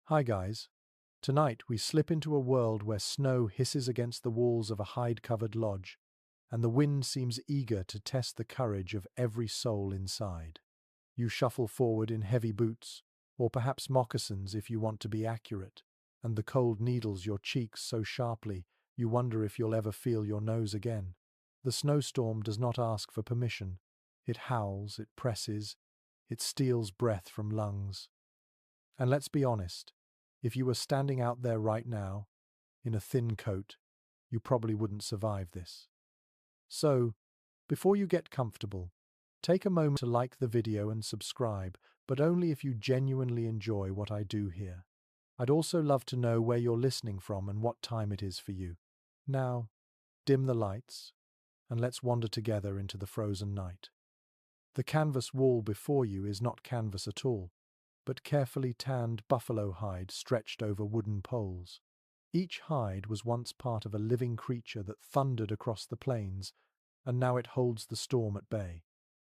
Hi guys. Tonight we slip into a world where snow hisses against the walls of a hide-covered lodge, and the wind seems eager to test the courage of every soul inside. You shuffle forward in heavy boots, or perhaps moccasins if you want to be accurate, and the cold needles your cheeks so sharply you wonder if you'll ever feel your nose again. The snowstorm does not ask for permission. It howls, it presses, it steals breath from lungs. And let's be honest, if you were standing out there right now, in a thin coat, you probably wouldn't survive this. So, before you get comfortable, take a moment to like the video and subscribe, but only if you genuinely enjoy what I do here. I'd also love to know where you're listening from and what time it is for you. Now, dim the lights, and let's wander together into the frozen night. The canvas wall before you is not canvas at all, but carefully tanned buffalo hide stretched over wooden poles. Each hide was once part of a living creature that thundered across the plains, and now it holds the storm at bay.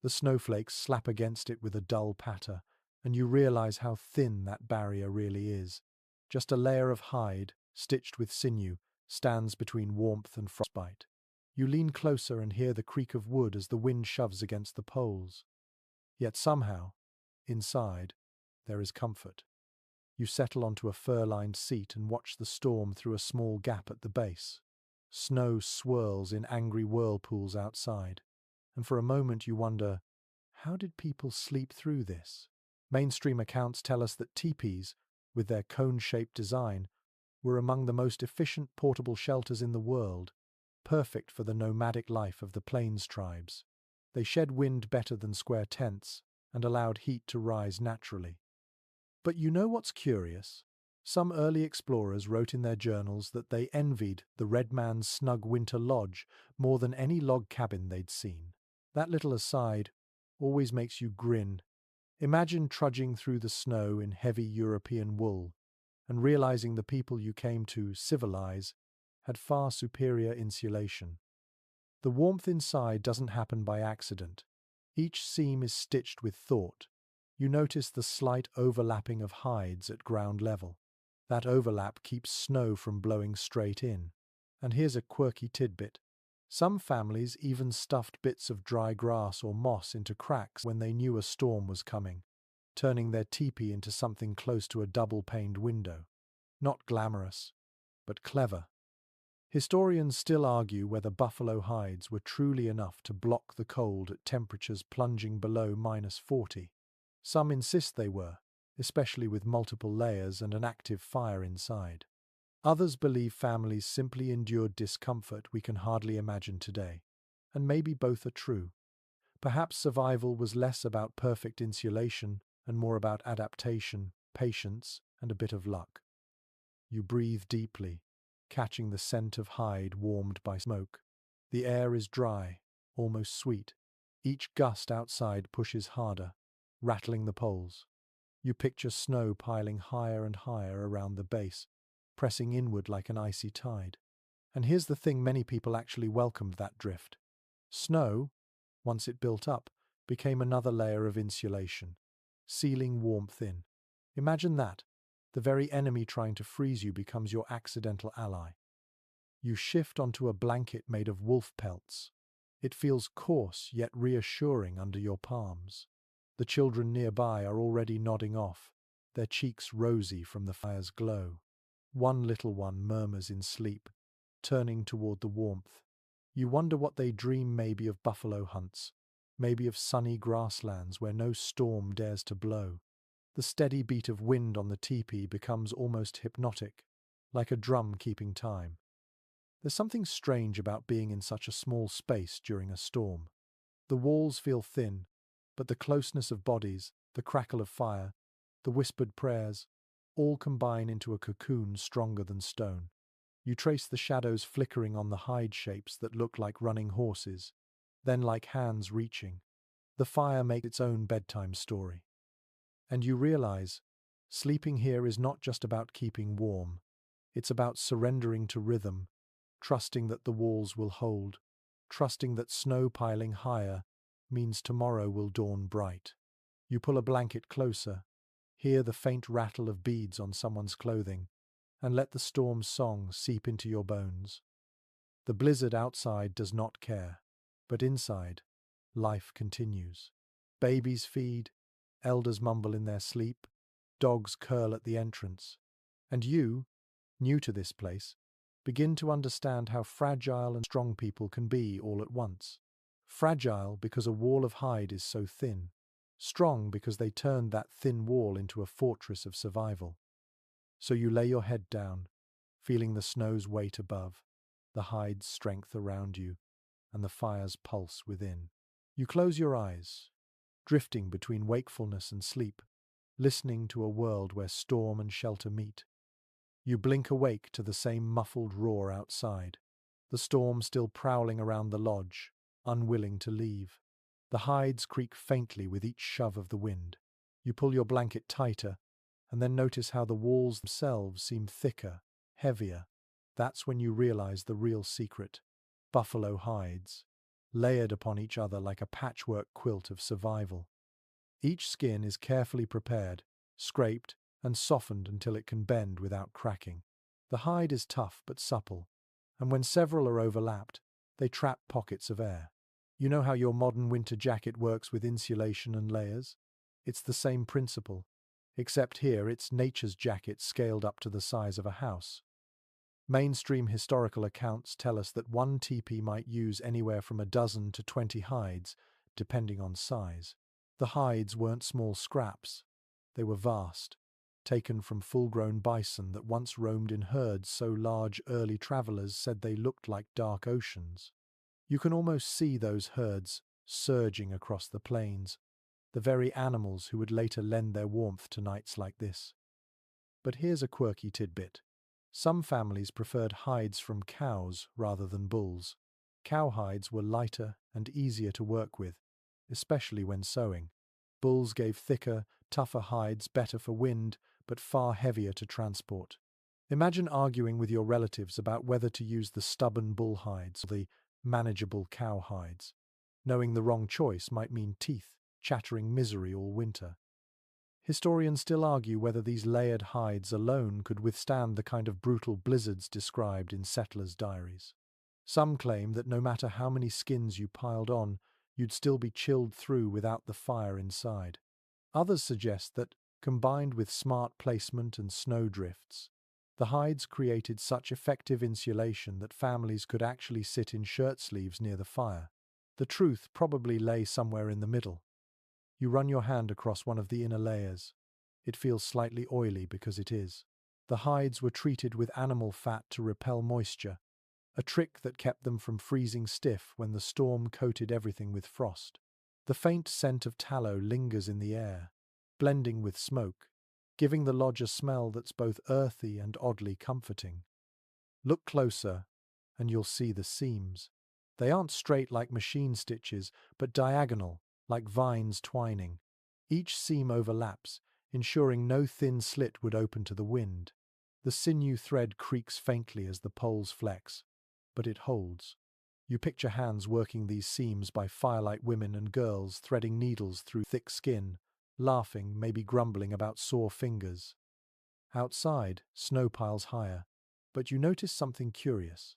The snowflakes slap against it with a dull patter, and you realize how thin that barrier really is. Just a layer of hide, stitched with sinew, stands between warmth and frostbite. You lean closer and hear the creak of wood as the wind shoves against the poles. Yet somehow, inside, there is comfort. You settle onto a fur-lined seat and watch the storm through a small gap at the base. Snow swirls in angry whirlpools outside, and for a moment you wonder, how did people sleep through this? Mainstream accounts tell us that teepees, with their cone-shaped design, were among the most efficient portable shelters in the world, perfect for the nomadic life of the plains tribes. They shed wind better than square tents and allowed heat to rise naturally. But you know what's curious? Some early explorers wrote in their journals that they envied the red man's snug winter lodge more than any log cabin they'd seen. That little aside always makes you grin. Imagine trudging through the snow in heavy European wool and realizing the people you came to civilize had far superior insulation. The warmth inside doesn't happen by accident. Each seam is stitched with thought. You notice the slight overlapping of hides at ground level. That overlap keeps snow from blowing straight in. And here's a quirky tidbit. Some families even stuffed bits of dry grass or moss into cracks when they knew a storm was coming, turning their teepee into something close to a double-paned window. Not glamorous, but clever. Historians still argue whether buffalo hides were truly enough to block the cold at temperatures plunging below -40. Some insist they were, especially with multiple layers and an active fire inside. Others believe families simply endured discomfort we can hardly imagine today. And maybe both are true. Perhaps survival was less about perfect insulation and more about adaptation, patience, and a bit of luck. You breathe deeply, catching the scent of hide warmed by smoke. The air is dry, almost sweet. Each gust outside pushes harder, rattling the poles. You picture snow piling higher and higher around the base, pressing inward like an icy tide. And here's the thing, many people actually welcomed that drift. Snow, once it built up, became another layer of insulation, sealing warmth in. Imagine that. The very enemy trying to freeze you becomes your accidental ally. You shift onto a blanket made of wolf pelts. It feels coarse yet reassuring under your palms. The children nearby are already nodding off, their cheeks rosy from the fire's glow. One little one murmurs in sleep, turning toward the warmth. You wonder what they dream, maybe of buffalo hunts, maybe of sunny grasslands where no storm dares to blow. The steady beat of wind on the teepee becomes almost hypnotic, like a drum keeping time. There's something strange about being in such a small space during a storm. The walls feel thin, but the closeness of bodies, the crackle of fire, the whispered prayers, all combine into a cocoon stronger than stone. You trace the shadows flickering on the hide shapes that look like running horses, then like hands reaching. The fire makes its own bedtime story. And you realize, sleeping here is not just about keeping warm. It's about surrendering to rhythm, trusting that the walls will hold, trusting that snow piling higher means tomorrow will dawn bright. You pull a blanket closer, hear the faint rattle of beads on someone's clothing, and let the storm's song seep into your bones. The blizzard outside does not care, but inside, life continues. Babies feed, elders mumble in their sleep, dogs curl at the entrance. And you, new to this place, begin to understand how fragile and strong people can be all at once. Fragile because a wall of hide is so thin, strong because they turned that thin wall into a fortress of survival. So you lay your head down, feeling the snow's weight above, the hide's strength around you, and the fire's pulse within. You close your eyes, drifting between wakefulness and sleep, listening to a world where storm and shelter meet. You blink awake to the same muffled roar outside, the storm still prowling around the lodge, unwilling to leave. The hides creak faintly with each shove of the wind. You pull your blanket tighter, and then notice how the walls themselves seem thicker, heavier. That's when you realize the real secret. Buffalo hides, layered upon each other like a patchwork quilt of survival. Each skin is carefully prepared, scraped, and softened until it can bend without cracking. The hide is tough but supple, and when several are overlapped, they trap pockets of air. You know how your modern winter jacket works with insulation and layers? It's the same principle, except here it's nature's jacket scaled up to the size of a house. Mainstream historical accounts tell us that one teepee might use anywhere from a dozen to 20 hides, depending on size. The hides weren't small scraps. They were vast, taken from full-grown bison that once roamed in herds so large early travelers said they looked like dark oceans. You can almost see those herds surging across the plains, the very animals who would later lend their warmth to nights like this. But here's a quirky tidbit. Some families preferred hides from cows rather than bulls. Cow hides were lighter and easier to work with, especially when sewing. Bulls gave thicker, tougher hides better for wind, but far heavier to transport. Imagine arguing with your relatives about whether to use the stubborn bull hides or the manageable cow hides. Knowing the wrong choice might mean teeth, chattering misery all winter. Historians still argue whether these layered hides alone could withstand the kind of brutal blizzards described in settlers' diaries. Some claim that no matter how many skins you piled on, you'd still be chilled through without the fire inside. Others suggest that, combined with smart placement and snow drifts, the hides created such effective insulation that families could actually sit in shirt sleeves near the fire. The truth probably lay somewhere in the middle. You run your hand across one of the inner layers. It feels slightly oily because it is. The hides were treated with animal fat to repel moisture, a trick that kept them from freezing stiff when the storm coated everything with frost. The faint scent of tallow lingers in the air, blending with smoke, giving the lodge a smell that's both earthy and oddly comforting. Look closer, and you'll see the seams. They aren't straight like machine stitches, but diagonal, like vines twining. Each seam overlaps, ensuring no thin slit would open to the wind. The sinew thread creaks faintly as the poles flex, but it holds. You picture hands working these seams by firelight women and girls threading needles through thick skin, laughing, maybe grumbling about sore fingers. Outside, snow piles higher, but you notice something curious.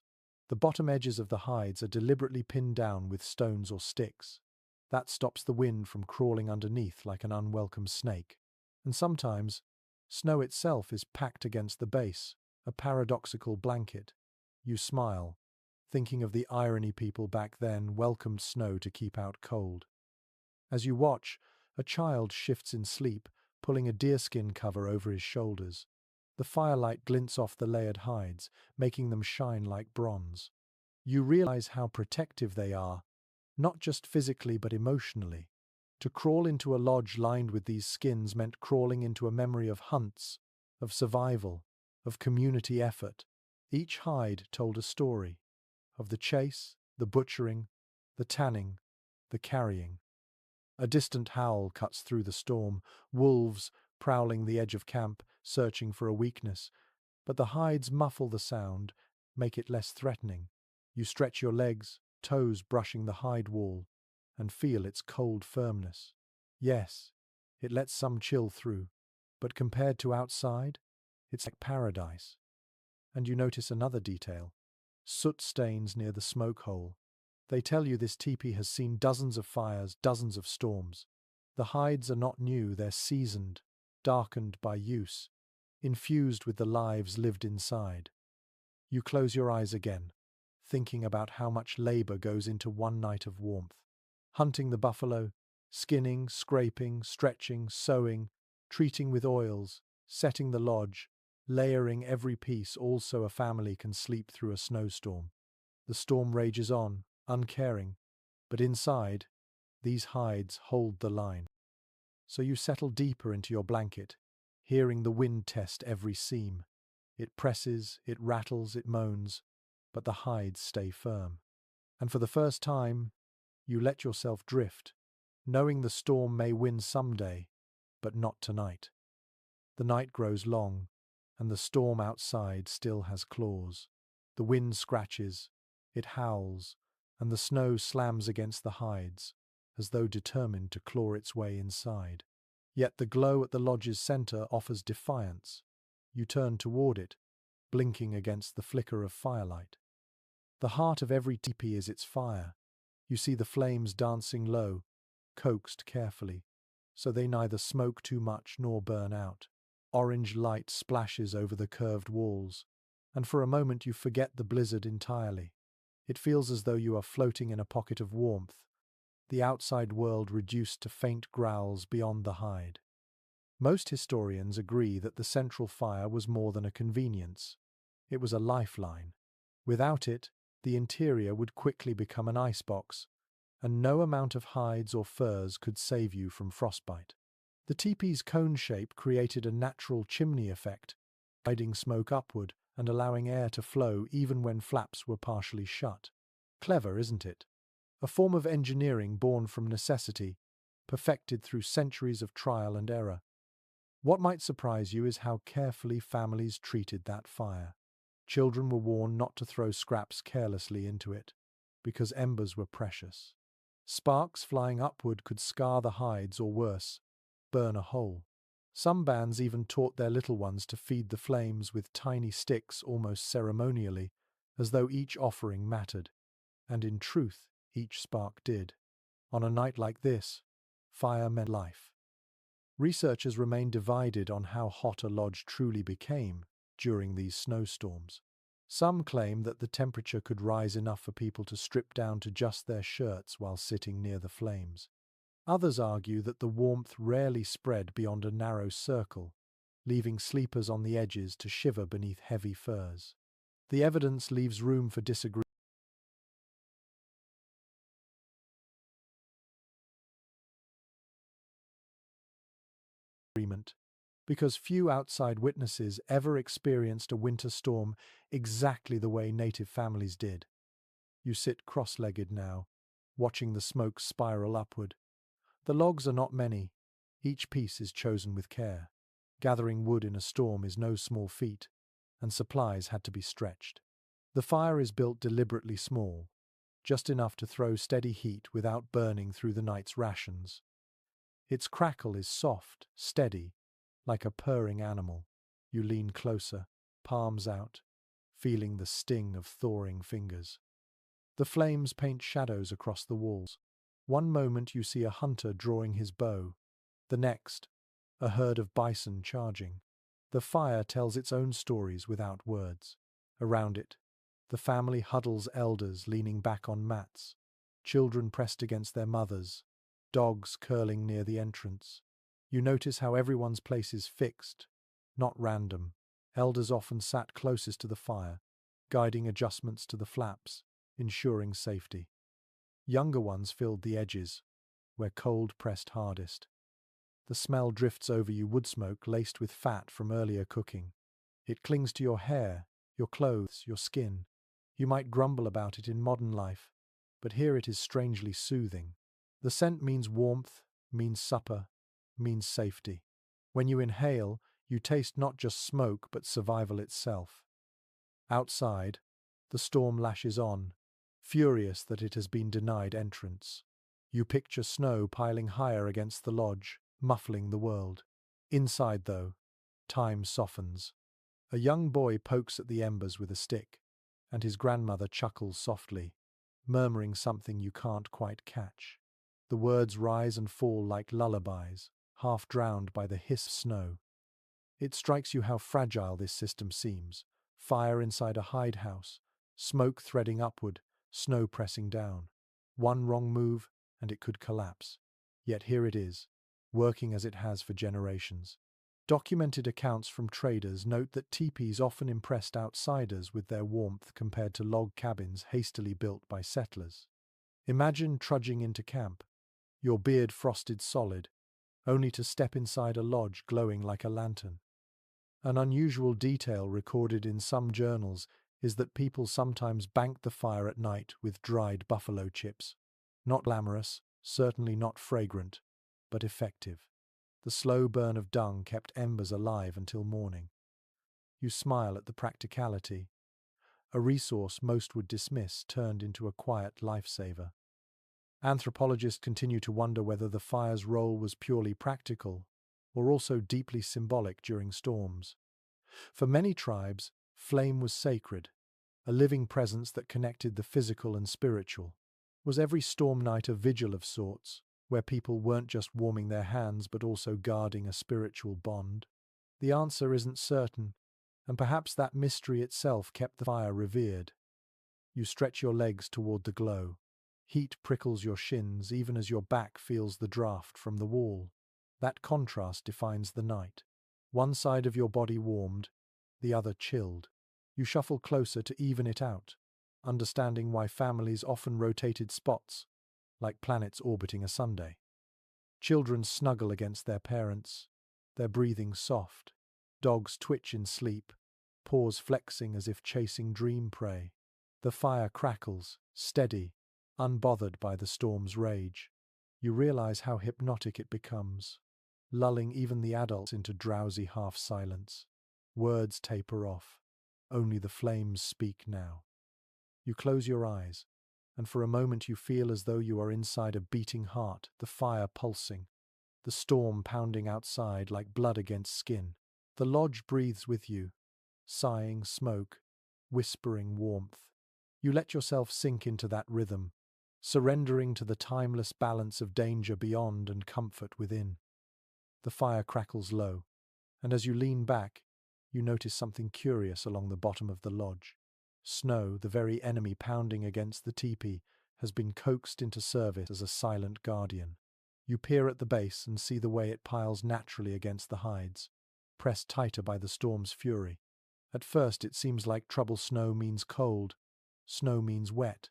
The bottom edges of the hides are deliberately pinned down with stones or sticks. That stops the wind from crawling underneath like an unwelcome snake. And sometimes, snow itself is packed against the base, a paradoxical blanket. You smile, thinking of the irony people back then welcomed snow to keep out cold. As you watch, a child shifts in sleep, pulling a deerskin cover over his shoulders. The firelight glints off the layered hides, making them shine like bronze. You realize how protective they are, not just physically but emotionally. To crawl into a lodge lined with these skins meant crawling into a memory of hunts, of survival, of community effort. Each hide told a story, of the chase, the butchering, the tanning, the carrying. A distant howl cuts through the storm, wolves prowling the edge of camp, searching for a weakness. But the hides muffle the sound, make it less threatening. You stretch your legs, toes brushing the hide wall, and feel its cold firmness. Yes, it lets some chill through. but compared to outside, it's like paradise. And you notice another detail: soot stains near the smoke hole. They tell you this teepee has seen dozens of fires, dozens of storms. The hides are not new, they're seasoned, darkened by use, infused with the lives lived inside. You close your eyes again, thinking about how much labor goes into one night of warmth. Hunting the buffalo, skinning, scraping, stretching, sewing, treating with oils, setting the lodge, layering every piece all so a family can sleep through a snowstorm. The storm rages on, uncaring, but inside, these hides hold the line. So you settle deeper into your blanket, hearing the wind test every seam. It presses, it rattles, it moans, but the hides stay firm. And for the first time, you let yourself drift, knowing the storm may win someday, but not tonight. The night grows long, and the storm outside still has claws. The wind scratches, it howls, and the snow slams against the hides, as though determined to claw its way inside. Yet the glow at the lodge's center offers defiance. You turn toward it, blinking against the flicker of firelight. The heart of every teepee is its fire. You see the flames dancing low, coaxed carefully, so they neither smoke too much nor burn out. Orange light splashes over the curved walls, and for a moment you forget the blizzard entirely. It feels as though you are floating in a pocket of warmth, the outside world reduced to faint growls beyond the hide. Most historians agree that the central fire was more than a convenience. It was a lifeline. Without it, the interior would quickly become an icebox, and no amount of hides or furs could save you from frostbite. The teepee's cone shape created a natural chimney effect, guiding smoke upward and allowing air to flow even when flaps were partially shut. Clever, isn't it? A form of engineering born from necessity, perfected through centuries of trial and error. What might surprise you is how carefully families treated that fire. Children were warned not to throw scraps carelessly into it, because embers were precious. Sparks flying upward could scar the hides or worse, burn a hole. Some bands even taught their little ones to feed the flames with tiny sticks almost ceremonially, as though each offering mattered. And in truth, each spark did. On a night like this, fire meant life. Researchers remain divided on how hot a lodge truly became during these snowstorms. Some claim that the temperature could rise enough for people to strip down to just their shirts while sitting near the flames. Others argue that the warmth rarely spread beyond a narrow circle, leaving sleepers on the edges to shiver beneath heavy furs. The evidence leaves room for disagreement, because few outside witnesses ever experienced a winter storm exactly the way native families did. You sit cross-legged now, watching the smoke spiral upward. The logs are not many. Each piece is chosen with care. Gathering wood in a storm is no small feat, and supplies had to be stretched. The fire is built deliberately small, just enough to throw steady heat without burning through the night's rations. Its crackle is soft, steady, like a purring animal. You lean closer, palms out, feeling the sting of thawing fingers. The flames paint shadows across the walls. One moment you see a hunter drawing his bow, the next, a herd of bison charging. The fire tells its own stories without words. Around it, the family huddles, elders leaning back on mats, children pressed against their mothers, dogs curling near the entrance. You notice how everyone's place is fixed, not random. Elders often sat closest to the fire, guiding adjustments to the flaps, ensuring safety. Younger ones filled the edges, where cold pressed hardest. The smell drifts over you, wood smoke laced with fat from earlier cooking. It clings to your hair, your clothes, your skin. You might grumble about it in modern life, but here it is strangely soothing. The scent means warmth, means supper, means safety. When you inhale, you taste not just smoke but survival itself. Outside, the storm lashes on, furious that it has been denied entrance. You picture snow piling higher against the lodge, muffling the world. Inside, though, time softens. A young boy pokes at the embers with a stick, and his grandmother chuckles softly, murmuring something you can't quite catch. The words rise and fall like lullabies, half drowned by the hiss of snow. It strikes you how fragile this system seems. Fire inside a hide house, smoke threading upward, snow pressing down. One wrong move, and it could collapse. Yet here it is, working as it has for generations. Documented accounts from traders note that teepees often impressed outsiders with their warmth compared to log cabins hastily built by settlers. Imagine trudging into camp, your beard frosted solid, only to step inside a lodge glowing like a lantern. An unusual detail recorded in some journals is that people sometimes banked the fire at night with dried buffalo chips. Not glamorous, certainly not fragrant, but effective. The slow burn of dung kept embers alive until morning. You smile at the practicality. A resource most would dismiss turned into a quiet lifesaver. Anthropologists continue to wonder whether the fire's role was purely practical or also deeply symbolic during storms. For many tribes, flame was sacred, a living presence that connected the physical and spiritual. Was every storm night a vigil of sorts, where people weren't just warming their hands but also guarding a spiritual bond? The answer isn't certain, and perhaps that mystery itself kept the fire revered. You stretch your legs toward the glow. Heat prickles your shins even as your back feels the draft from the wall. That contrast defines the night. One side of your body warmed, the other chilled. You shuffle closer to even it out, understanding why families often rotated spots, like planets orbiting a Sunday. Children snuggle against their parents, their breathing soft. Dogs twitch in sleep, paws flexing as if chasing dream prey. The fire crackles, steady, unbothered by the storm's rage. You realize how hypnotic it becomes, lulling even the adults into drowsy half-silence. Words taper off. Only the flames speak now. You close your eyes, and for a moment you feel as though you are inside a beating heart, the fire pulsing, the storm pounding outside like blood against skin. The lodge breathes with you, sighing smoke, whispering warmth. You let yourself sink into that rhythm, surrendering to the timeless balance of danger beyond and comfort within. The fire crackles low, and as you lean back, you notice something curious along the bottom of the lodge. Snow, the very enemy pounding against the teepee, has been coaxed into service as a silent guardian. You peer at the base and see the way it piles naturally against the hides, pressed tighter by the storm's fury. At first it seems like trouble snow means cold, snow means wet.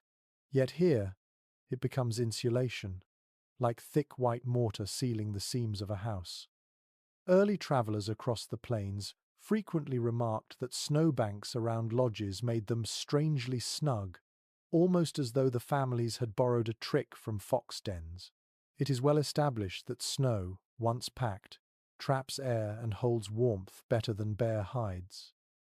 Yet here, it becomes insulation, like thick white mortar sealing the seams of a house. Early travelers across the plains frequently remarked that snowbanks around lodges made them strangely snug, almost as though the families had borrowed a trick from fox dens. It is well established that snow, once packed, traps air and holds warmth better than bare hides.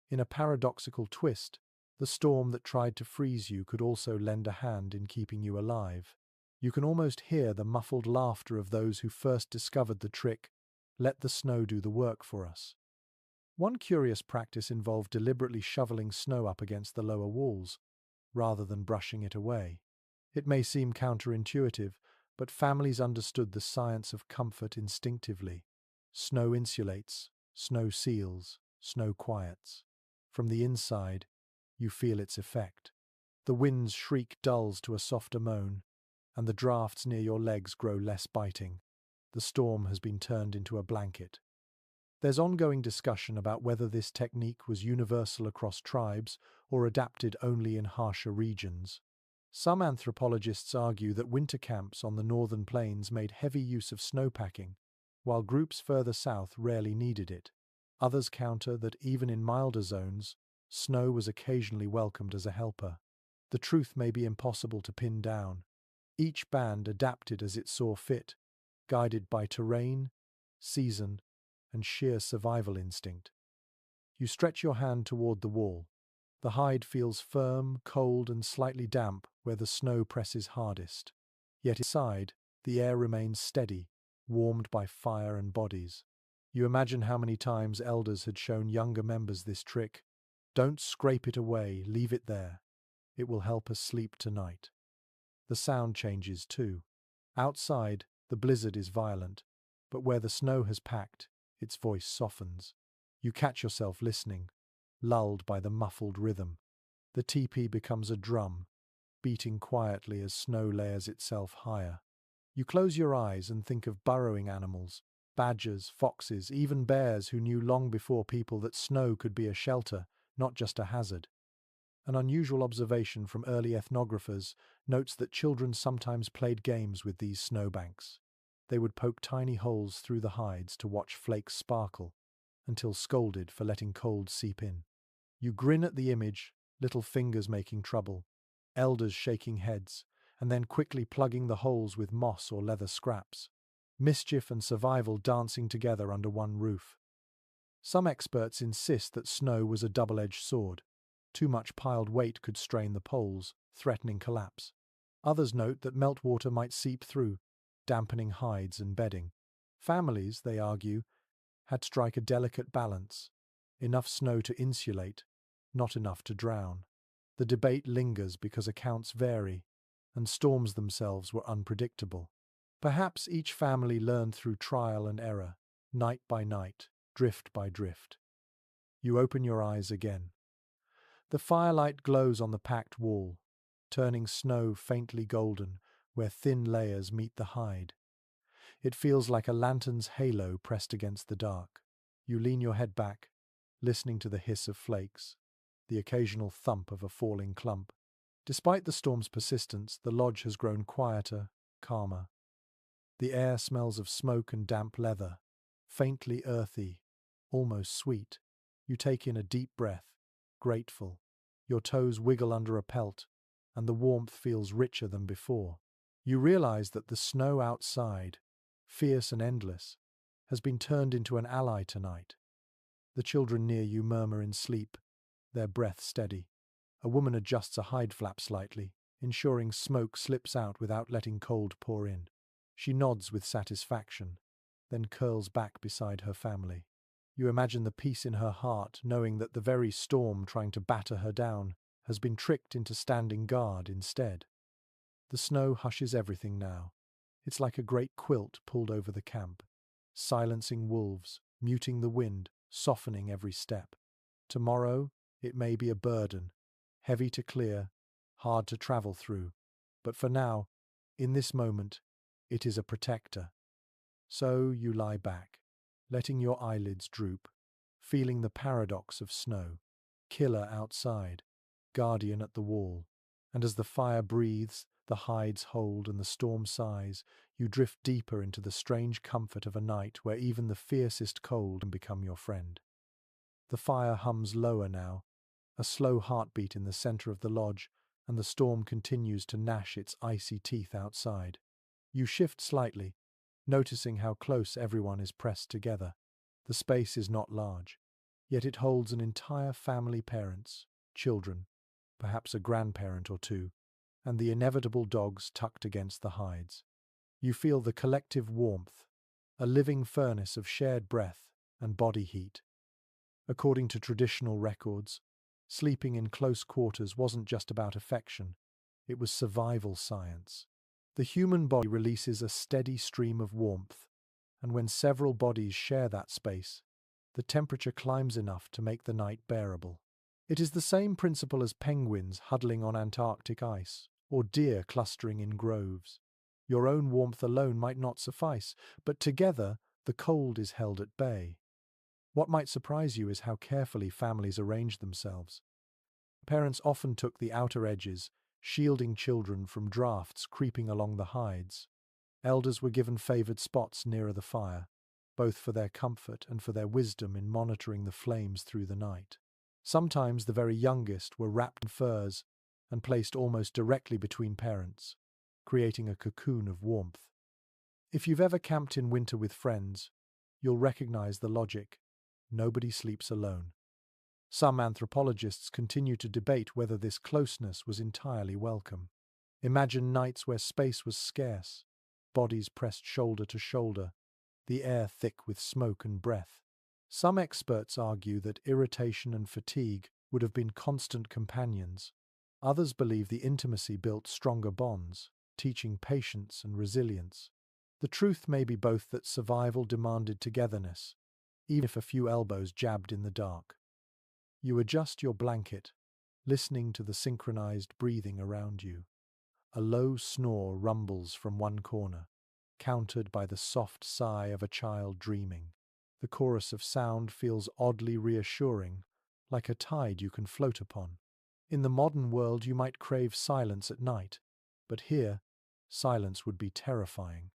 In a paradoxical twist, the storm that tried to freeze you could also lend a hand in keeping you alive. You can almost hear the muffled laughter of those who first discovered the trick, let the snow do the work for us. One curious practice involved deliberately shoveling snow up against the lower walls, rather than brushing it away. It may seem counterintuitive, but families understood the science of comfort instinctively. Snow insulates, snow seals, snow quiets. From the inside, you feel its effect. The wind's shriek dulls to a softer moan, and the drafts near your legs grow less biting. The storm has been turned into a blanket. There's ongoing discussion about whether this technique was universal across tribes or adapted only in harsher regions. Some anthropologists argue that winter camps on the northern plains made heavy use of snowpacking, while groups further south rarely needed it. Others counter that even in milder zones, snow was occasionally welcomed as a helper. The truth may be impossible to pin down. Each band adapted as it saw fit, guided by terrain, season, and sheer survival instinct. You stretch your hand toward the wall. The hide feels firm, cold, and slightly damp where the snow presses hardest. Yet inside, the air remains steady, warmed by fire and bodies. You imagine how many times elders had shown younger members this trick. Don't scrape it away, leave it there. It will help us sleep tonight. The sound changes too. Outside, the blizzard is violent, but where the snow has packed, its voice softens. You catch yourself listening, lulled by the muffled rhythm. The teepee becomes a drum, beating quietly as snow layers itself higher. You close your eyes and think of burrowing animals, badgers, foxes, even bears who knew long before people that snow could be a shelter, not just a hazard. An unusual observation from early ethnographers notes that children sometimes played games with these snowbanks. They would poke tiny holes through the hides to watch flakes sparkle, until scolded for letting cold seep in. You grin at the image, little fingers making trouble, elders shaking heads, and then quickly plugging the holes with moss or leather scraps. Mischief and survival dancing together under one roof. Some experts insist that snow was a double-edged sword. Too much piled weight could strain the poles, threatening collapse. Others note that meltwater might seep through, dampening hides and bedding. Families, they argue, had to strike a delicate balance. Enough snow to insulate, not enough to drown. The debate lingers because accounts vary, and storms themselves were unpredictable. Perhaps each family learned through trial and error, night by night, drift by drift. You open your eyes again. The firelight glows on the packed wall, turning snow faintly golden where thin layers meet the hide. It feels like a lantern's halo pressed against the dark. You lean your head back, listening to the hiss of flakes, the occasional thump of a falling clump. Despite the storm's persistence, the lodge has grown quieter, calmer. The air smells of smoke and damp leather, faintly earthy, almost sweet. You take in a deep breath, grateful. Your toes wiggle under a pelt, and the warmth feels richer than before. You realize that the snow outside, fierce and endless, has been turned into an ally tonight. The children near you murmur in sleep, their breath steady. A woman adjusts a hide flap slightly, ensuring smoke slips out without letting cold pour in. She nods with satisfaction, then curls back beside her family. You imagine the peace in her heart, knowing that the very storm trying to batter her down has been tricked into standing guard instead. The snow hushes everything now. It's like a great quilt pulled over the camp, silencing wolves, muting the wind, softening every step. Tomorrow, it may be a burden, heavy to clear, hard to travel through, but for now, in this moment, it is a protector. So you lie back, letting your eyelids droop, feeling the paradox of snow, killer outside, guardian at the wall, and as the fire breathes, the hides hold and the storm sighs, you drift deeper into the strange comfort of a night where even the fiercest cold can become your friend. The fire hums lower now, a slow heartbeat in the center of the lodge, and the storm continues to gnash its icy teeth outside. You shift slightly, noticing how close everyone is pressed together. The space is not large, yet it holds an entire family, parents, children, perhaps a grandparent or two, and the inevitable dogs tucked against the hides. You feel the collective warmth, a living furnace of shared breath and body heat. According to traditional records, sleeping in close quarters wasn't just about affection, it was survival science. The human body releases a steady stream of warmth, and when several bodies share that space, the temperature climbs enough to make the night bearable. It is the same principle as penguins huddling on Antarctic ice, or deer clustering in groves. Your own warmth alone might not suffice, but together the cold is held at bay. What might surprise you is how carefully families arrange themselves. Parents often took the outer edges, shielding children from drafts creeping along the hides. Elders were given favored spots nearer the fire, both for their comfort and for their wisdom in monitoring the flames through the night. Sometimes the very youngest were wrapped in furs and placed almost directly between parents, creating a cocoon of warmth. If you've ever camped in winter with friends, you'll recognize the logic. Nobody sleeps alone. Some anthropologists continue to debate whether this closeness was entirely welcome. Imagine nights where space was scarce, bodies pressed shoulder to shoulder, the air thick with smoke and breath. Some experts argue that irritation and fatigue would have been constant companions. Others believe the intimacy built stronger bonds, teaching patience and resilience. The truth may be both that survival demanded togetherness, even if a few elbows jabbed in the dark. You adjust your blanket, listening to the synchronized breathing around you. A low snore rumbles from one corner, countered by the soft sigh of a child dreaming. The chorus of sound feels oddly reassuring, like a tide you can float upon. In the modern world, you might crave silence at night, but here, silence would be terrifying.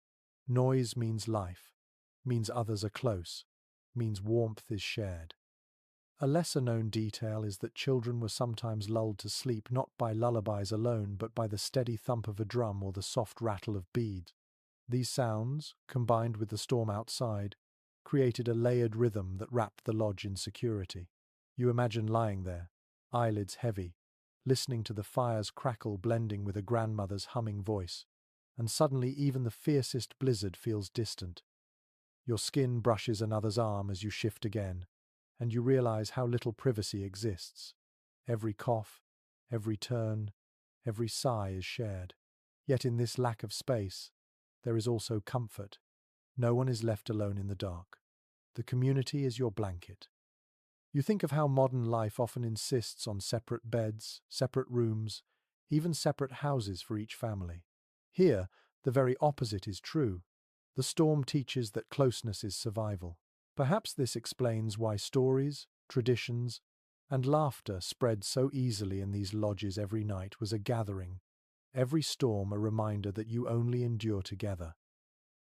Noise means life, means others are close, means warmth is shared. A lesser-known detail is that children were sometimes lulled to sleep not by lullabies alone, but by the steady thump of a drum or the soft rattle of beads. These sounds, combined with the storm outside, created a layered rhythm that wrapped the lodge in security. You imagine lying there, eyelids heavy, listening to the fire's crackle blending with a grandmother's humming voice, and suddenly even the fiercest blizzard feels distant. Your skin brushes another's arm as you shift again, and you realize how little privacy exists. Every cough, every turn, every sigh is shared. Yet in this lack of space, there is also comfort. No one is left alone in the dark. The community is your blanket. You think of how modern life often insists on separate beds, separate rooms, even separate houses for each family. Here, the very opposite is true. The storm teaches that closeness is survival. Perhaps this explains why stories, traditions, and laughter spread so easily in these lodges. Every night was a gathering, every storm a reminder that you only endure together.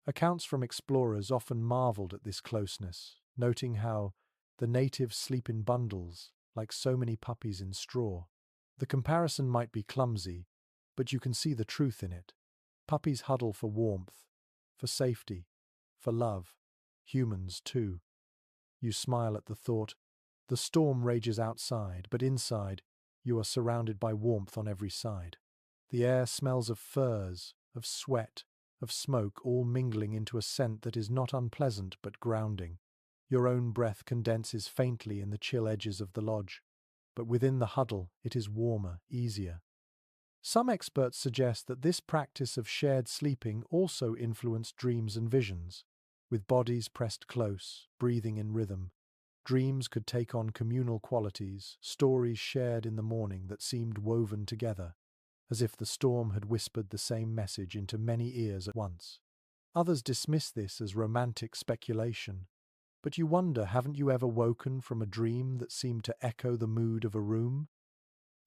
Accounts from explorers often marveled at this closeness, noting how the natives sleep in bundles, like so many puppies in straw. The comparison might be clumsy, but you can see the truth in it. Puppies huddle for warmth, for safety, for love. Humans, too. You smile at the thought. The storm rages outside, but inside, you are surrounded by warmth on every side. The air smells of furs, of sweat, of smoke, all mingling into a scent that is not unpleasant but grounding. Your own breath condenses faintly in the chill edges of the lodge, but within the huddle it is warmer, easier. Some experts suggest that this practice of shared sleeping also influenced dreams and visions. With bodies pressed close, breathing in rhythm, dreams could take on communal qualities, stories shared in the morning that seemed woven together, as if the storm had whispered the same message into many ears at once. Others dismiss this as romantic speculation, but you wonder, haven't you ever woken from a dream that seemed to echo the mood of a room?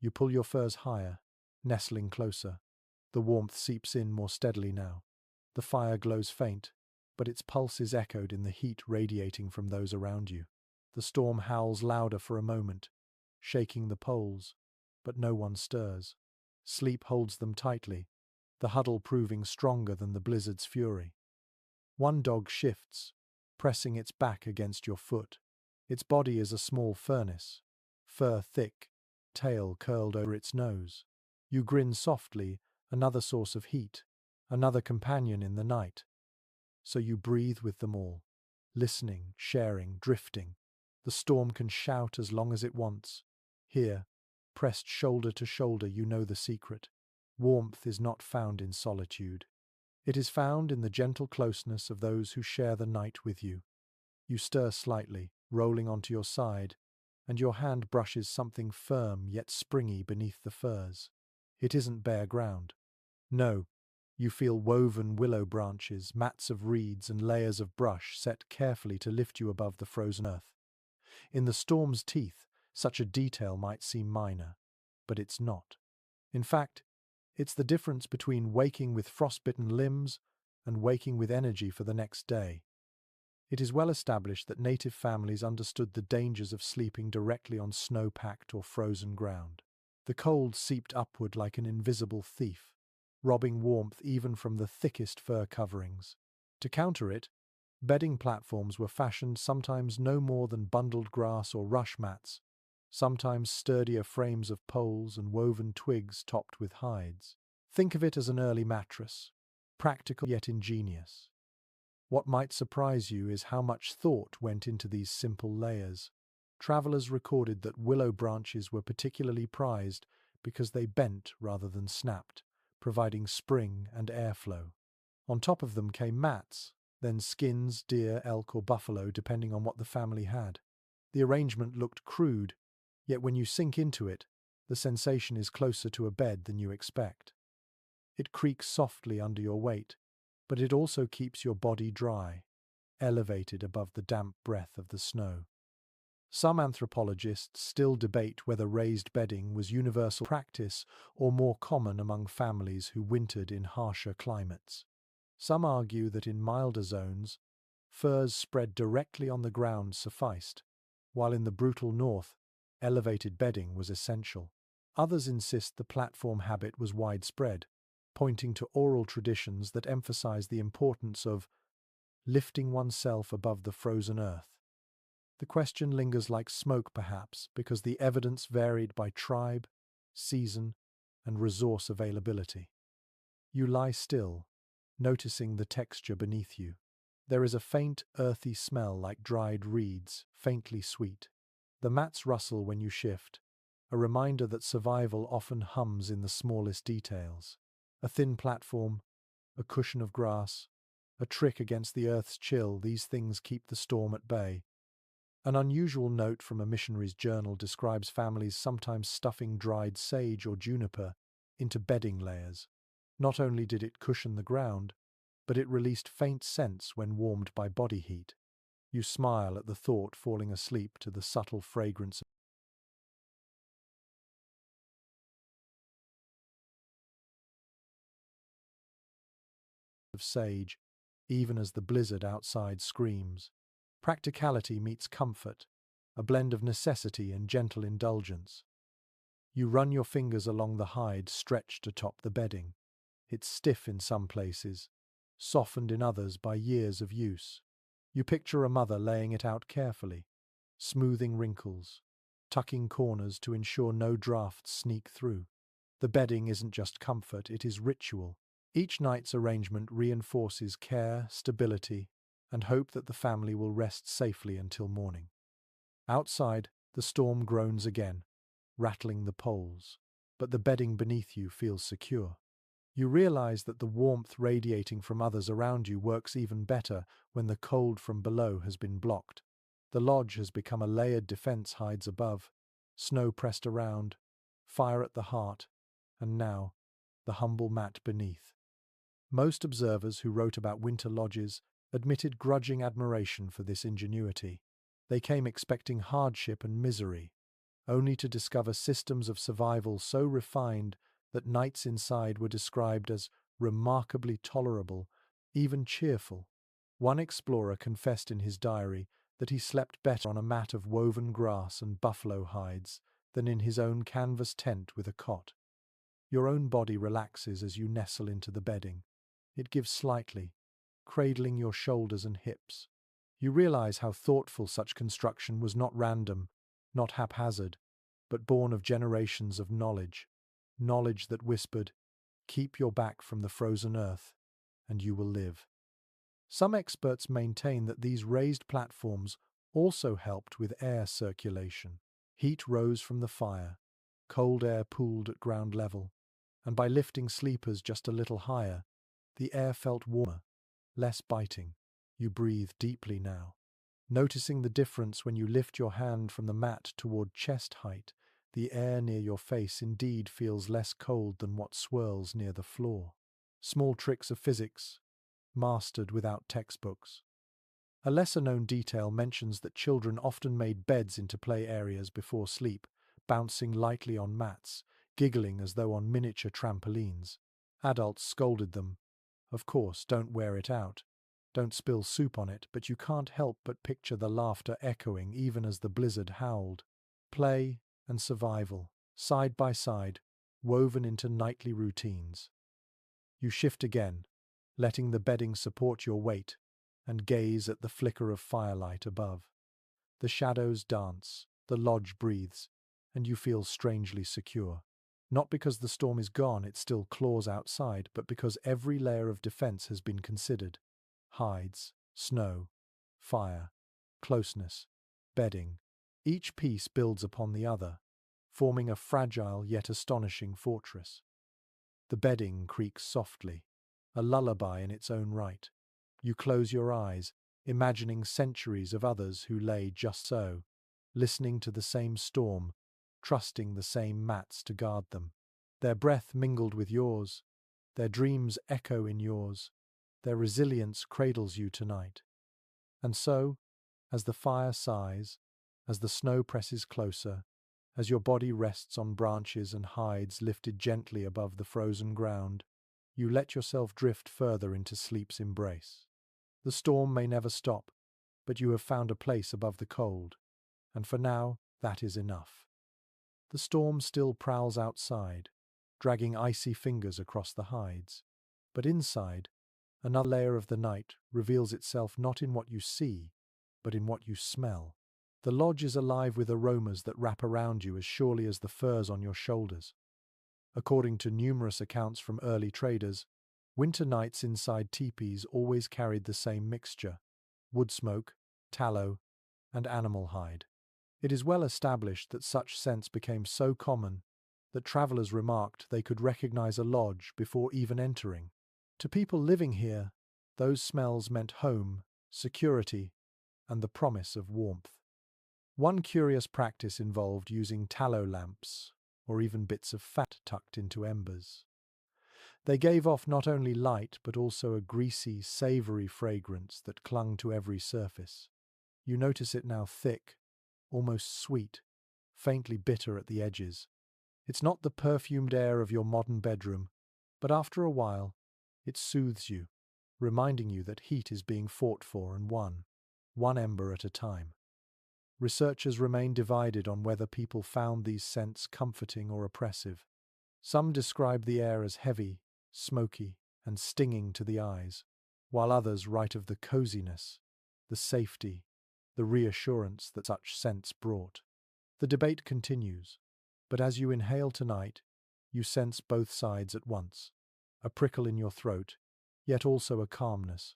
You pull your furs higher, nestling closer. The warmth seeps in more steadily now. The fire glows faint, but its pulse is echoed in the heat radiating from those around you. The storm howls louder for a moment, shaking the poles, but no one stirs. Sleep holds them tightly, the huddle proving stronger than the blizzard's fury. One dog shifts, pressing its back against your foot. Its body is a small furnace, fur thick, tail curled over its nose. You grin softly, another source of heat, another companion in the night. So you breathe with them all, listening, sharing, drifting. The storm can shout as long as it wants. Here, pressed shoulder to shoulder, you know the secret. Warmth is not found in solitude. It is found in the gentle closeness of those who share the night with you. You stir slightly, rolling onto your side, and your hand brushes something firm yet springy beneath the furs. It isn't bare ground. No, you feel woven willow branches, mats of reeds, and layers of brush set carefully to lift you above the frozen earth. In the storm's teeth, such a detail might seem minor, but it's not. In fact, it's the difference between waking with frostbitten limbs and waking with energy for the next day. It is well established that native families understood the dangers of sleeping directly on snow-packed or frozen ground. The cold seeped upward like an invisible thief, robbing warmth even from the thickest fur coverings. To counter it, bedding platforms were fashioned, sometimes no more than bundled grass or rush mats, sometimes sturdier frames of poles and woven twigs topped with hides. Think of it as an early mattress, practical yet ingenious. What might surprise you is how much thought went into these simple layers. Travelers recorded that willow branches were particularly prized because they bent rather than snapped, providing spring and airflow. On top of them came mats, then skins, deer, elk, or buffalo, depending on what the family had. The arrangement looked crude, yet when you sink into it, the sensation is closer to a bed than you expect. It creaks softly under your weight, but it also keeps your body dry, elevated above the damp breath of the snow. Some anthropologists still debate whether raised bedding was universal practice or more common among families who wintered in harsher climates. Some argue that in milder zones, furs spread directly on the ground sufficed, while in the brutal north, elevated bedding was essential. Others insist the platform habit was widespread, pointing to oral traditions that emphasize the importance of lifting oneself above the frozen earth. The question lingers like smoke, perhaps, because the evidence varied by tribe, season, and resource availability. You lie still, noticing the texture beneath you. There is a faint, earthy smell like dried reeds, faintly sweet. The mats rustle when you shift, a reminder that survival often hums in the smallest details. A thin platform, a cushion of grass, a trick against the earth's chill, these things keep the storm at bay. An unusual note from a missionary's journal describes families sometimes stuffing dried sage or juniper into bedding layers. Not only did it cushion the ground, but it released faint scents when warmed by body heat. You smile at the thought, falling asleep to the subtle fragrance of sage, even as the blizzard outside screams. Practicality meets comfort, a blend of necessity and gentle indulgence. You run your fingers along the hide stretched atop the bedding. It's stiff in some places, softened in others by years of use. You picture a mother laying it out carefully, smoothing wrinkles, tucking corners to ensure no drafts sneak through. The bedding isn't just comfort, it is ritual. Each night's arrangement reinforces care, stability, and hope that the family will rest safely until morning. Outside, the storm groans again, rattling the poles, but the bedding beneath you feels secure. You realize that the warmth radiating from others around you works even better when the cold from below has been blocked. The lodge has become a layered defense, hides above, snow pressed around, fire at the heart, and now, the humble mat beneath. Most observers who wrote about winter lodges admitted grudging admiration for this ingenuity. They came expecting hardship and misery, only to discover systems of survival so refined that nights inside were described as remarkably tolerable, even cheerful. One explorer confessed in his diary that he slept better on a mat of woven grass and buffalo hides than in his own canvas tent with a cot. Your own body relaxes as you nestle into the bedding. It gives slightly, cradling your shoulders and hips. You realize how thoughtful such construction was, not random, not haphazard, but born of generations of knowledge. Knowledge that whispered, "Keep your back from the frozen earth, and you will live." Some experts maintain that these raised platforms also helped with air circulation. Heat rose from the fire, cold air pooled at ground level, and by lifting sleepers just a little higher, the air felt warmer, less biting. You breathe deeply now, noticing the difference when you lift your hand from the mat toward chest height. The air near your face indeed feels less cold than what swirls near the floor. Small tricks of physics, mastered without textbooks. A lesser-known detail mentions that children often made beds into play areas before sleep, bouncing lightly on mats, giggling as though on miniature trampolines. Adults scolded them. Of course, don't wear it out. Don't spill soup on it, but you can't help but picture the laughter echoing even as the blizzard howled. Play and survival, side by side, woven into nightly routines. You shift again, letting the bedding support your weight, and gaze at the flicker of firelight above. The shadows dance, the lodge breathes, and you feel strangely secure. Not because the storm is gone, it still claws outside, but because every layer of defense has been considered. Hides, Snow, fire, closeness, bedding. Each piece builds upon the other, forming a fragile yet astonishing fortress. The bedding creaks softly, a lullaby in its own right. You close your eyes, imagining centuries of others who lay just so, listening to the same storm, trusting the same mats to guard them. Their breath mingled with yours, their dreams echo in yours, their resilience cradles you tonight. And so, as the fire sighs, as the snow presses closer, as your body rests on branches and hides lifted gently above the frozen ground, you let yourself drift further into sleep's embrace. The storm may never stop, but you have found a place above the cold, and for now, that is enough. The storm still prowls outside, dragging icy fingers across the hides, but inside, another layer of the night reveals itself not in what you see, but in what you smell. The lodge is alive with aromas that wrap around you as surely as the furs on your shoulders. According to numerous accounts from early traders, winter nights inside teepees always carried the same mixture: wood smoke, tallow, and animal hide. It is well established that such scents became so common that travelers remarked they could recognize a lodge before even entering. To people living here, those smells meant home, security, and the promise of warmth. One curious practice involved using tallow lamps, or even bits of fat tucked into embers. They gave off not only light but also a greasy, savory fragrance that clung to every surface. You notice it now thick, almost sweet, faintly bitter at the edges. It's not the perfumed air of your modern bedroom, but after a while, it soothes you, reminding you that heat is being fought for and won, one ember at a time. Researchers remain divided on whether people found these scents comforting or oppressive. Some describe the air as heavy, smoky, and stinging to the eyes, while others write of the coziness, the safety, the reassurance that such scents brought. The debate continues, but as you inhale tonight, you sense both sides at once: a prickle in your throat, yet also a calmness,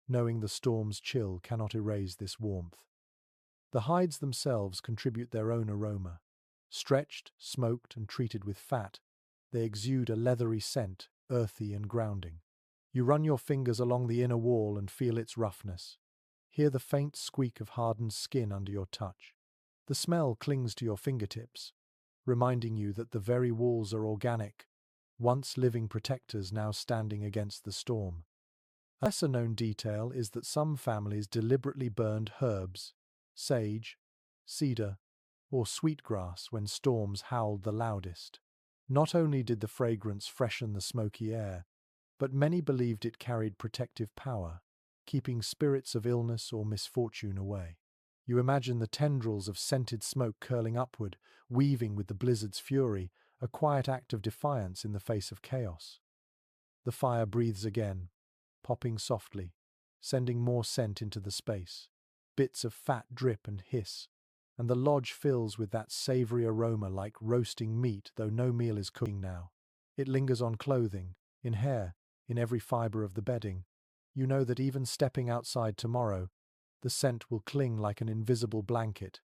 knowing the storm's chill cannot erase this warmth. The hides themselves contribute their own aroma. Stretched, smoked, and treated with fat, they exude a leathery scent, earthy and grounding. You run your fingers along the inner wall and feel its roughness. Hear the faint squeak of hardened skin under your touch. The smell clings to your fingertips, reminding you that the very walls are organic, once living protectors now standing against the storm. A lesser-known detail is that some families deliberately burned herbs, sage, cedar, or sweetgrass when storms howled the loudest. Not only did the fragrance freshen the smoky air, but many believed it carried protective power, keeping spirits of illness or misfortune away. You imagine the tendrils of scented smoke curling upward, weaving with the blizzard's fury, a quiet act of defiance in the face of chaos. The fire breathes again, popping softly, sending more scent into the space. Bits of fat drip and hiss, and the lodge fills with that savory aroma like roasting meat, though no meal is cooking now. It lingers on clothing, in hair, in every fibre of the bedding. You know that even stepping outside tomorrow, the scent will cling like an invisible blanket,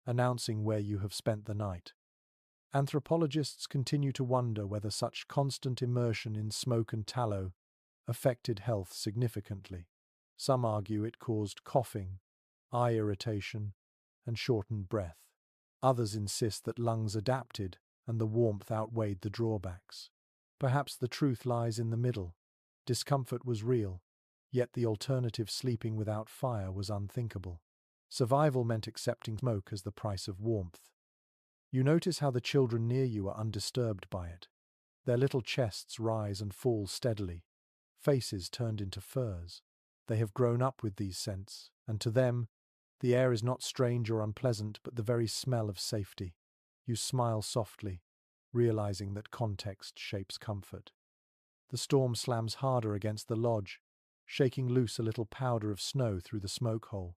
announcing where you have spent the night. Anthropologists continue to wonder whether such constant immersion in smoke and tallow affected health significantly. Some argue it caused coughing, eye irritation, and shortened breath. Others insist that lungs adapted and the warmth outweighed the drawbacks. Perhaps the truth lies in the middle. Discomfort was real, yet the alternative, sleeping without fire, was unthinkable. Survival meant accepting smoke as the price of warmth. You notice how the children near you are undisturbed by it. Their little chests rise and fall steadily, faces turned into furs. They have grown up with these scents, and to them, the air is not strange or unpleasant, but the very smell of safety. You smile softly, realizing that context shapes comfort. The storm slams harder against the lodge, shaking loose a little powder of snow through the smoke hole.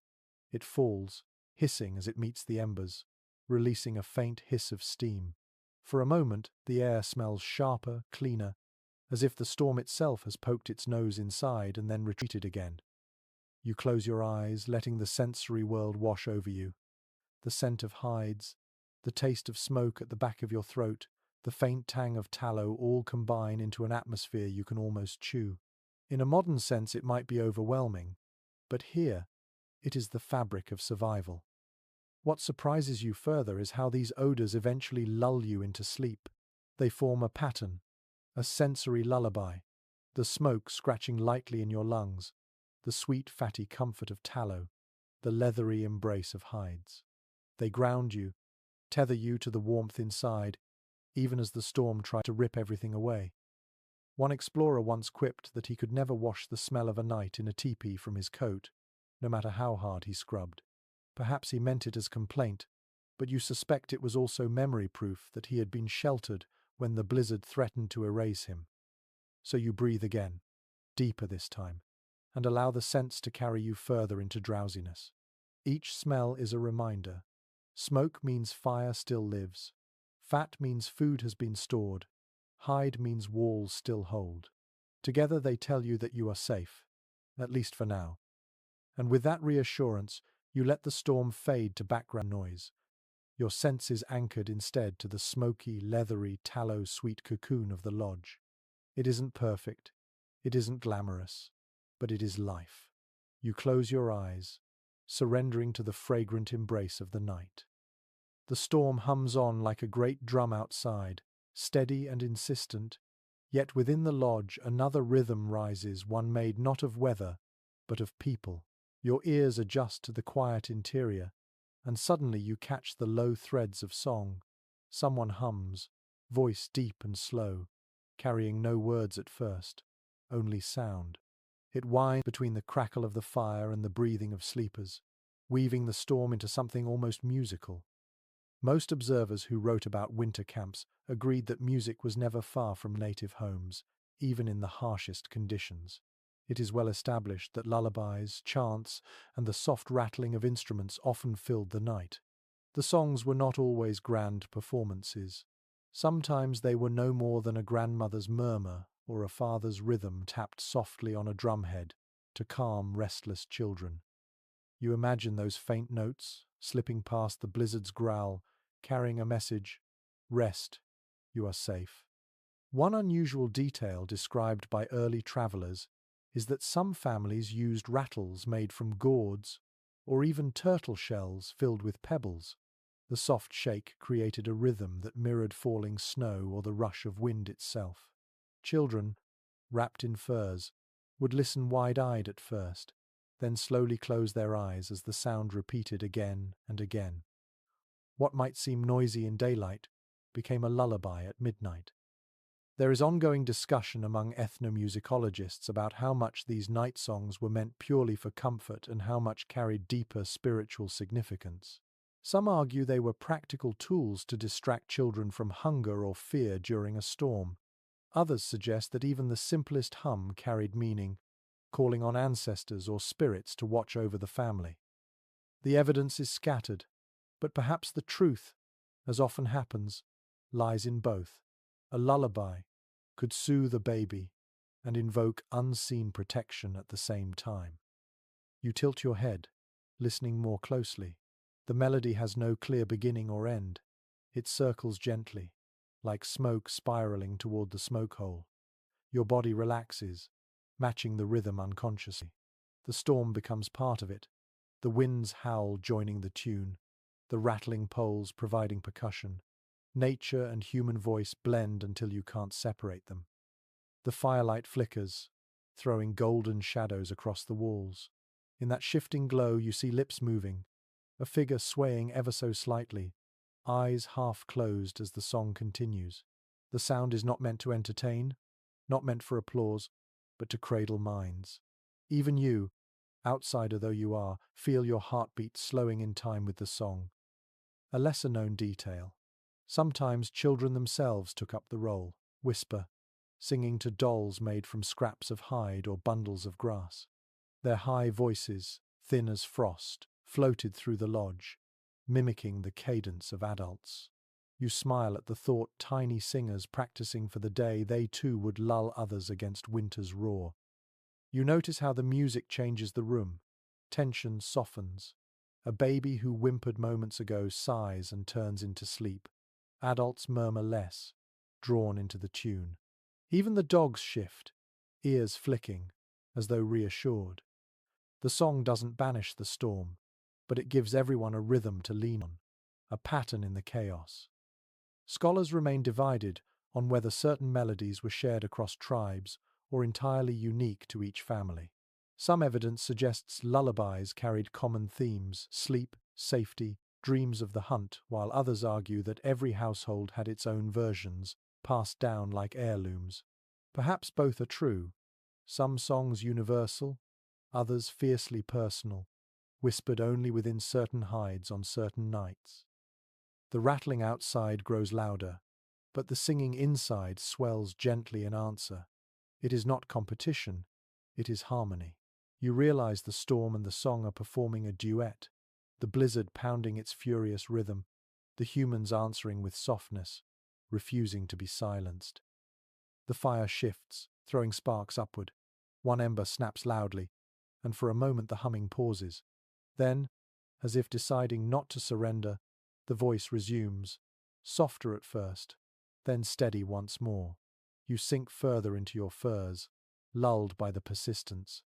It falls, hissing as it meets the embers, releasing a faint hiss of steam. For a moment, the air smells sharper, cleaner, as if the storm itself has poked its nose inside and then retreated again. You close your eyes, letting the sensory world wash over you. The scent of hides, the taste of smoke at the back of your throat, the faint tang of tallow all combine into an atmosphere you can almost chew. In a modern sense, it might be overwhelming, but here, it is the fabric of survival. What surprises you further is how these odors eventually lull you into sleep. They form a pattern, a sensory lullaby, the smoke scratching lightly in your lungs, the sweet fatty comfort of tallow, the leathery embrace of hides. They ground you, tether you to the warmth inside, even as the storm tried to rip everything away. One explorer once quipped that he could never wash the smell of a night in a teepee from his coat, no matter how hard he scrubbed. Perhaps he meant it as complaint, but you suspect it was also memory proof that he had been sheltered when the blizzard threatened to erase him. So you breathe again, deeper this time, and allow the scents to carry you further into drowsiness. Each smell is a reminder. Smoke means fire still lives. Fat means food has been stored. Hide means walls still hold. Together they tell you that you are safe, at least for now. And with that reassurance, you let the storm fade to background noise, your senses anchored instead to the smoky, leathery, tallow-sweet cocoon of the lodge. It isn't perfect, it isn't glamorous, but it is life. You close your eyes, surrendering to the fragrant embrace of the night. The storm hums on like a great drum outside, steady and insistent, yet within the lodge another rhythm rises, one made not of weather, but of people. Your ears adjust to the quiet interior, and suddenly you catch the low threads of song. Someone hums, voice deep and slow, carrying no words at first, only sound. It winds between the crackle of the fire and the breathing of sleepers, weaving the storm into something almost musical. Most observers who wrote about winter camps agreed that music was never far from native homes, even in the harshest conditions. It is well established that lullabies, chants, and the soft rattling of instruments often filled the night. The songs were not always grand performances. Sometimes they were no more than a grandmother's murmur or a father's rhythm tapped softly on a drumhead to calm restless children. You imagine those faint notes, slipping past the blizzard's growl, carrying a message: rest, you are safe. One unusual detail described by early travelers is that some families used rattles made from gourds or even turtle shells filled with pebbles. The soft shake created a rhythm that mirrored falling snow or the rush of wind itself. Children, wrapped in furs, would listen wide-eyed at first, then slowly close their eyes as the sound repeated again and again. What might seem noisy in daylight became a lullaby at midnight. There is ongoing discussion among ethnomusicologists about how much these night songs were meant purely for comfort and how much carried deeper spiritual significance. Some argue they were practical tools to distract children from hunger or fear during a storm. Others suggest that even the simplest hum carried meaning, calling on ancestors or spirits to watch over the family. The evidence is scattered, but perhaps the truth, as often happens, lies in both. A lullaby could soothe a baby and invoke unseen protection at the same time. You tilt your head, listening more closely. The melody has no clear beginning or end. It circles gently, like smoke spiraling toward the smoke hole. Your body relaxes, matching the rhythm unconsciously. The storm becomes part of it, the wind's howl joining the tune, the rattling poles providing percussion. Nature and human voice blend until you can't separate them. The firelight flickers, throwing golden shadows across the walls. In that shifting glow you see lips moving, a figure swaying ever so slightly, eyes half closed as the song continues. The sound is not meant to entertain, not meant for applause, but to cradle minds. Even you, outsider though you are, feel your heartbeat slowing in time with the song. A lesser-known detail. Sometimes children themselves took up the role, whisper, singing to dolls made from scraps of hide or bundles of grass. Their high voices, thin as frost, floated through the lodge, mimicking the cadence of adults. You smile at the thought tiny singers practicing for the day they too would lull others against winter's roar. You notice how the music changes the room. Tension softens. A baby who whimpered moments ago sighs and turns into sleep. Adults murmur less, drawn into the tune. Even the dogs shift, ears flicking, as though reassured. The song doesn't banish the storm, but it gives everyone a rhythm to lean on, a pattern in the chaos. Scholars remain divided on whether certain melodies were shared across tribes or entirely unique to each family. Some evidence suggests lullabies carried common themes: sleep, safety, dreams of the hunt, while others argue that every household had its own versions, passed down like heirlooms. Perhaps both are true, some songs universal, others fiercely personal, whispered only within certain hides on certain nights. The rattling outside grows louder, but the singing inside swells gently in answer. It is not competition, it is harmony. You realize the storm and the song are performing a duet, the blizzard pounding its furious rhythm, the humans answering with softness, refusing to be silenced. The fire shifts, throwing sparks upward. One ember snaps loudly, and for a moment the humming pauses. Then, as if deciding not to surrender, the voice resumes, softer at first, then steady once more. You sink further into your furs, lulled by the persistence.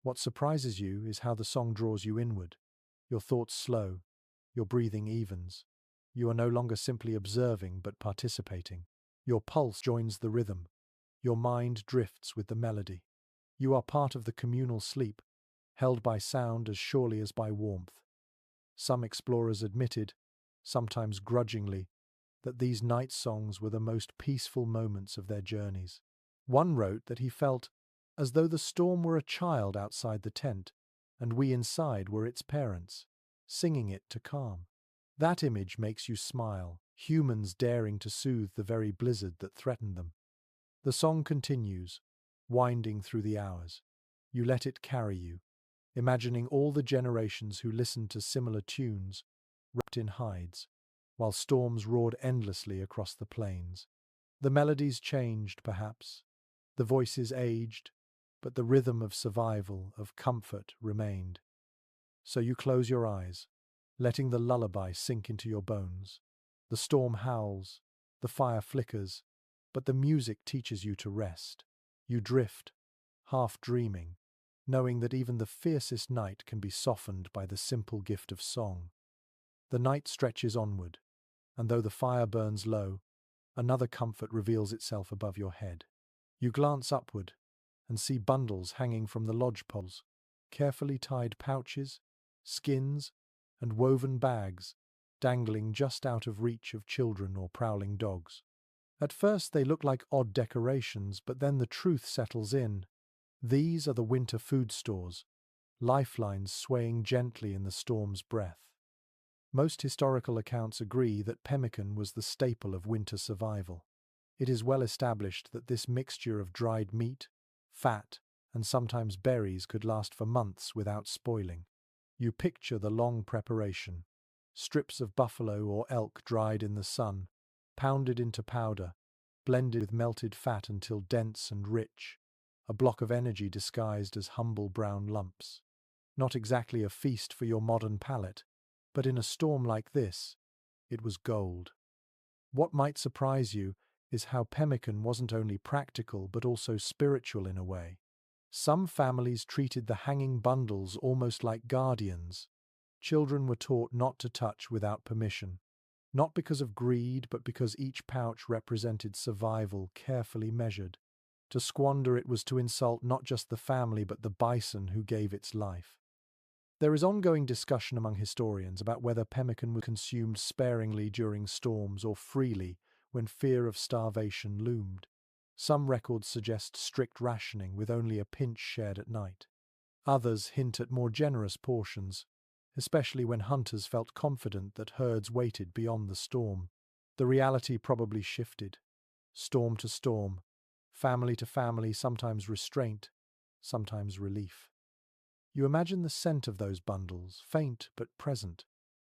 What surprises you is how the song draws you inward. Your thoughts slow, your breathing evens. You are no longer simply observing but participating. Your pulse joins the rhythm. Your mind drifts with the melody. You are part of the communal sleep, held by sound as surely as by warmth. Some explorers admitted, sometimes grudgingly, that these night songs were the most peaceful moments of their journeys. One wrote that he felt as though the storm were a child outside the tent, and we inside were its parents, singing it to calm. That image makes you smile, humans daring to soothe the very blizzard that threatened them. The song continues, winding through the hours. You let it carry you, imagining all the generations who listened to similar tunes, wrapped in hides, while storms roared endlessly across the plains. The melodies changed, perhaps. The voices aged, but the rhythm of survival, of comfort, remained. So you close your eyes, letting the lullaby sink into your bones. The storm howls, the fire flickers, but the music teaches you to rest. You drift, half dreaming, knowing that even the fiercest night can be softened by the simple gift of song. The night stretches onward, and though the fire burns low, another comfort reveals itself above your head. You glance upward and see bundles hanging from the lodge poles, carefully tied pouches, skins, and woven bags dangling just out of reach of children or prowling dogs. At first they look like odd decorations, but then the truth settles in. These are the winter food stores, lifelines swaying gently in the storm's breath. Most historical accounts agree that pemmican was the staple of winter survival. It is well established that this mixture of dried meat, fat, and sometimes berries could last for months without spoiling. You picture the long preparation: strips of buffalo or elk dried in the sun, pounded into powder, blended with melted fat until dense and rich, a block of energy disguised as humble brown lumps. Not exactly a feast for your modern palate, but in a storm like this, it was gold. What might surprise you is how pemmican wasn't only practical but also spiritual in a way. Some families treated the hanging bundles almost like guardians. Children were taught not to touch without permission, not because of greed but because each pouch represented survival carefully measured. To squander it was to insult not just the family but the bison who gave its life. There is ongoing discussion among historians about whether pemmican was consumed sparingly during storms or freely when fear of starvation loomed. Some records suggest strict rationing with only a pinch shared at night. Others hint at more generous portions, especially when hunters felt confident that herds waited beyond the storm. The reality probably shifted, storm to storm, family to family, sometimes restraint, sometimes relief. You imagine the scent of those bundles, faint but present.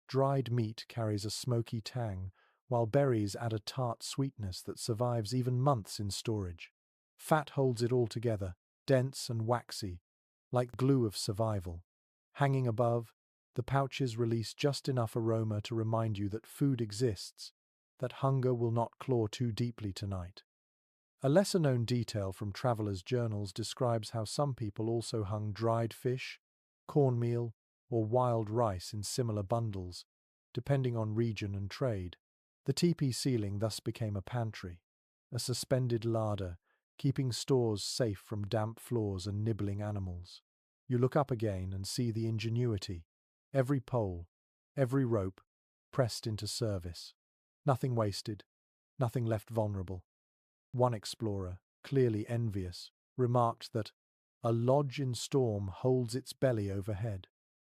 Dried meat carries a smoky tang, while berries add a tart sweetness that survives even months in storage. Fat holds it all together, dense and waxy, like glue of survival. Hanging above, the pouches release just enough aroma to remind you that food exists, that hunger will not claw too deeply tonight. A lesser-known detail from travelers' journals describes how some people also hung dried fish, cornmeal, or wild rice in similar bundles, depending on region and trade. The teepee ceiling thus became a pantry, a suspended larder, keeping stores safe from damp floors and nibbling animals. You look up again and see the ingenuity, every pole, every rope, pressed into service. Nothing wasted, nothing left vulnerable. One explorer, clearly envious, remarked that a lodge in storm holds its belly overhead.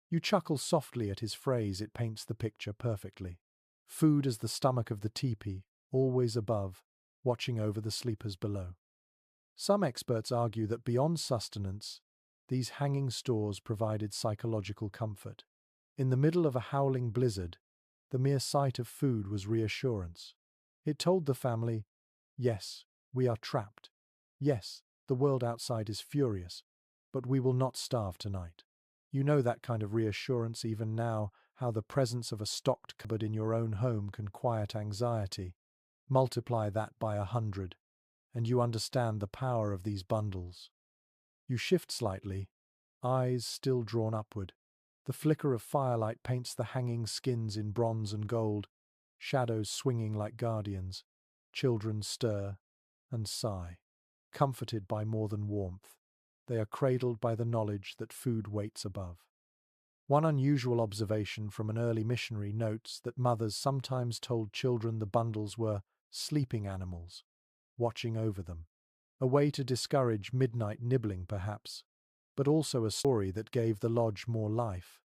You chuckle softly at his phrase, it paints the picture perfectly. Food as the stomach of the teepee, always above, watching over the sleepers below. Some experts argue that beyond sustenance, these hanging stores provided psychological comfort. In the middle of a howling blizzard, the mere sight of food was reassurance. It told the family, yes, we are trapped. Yes, the world outside is furious, but we will not starve tonight. You know that kind of reassurance even now, how the presence of a stocked cupboard in your own home can quiet anxiety. Multiply that by 100, and you understand the power of these bundles. You shift slightly, eyes still drawn upward. The flicker of firelight paints the hanging skins in bronze and gold, shadows swinging like guardians. Children stir and sigh, comforted by more than warmth. They are cradled by the knowledge that food waits above. One unusual observation from an early missionary notes that mothers sometimes told children the bundles were sleeping animals, watching over them. A way to discourage midnight nibbling, perhaps, but also a story that gave the lodge more life.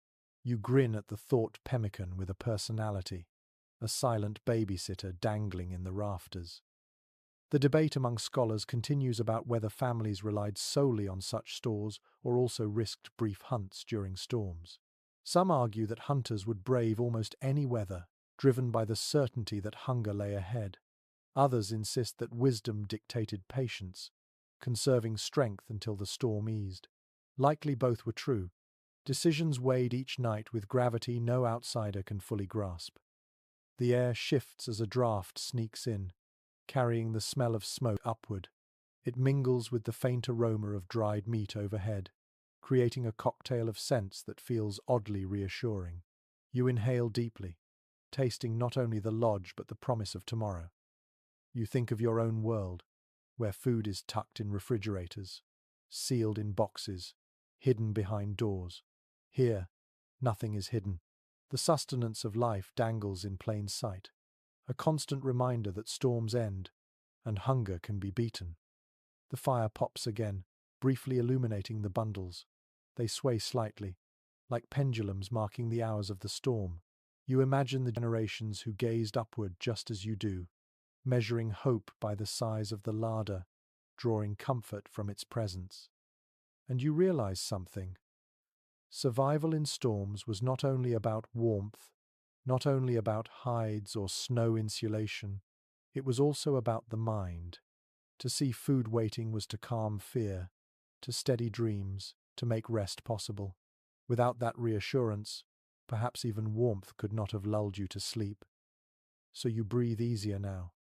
You grin at the thought pemmican with a personality, a silent babysitter dangling in the rafters. The debate among scholars continues about whether families relied solely on such stores or also risked brief hunts during storms. Some argue that hunters would brave almost any weather, driven by the certainty that hunger lay ahead. Others insist that wisdom dictated patience, conserving strength until the storm eased. Likely both were true. Decisions weighed each night with gravity no outsider can fully grasp. The air shifts as a draft sneaks in, carrying the smell of smoke upward. It mingles with the faint aroma of dried meat overhead, creating a cocktail of scents that feels oddly reassuring. You inhale deeply, tasting not only the lodge but the promise of tomorrow. You think of your own world, where food is tucked in refrigerators, sealed in boxes, hidden behind doors. Here, nothing is hidden. The sustenance of life dangles in plain sight, a constant reminder that storms end and hunger can be beaten. The fire pops again, briefly illuminating the bundles. They sway slightly, like pendulums marking the hours of the storm. You imagine the generations who gazed upward just as you do, measuring hope by the size of the larder, drawing comfort from its presence. And you realize something. Survival in storms was not only about warmth, not only about hides or snow insulation, it was also about the mind. To see food waiting was to calm fear, to steady dreams, to make rest possible. Without that reassurance, perhaps even warmth could not have lulled you to sleep. So you breathe easier now,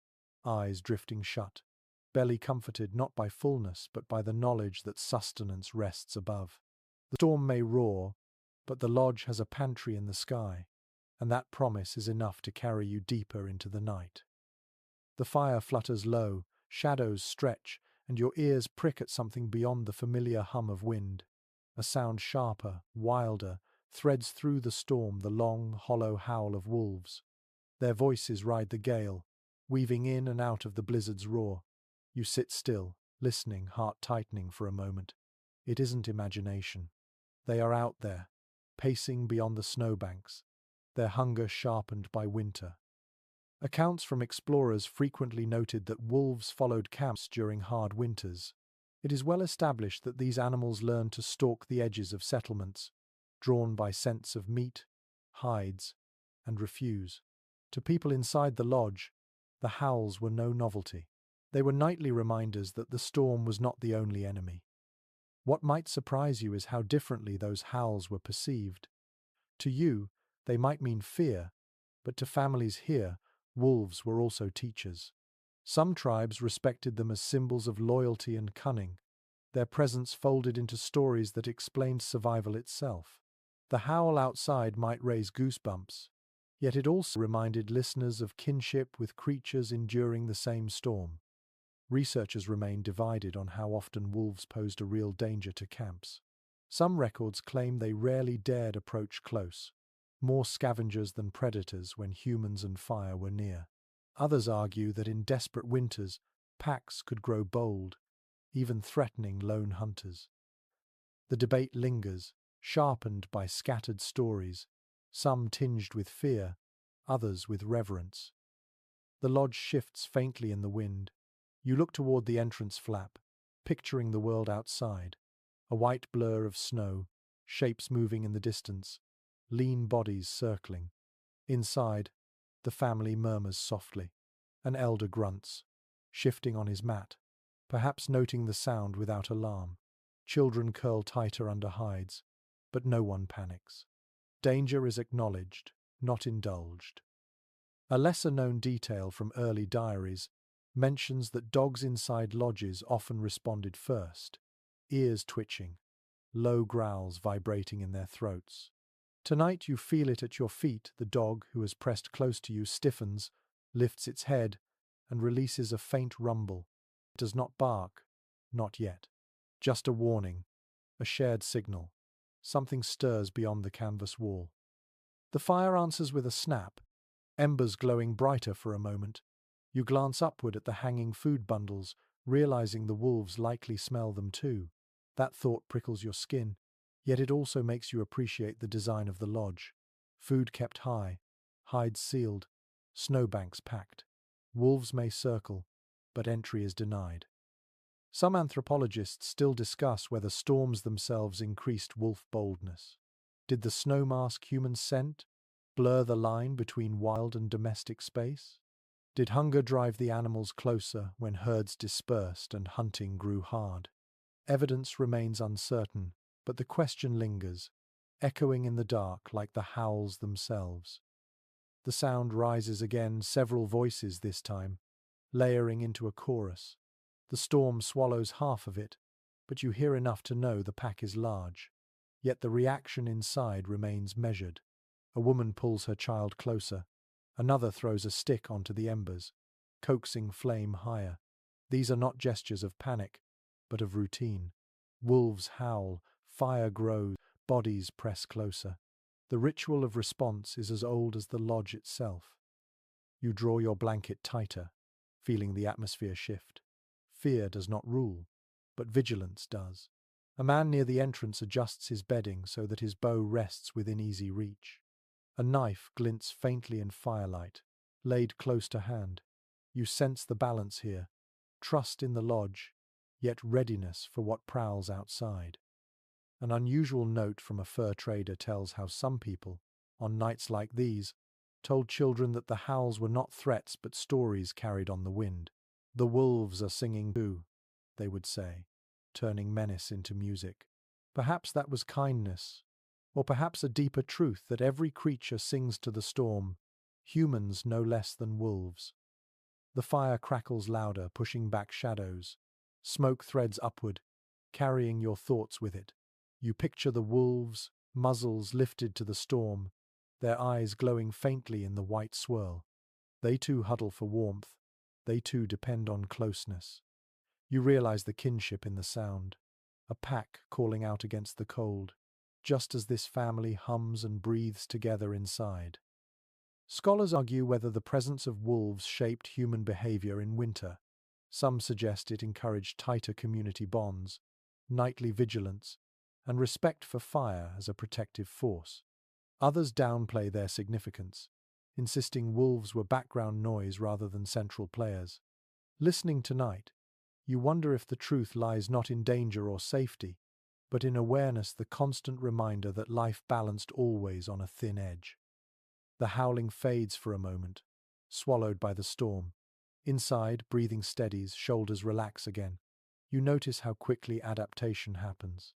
eyes drifting shut, belly comforted not by fullness but by the knowledge that sustenance rests above. The storm may roar, but the lodge has a pantry in the sky, and that promise is enough to carry you deeper into the night. The fire flutters low, shadows stretch, and your ears prick at something beyond the familiar hum of wind. A sound sharper, wilder, threads through the storm, the long, hollow howl of wolves. Their voices ride the gale, weaving in and out of the blizzard's roar. You sit still, listening, heart tightening for a moment. It isn't imagination. They are out there, pacing beyond the snowbanks, their hunger sharpened by winter. Accounts from explorers frequently noted that wolves followed camps during hard winters. It is well established that these animals learned to stalk the edges of settlements, drawn by scents of meat, hides, and refuse. To people inside the lodge, the howls were no novelty. They were nightly reminders that the storm was not the only enemy. What might surprise you is how differently those howls were perceived. To you, they might mean fear, but to families here, wolves were also teachers. Some tribes respected them as symbols of loyalty and cunning, their presence folded into stories that explained survival itself. The howl outside might raise goosebumps, yet it also reminded listeners of kinship with creatures enduring the same storm. Researchers remain divided on how often wolves posed a real danger to camps. Some records claim they rarely dared approach close, more scavengers than predators when humans and fire were near. Others argue that in desperate winters, packs could grow bold, even threatening lone hunters. The debate lingers, sharpened by scattered stories, some tinged with fear, others with reverence. The lodge shifts faintly in the wind. You look toward the entrance flap, picturing the world outside, a white blur of snow, shapes moving in the distance, lean bodies circling. Inside, the family murmurs softly. An elder grunts, shifting on his mat, perhaps noting the sound without alarm. Children curl tighter under hides, but no one panics. Danger is acknowledged, not indulged. A lesser-known detail from early diaries mentions that dogs inside lodges often responded first, ears twitching, low growls vibrating in their throats. Tonight you feel it at your feet. The dog, who has pressed close to you, stiffens, lifts its head, and releases a faint rumble. It does not bark, not yet. Just a warning, a shared signal. Something stirs beyond the canvas wall. The fire answers with a snap, embers glowing brighter for a moment. You glance upward at the hanging food bundles, realizing the wolves likely smell them too. That thought prickles your skin, yet it also makes you appreciate the design of the lodge. Food kept high, hides sealed, snowbanks packed. Wolves may circle, but entry is denied. Some anthropologists still discuss whether storms themselves increased wolf boldness. Did the snow mask human scent, blur the line between wild and domestic space? Did hunger drive the animals closer when herds dispersed and hunting grew hard? Evidence remains uncertain, but the question lingers, echoing in the dark like the howls themselves. The sound rises again, several voices this time, layering into a chorus. The storm swallows half of it, but you hear enough to know the pack is large. Yet the reaction inside remains measured. A woman pulls her child closer. Another throws a stick onto the embers, coaxing flame higher. These are not gestures of panic, but of routine. Wolves howl, fire grows, bodies press closer. The ritual of response is as old as the lodge itself. You draw your blanket tighter, feeling the atmosphere shift. Fear does not rule, but vigilance does. A man near the entrance adjusts his bedding so that his bow rests within easy reach. A knife glints faintly in firelight, laid close to hand. You sense the balance here, trust in the lodge, yet readiness for what prowls outside. An unusual note from a fur trader tells how some people, on nights like these, told children that the howls were not threats but stories carried on the wind. The wolves are singing too, they would say, turning menace into music. Perhaps that was kindness, or perhaps a deeper truth that every creature sings to the storm, humans no less than wolves. The fire crackles louder, pushing back shadows. Smoke threads upward, carrying your thoughts with it. You picture the wolves, muzzles lifted to the storm, their eyes glowing faintly in the white swirl. They too huddle for warmth. They too depend on closeness. You realize the kinship in the sound, a pack calling out against the cold, just as this family hums and breathes together inside. Scholars argue whether the presence of wolves shaped human behavior in winter. Some suggest it encouraged tighter community bonds, nightly vigilance, and respect for fire as a protective force. Others downplay their significance, insisting wolves were background noise rather than central players. Listening tonight, you wonder if the truth lies not in danger or safety, but in awareness, the constant reminder that life balanced always on a thin edge. The howling fades for a moment, swallowed by the storm. Inside, breathing steadies, shoulders relax again. You notice how quickly adaptation happens.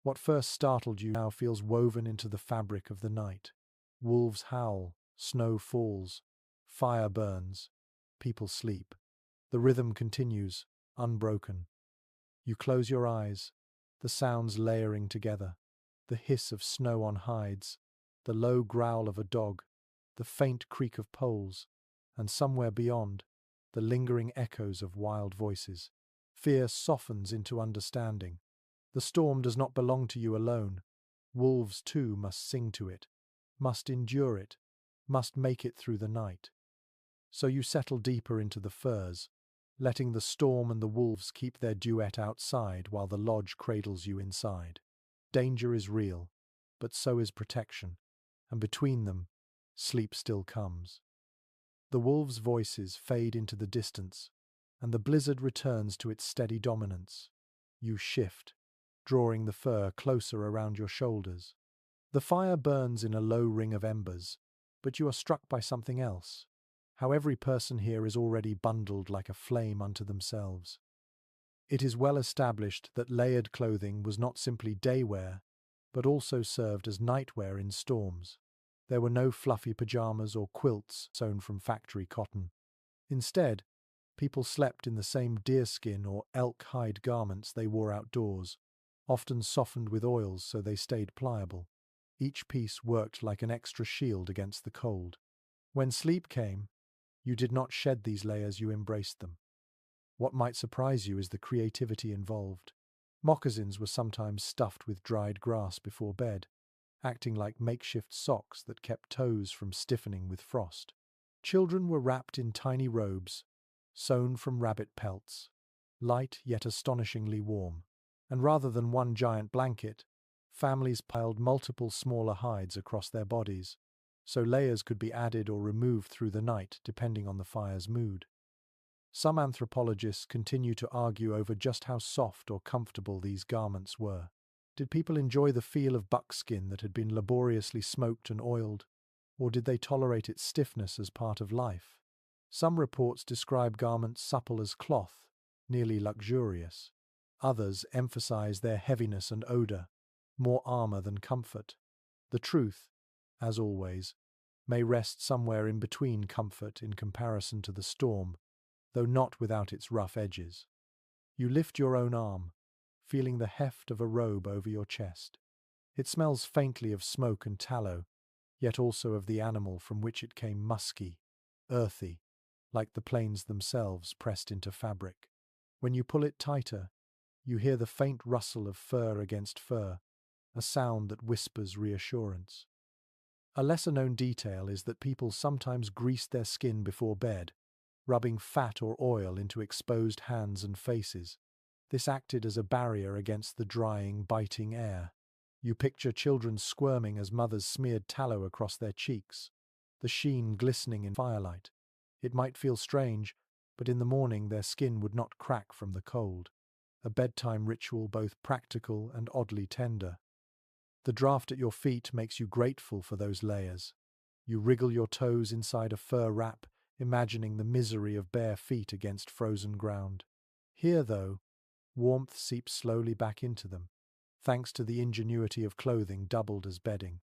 What first startled you now feels woven into the fabric of the night. Wolves howl, snow falls, fire burns, people sleep. The rhythm continues, unbroken. You close your eyes, the sounds layering together, the hiss of snow on hides, the low growl of a dog, the faint creak of poles, and somewhere beyond, the lingering echoes of wild voices. Fear softens into understanding. The storm does not belong to you alone. Wolves too must sing to it, must endure it, must make it through the night. So you settle deeper into the firs, letting the storm and the wolves keep their duet outside while the lodge cradles you inside. Danger is real, but so is protection, and between them, sleep still comes. The wolves' voices fade into the distance, and the blizzard returns to its steady dominance. You shift, drawing the fur closer around your shoulders. The fire burns in a low ring of embers, but you are struck by something else. How every person here is already bundled like a flame unto themselves. It is well established that layered clothing was not simply day wear, but also served as nightwear in storms. There were no fluffy pajamas or quilts sewn from factory cotton. Instead, people slept in the same deerskin or elk hide garments they wore outdoors, often softened with oils so they stayed pliable. Each piece worked like an extra shield against the cold. When sleep came, you did not shed these layers, you embraced them. What might surprise you is the creativity involved. Moccasins were sometimes stuffed with dried grass before bed, acting like makeshift socks that kept toes from stiffening with frost. Children were wrapped in tiny robes, sewn from rabbit pelts, light yet astonishingly warm. And rather than one giant blanket, families piled multiple smaller hides across their bodies, so layers could be added or removed through the night depending on the fire's mood. Some anthropologists continue to argue over just how soft or comfortable these garments were. Did people enjoy the feel of buckskin that had been laboriously smoked and oiled, or did they tolerate its stiffness as part of life? Some reports describe garments supple as cloth, nearly luxurious. Others emphasize their heaviness and odor, more armor than comfort. The truth, as always, may rest somewhere in between comfort in comparison to the storm, though not without its rough edges. You lift your own arm, feeling the heft of a robe over your chest. It smells faintly of smoke and tallow, yet also of the animal from which it came, musky, earthy, like the plains themselves pressed into fabric. When you pull it tighter, you hear the faint rustle of fur against fur, a sound that whispers reassurance. A lesser-known detail is that people sometimes greased their skin before bed, rubbing fat or oil into exposed hands and faces. This acted as a barrier against the drying, biting air. You picture children squirming as mothers smeared tallow across their cheeks, the sheen glistening in firelight. It might feel strange, but in the morning their skin would not crack from the cold. A bedtime ritual both practical and oddly tender. The draft at your feet makes you grateful for those layers. You wriggle your toes inside a fur wrap, imagining the misery of bare feet against frozen ground. Here, though, warmth seeps slowly back into them, thanks to the ingenuity of clothing doubled as bedding.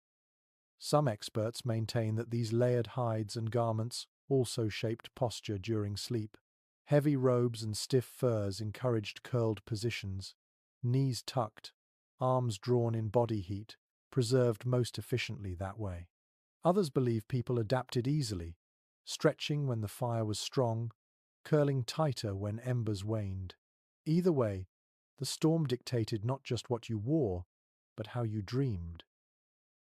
Some experts maintain that these layered hides and garments also shaped posture during sleep. Heavy robes and stiff furs encouraged curled positions, knees tucked, arms drawn in body heat, preserved most efficiently that way. Others believe people adapted easily, stretching when the fire was strong, curling tighter when embers waned. Either way, the storm dictated not just what you wore, but how you dreamed.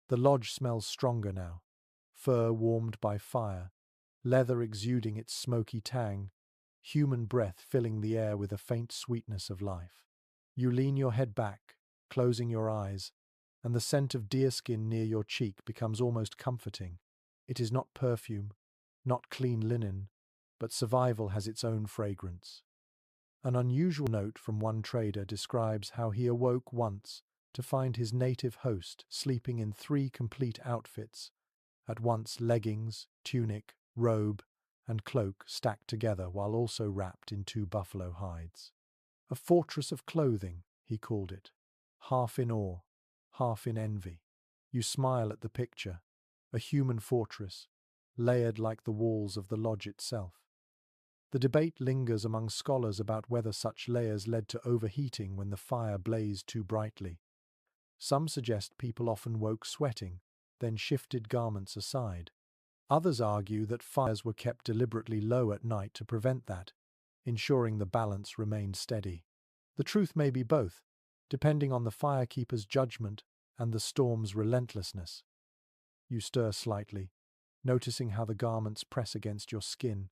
The lodge smells stronger now, fur warmed by fire, leather exuding its smoky tang, human breath filling the air with a faint sweetness of life. You lean your head back, closing your eyes, and the scent of deerskin near your cheek becomes almost comforting. It is not perfume, not clean linen, but survival has its own fragrance. An unusual note from one trader describes how he awoke once to find his native host sleeping in 3 complete outfits, at once leggings, tunic, robe, and cloak stacked together while also wrapped in 2 buffalo hides. A fortress of clothing, he called it, half in awe, half in envy. You smile at the picture, a human fortress, layered like the walls of the lodge itself. The debate lingers among scholars about whether such layers led to overheating when the fire blazed too brightly. Some suggest people often woke sweating, then shifted garments aside. Others argue that fires were kept deliberately low at night to prevent that, ensuring the balance remained steady. The truth may be both, depending on the firekeeper's judgment and the storm's relentlessness. You stir slightly, noticing how the garments press against your skin,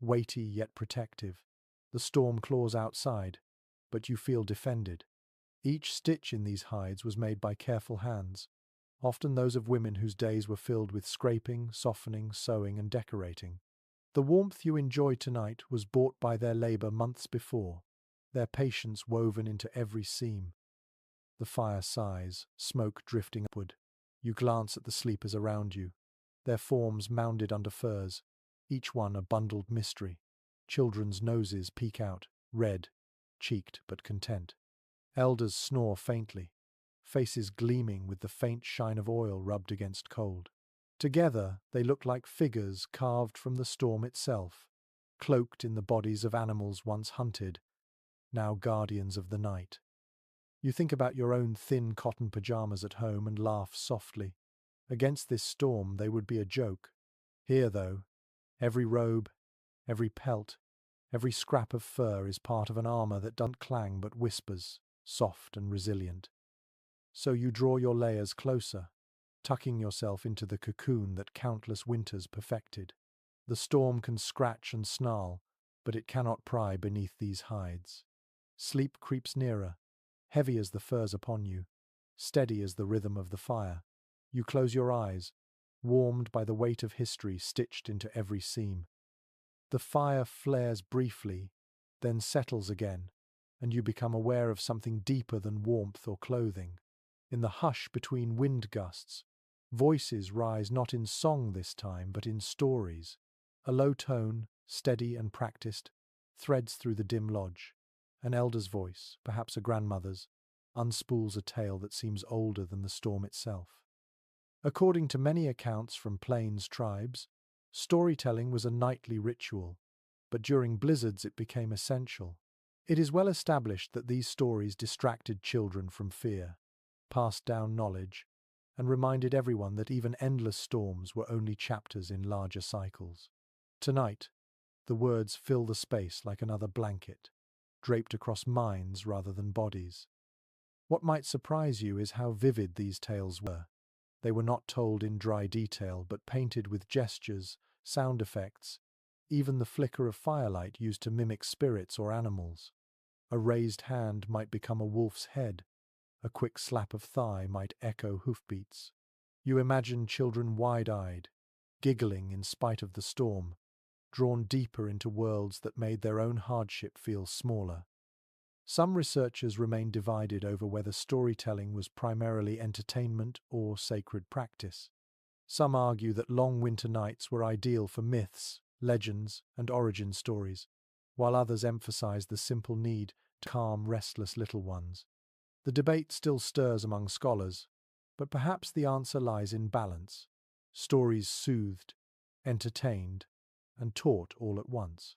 weighty yet protective. The storm claws outside, but you feel defended. Each stitch in these hides was made by careful hands, often those of women whose days were filled with scraping, softening, sewing, and decorating. The warmth you enjoy tonight was bought by their labor months before, their patience woven into every seam. The fire sighs, smoke drifting upward. You glance at the sleepers around you, their forms mounded under furs, each one a bundled mystery. Children's noses peek out, red, cheeked but content. Elders snore faintly, faces gleaming with the faint shine of oil rubbed against cold. Together, they look like figures carved from the storm itself, cloaked in the bodies of animals once hunted, now guardians of the night. You think about your own thin cotton pajamas at home and laugh softly. Against this storm, they would be a joke. Here, though, every robe, every pelt, every scrap of fur is part of an armor that doesn't clang but whispers, soft and resilient. So you draw your layers closer, tucking yourself into the cocoon that countless winters perfected. The storm can scratch and snarl, but it cannot pry beneath these hides. Sleep creeps nearer, heavy as the furs upon you, steady as the rhythm of the fire. You close your eyes, warmed by the weight of history stitched into every seam. The fire flares briefly, then settles again, and you become aware of something deeper than warmth or clothing. In the hush between wind gusts, voices rise not in song this time, but in stories. A low tone, steady and practiced, threads through the dim lodge. An elder's voice, perhaps a grandmother's, unspools a tale that seems older than the storm itself. According to many accounts from plains tribes, storytelling was a nightly ritual, but during blizzards it became essential. It is well established that these stories distracted children from fear, passed down knowledge, and reminded everyone that even endless storms were only chapters in larger cycles. Tonight, the words fill the space like another blanket, draped across minds rather than bodies. What might surprise you is how vivid these tales were. They were not told in dry detail, but painted with gestures, sound effects, even the flicker of firelight used to mimic spirits or animals. A raised hand might become a wolf's head. A quick slap of thigh might echo hoofbeats. You imagine children wide-eyed, giggling in spite of the storm, drawn deeper into worlds that made their own hardship feel smaller. Some researchers remain divided over whether storytelling was primarily entertainment or sacred practice. Some argue that long winter nights were ideal for myths, legends, and origin stories, while others emphasize the simple need to calm restless little ones. The debate still stirs among scholars, but perhaps the answer lies in balance. Stories soothed, entertained, and taught all at once.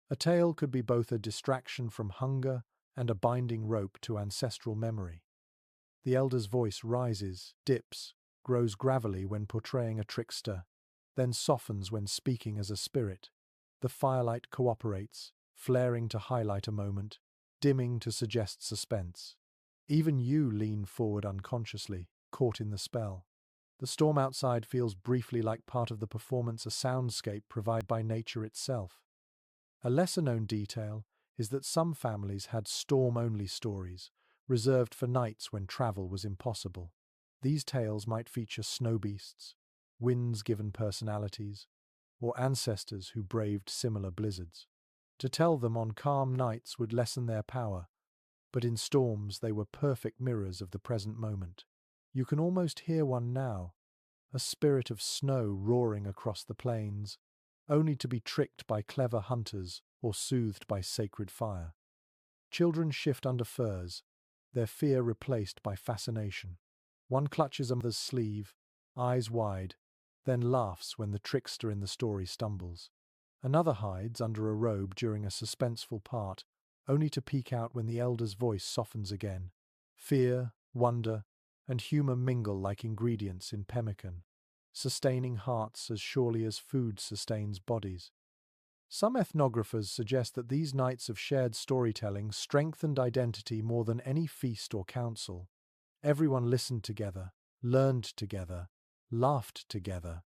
A tale could be both a distraction from hunger and a binding rope to ancestral memory. The elder's voice rises, dips, grows gravelly when portraying a trickster, then softens when speaking as a spirit. The firelight cooperates, flaring to highlight a moment, dimming to suggest suspense. Even you lean forward unconsciously, caught in the spell. The storm outside feels briefly like part of the performance, a soundscape provided by nature itself. A lesser-known detail is that some families had storm-only stories, reserved for nights when travel was impossible. These tales might feature snow beasts, winds given personalities, or ancestors who braved similar blizzards. To tell them on calm nights would lessen their power, but in storms they were perfect mirrors of the present moment. You can almost hear one now, a spirit of snow roaring across the plains, only to be tricked by clever hunters or soothed by sacred fire. Children shift under furs, their fear replaced by fascination. One clutches a mother's sleeve, eyes wide, then laughs when the trickster in the story stumbles. Another hides under a robe during a suspenseful part, only to peek out when the elder's voice softens again. Fear, wonder, and humor mingle like ingredients in pemmican, sustaining hearts as surely as food sustains bodies. Some ethnographers suggest that these nights of shared storytelling strengthened identity more than any feast or council. Everyone listened together, learned together, laughed together.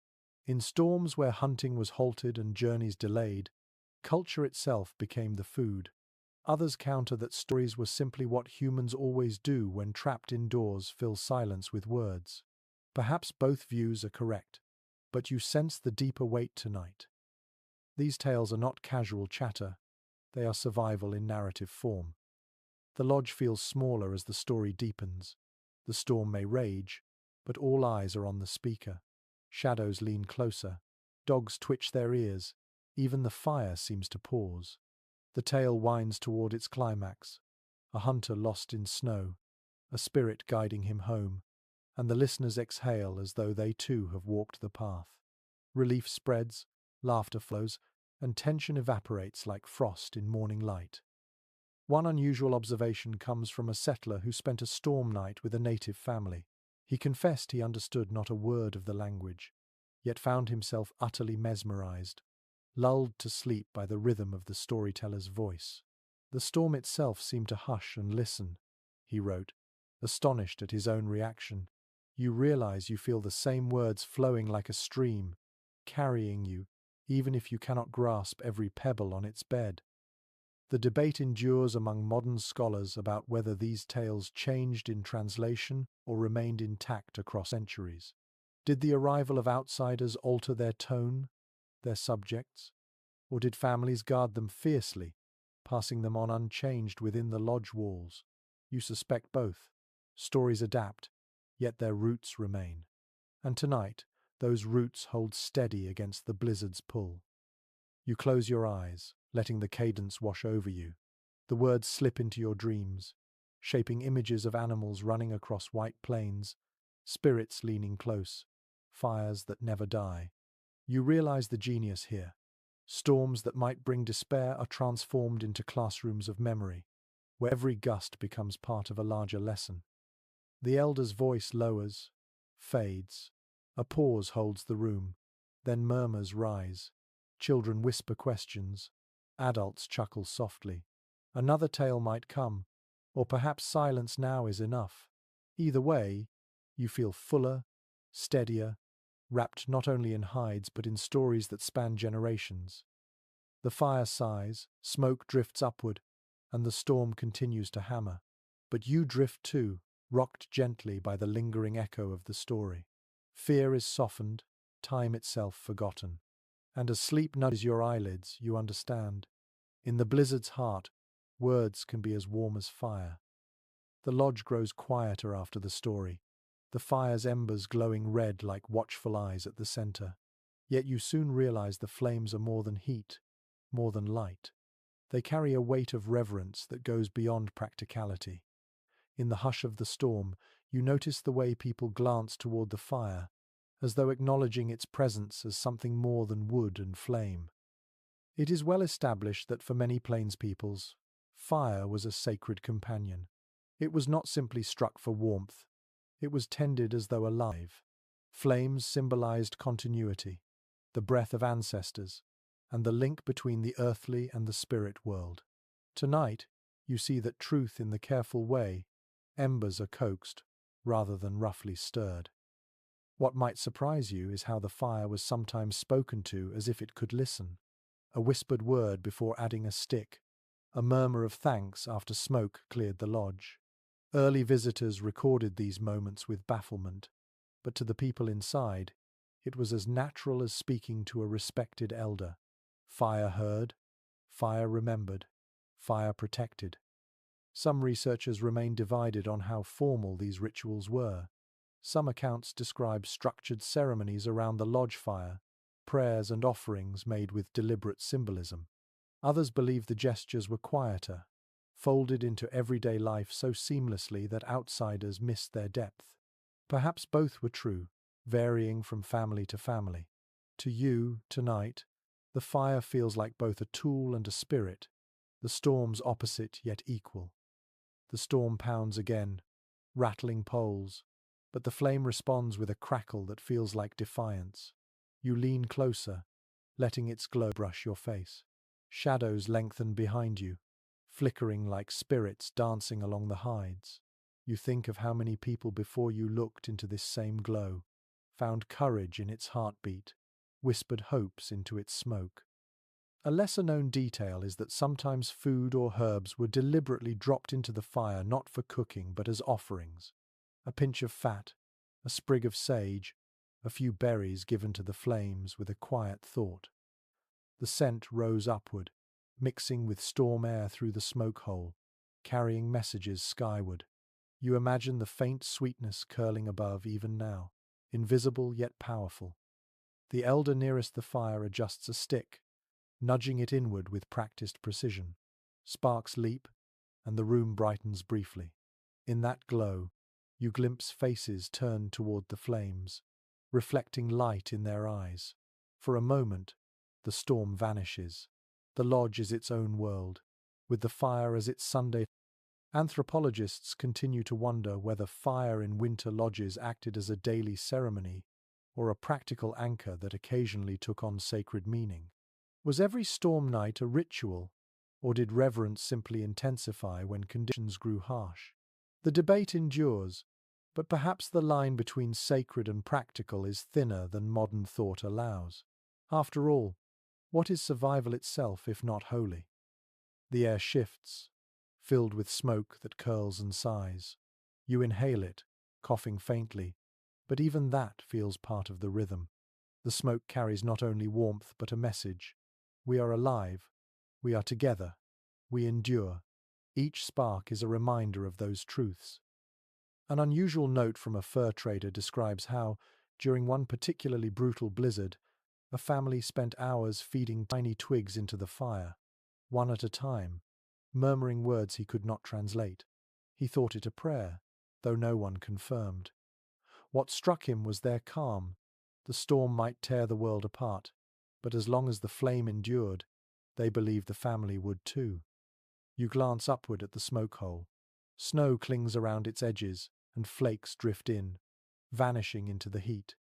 In storms where hunting was halted and journeys delayed, culture itself became the food. Others counter that stories were simply what humans always do when trapped indoors, fill silence with words. Perhaps both views are correct, but you sense the deeper weight tonight. These tales are not casual chatter, they are survival in narrative form. The lodge feels smaller as the story deepens. The storm may rage, but all eyes are on the speaker. Shadows lean closer, dogs twitch their ears, even the fire seems to pause. The tale winds toward its climax, a hunter lost in snow, a spirit guiding him home, and the listeners exhale as though they too have walked the path. Relief spreads, laughter flows, and tension evaporates like frost in morning light. One unusual observation comes from a settler who spent a storm night with a native family. He confessed he understood not a word of the language, yet found himself utterly mesmerized, lulled to sleep by the rhythm of the storyteller's voice. The storm itself seemed to hush and listen, he wrote, astonished at his own reaction. You realize you feel the same words flowing like a stream, carrying you, even if you cannot grasp every pebble on its bed. The debate endures among modern scholars about whether these tales changed in translation or remained intact across centuries. Did the arrival of outsiders alter their tone, their subjects, or did families guard them fiercely, passing them on unchanged within the lodge walls? You suspect both. Stories adapt, yet their roots remain. And tonight, those roots hold steady against the blizzard's pull. You close your eyes, letting the cadence wash over you. The words slip into your dreams, shaping images of animals running across white plains, spirits leaning close, fires that never die. You realize the genius here. Storms that might bring despair are transformed into classrooms of memory, where every gust becomes part of a larger lesson. The elder's voice lowers, fades. A pause holds the room, then murmurs rise. Children whisper questions. Adults chuckle softly. Another tale might come, or perhaps silence now is enough. Either way, you feel fuller, steadier, wrapped not only in hides but in stories that span generations. The fire sighs, smoke drifts upward, and the storm continues to hammer. But you drift too, rocked gently by the lingering echo of the story. Fear is softened, time itself forgotten. And as sleep nudges your eyelids, you understand. In the blizzard's heart, words can be as warm as fire. The lodge grows quieter after the story, the fire's embers glowing red like watchful eyes at the center. Yet you soon realize the flames are more than heat, more than light. They carry a weight of reverence that goes beyond practicality. In the hush of the storm, you notice the way people glance toward the fire, as though acknowledging its presence as something more than wood and flame. It is well established that for many plains peoples, fire was a sacred companion. It was not simply struck for warmth, it was tended as though alive. Flames symbolized continuity, the breath of ancestors, and the link between the earthly and the spirit world. Tonight, you see that truth in the careful way, embers are coaxed, rather than roughly stirred. What might surprise you is how the fire was sometimes spoken to as if it could listen. A whispered word before adding a stick, a murmur of thanks after smoke cleared the lodge. Early visitors recorded these moments with bafflement, but to the people inside, it was as natural as speaking to a respected elder. Fire heard, fire remembered, fire protected. Some researchers remain divided on how formal these rituals were. Some accounts describe structured ceremonies around the lodge fire, prayers and offerings made with deliberate symbolism. Others believe the gestures were quieter, folded into everyday life so seamlessly that outsiders missed their depth. Perhaps both were true, varying from family to family. To you, tonight, the fire feels like both a tool and a spirit, the storm's opposite yet equal. The storm pounds again, rattling poles, but the flame responds with a crackle that feels like defiance. You lean closer, letting its glow brush your face. Shadows lengthen behind you, flickering like spirits dancing along the hides. You think of how many people before you looked into this same glow, found courage in its heartbeat, whispered hopes into its smoke. A lesser-known detail is that sometimes food or herbs were deliberately dropped into the fire not for cooking but as offerings. A pinch of fat, a sprig of sage, a few berries given to the flames with a quiet thought. The scent rose upward, mixing with storm air through the smoke hole, carrying messages skyward. You imagine the faint sweetness curling above even now, invisible yet powerful. The elder nearest the fire adjusts a stick, nudging it inward with practiced precision. Sparks leap, and the room brightens briefly. In that glow, you glimpse faces turned toward the flames, reflecting light in their eyes. For a moment, the storm vanishes. The lodge is its own world, with the fire as its Sunday. Anthropologists continue to wonder whether fire in winter lodges acted as a daily ceremony or a practical anchor that occasionally took on sacred meaning. Was every storm night a ritual, or did reverence simply intensify when conditions grew harsh? The debate endures, but perhaps the line between sacred and practical is thinner than modern thought allows. After all, what is survival itself if not holy? The air shifts, filled with smoke that curls and sighs. You inhale it, coughing faintly, but even that feels part of the rhythm. The smoke carries not only warmth but a message. We are alive, we are together, we endure. Each spark is a reminder of those truths. An unusual note from a fur trader describes how, during one particularly brutal blizzard, a family spent hours feeding tiny twigs into the fire, one at a time, murmuring words he could not translate. He thought it a prayer, though no one confirmed. What struck him was their calm. The storm might tear the world apart, but as long as the flame endured, they believed the family would too. You glance upward at the smoke hole. Snow clings around its edges, and flakes drift in, vanishing into the heat.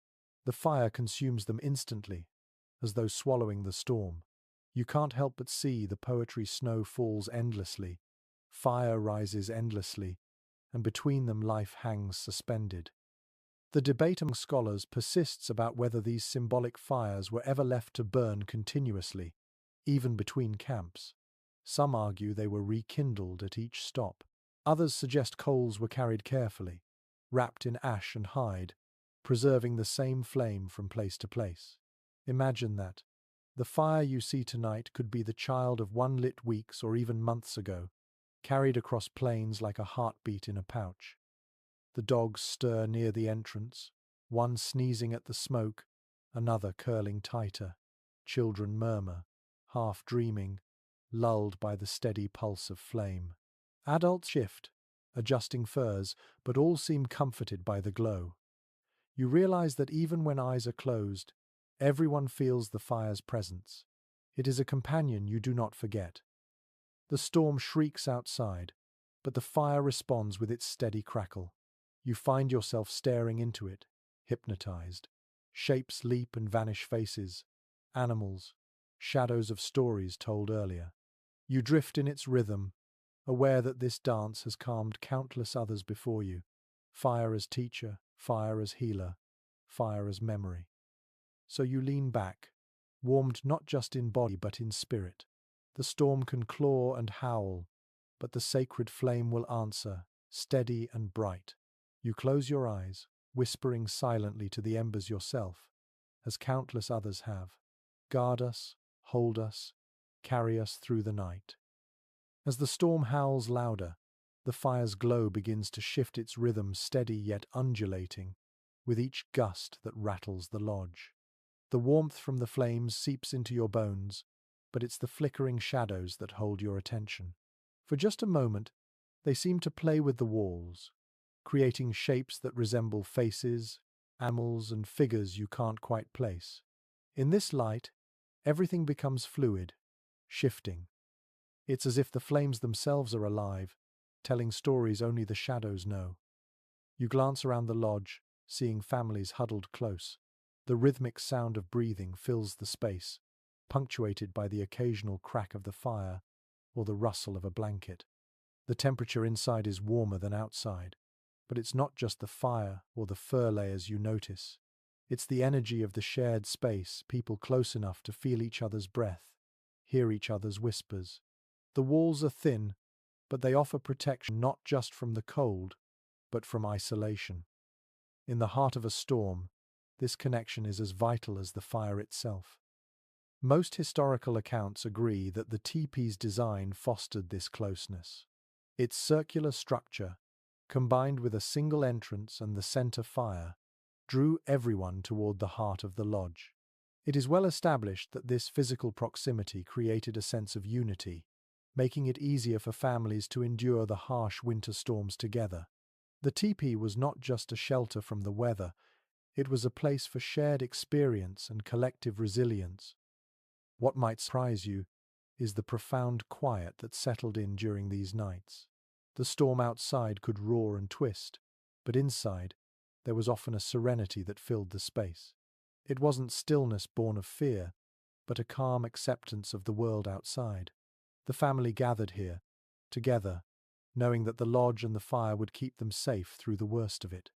The fire consumes them instantly, as though swallowing the storm. You can't help but see the poetry. Snow falls endlessly, fire rises endlessly, and between them life hangs suspended. The debate among scholars persists about whether these symbolic fires were ever left to burn continuously, even between camps. Some argue they were rekindled at each stop. Others suggest coals were carried carefully, wrapped in ash and hide, preserving the same flame from place to place. Imagine that. The fire you see tonight could be the child of one lit weeks or even months ago, carried across plains like a heartbeat in a pouch. The dogs stir near the entrance, one sneezing at the smoke, another curling tighter. Children murmur, half dreaming, lulled by the steady pulse of flame. Adults shift, adjusting furs, but all seem comforted by the glow. You realize that even when eyes are closed, everyone feels the fire's presence. It is a companion you do not forget. The storm shrieks outside, but the fire responds with its steady crackle. You find yourself staring into it, hypnotized. Shapes leap and vanish, faces, animals, shadows of stories told earlier. You drift in its rhythm, aware that this dance has calmed countless others before you. Fire as teacher, fire as healer, fire as memory. So you lean back, warmed not just in body but in spirit. The storm can claw and howl, but the sacred flame will answer, steady and bright. You close your eyes, whispering silently to the embers yourself, as countless others have. Guard us, hold us, carry us through the night. As the storm howls louder, the fire's glow begins to shift its rhythm, steady yet undulating, with each gust that rattles the lodge. The warmth from the flames seeps into your bones, but it's the flickering shadows that hold your attention. For just a moment, they seem to play with the walls, creating shapes that resemble faces, animals, and figures you can't quite place. In this light, everything becomes fluid, shifting. It's as if the flames themselves are alive, telling stories only the shadows know. You glance around the lodge, seeing families huddled close. The rhythmic sound of breathing fills the space, punctuated by the occasional crack of the fire or the rustle of a blanket. The temperature inside is warmer than outside, but it's not just the fire or the fur layers you notice. It's the energy of the shared space, people close enough to feel each other's breath, hear each other's whispers. The walls are thin, but they offer protection not just from the cold, but from isolation. In the heart of a storm, this connection is as vital as the fire itself. Most historical accounts agree that the teepee's design fostered this closeness. Its circular structure, combined with a single entrance and the center fire, drew everyone toward the heart of the lodge. It is well established that this physical proximity created a sense of unity, making it easier for families to endure the harsh winter storms together. The teepee was not just a shelter from the weather, it was a place for shared experience and collective resilience. What might surprise you is the profound quiet that settled in during these nights. The storm outside could roar and twist, but inside, there was often a serenity that filled the space. It wasn't stillness born of fear, but a calm acceptance of the world outside. The family gathered here, together, knowing that the lodge and the fire would keep them safe through the worst of it.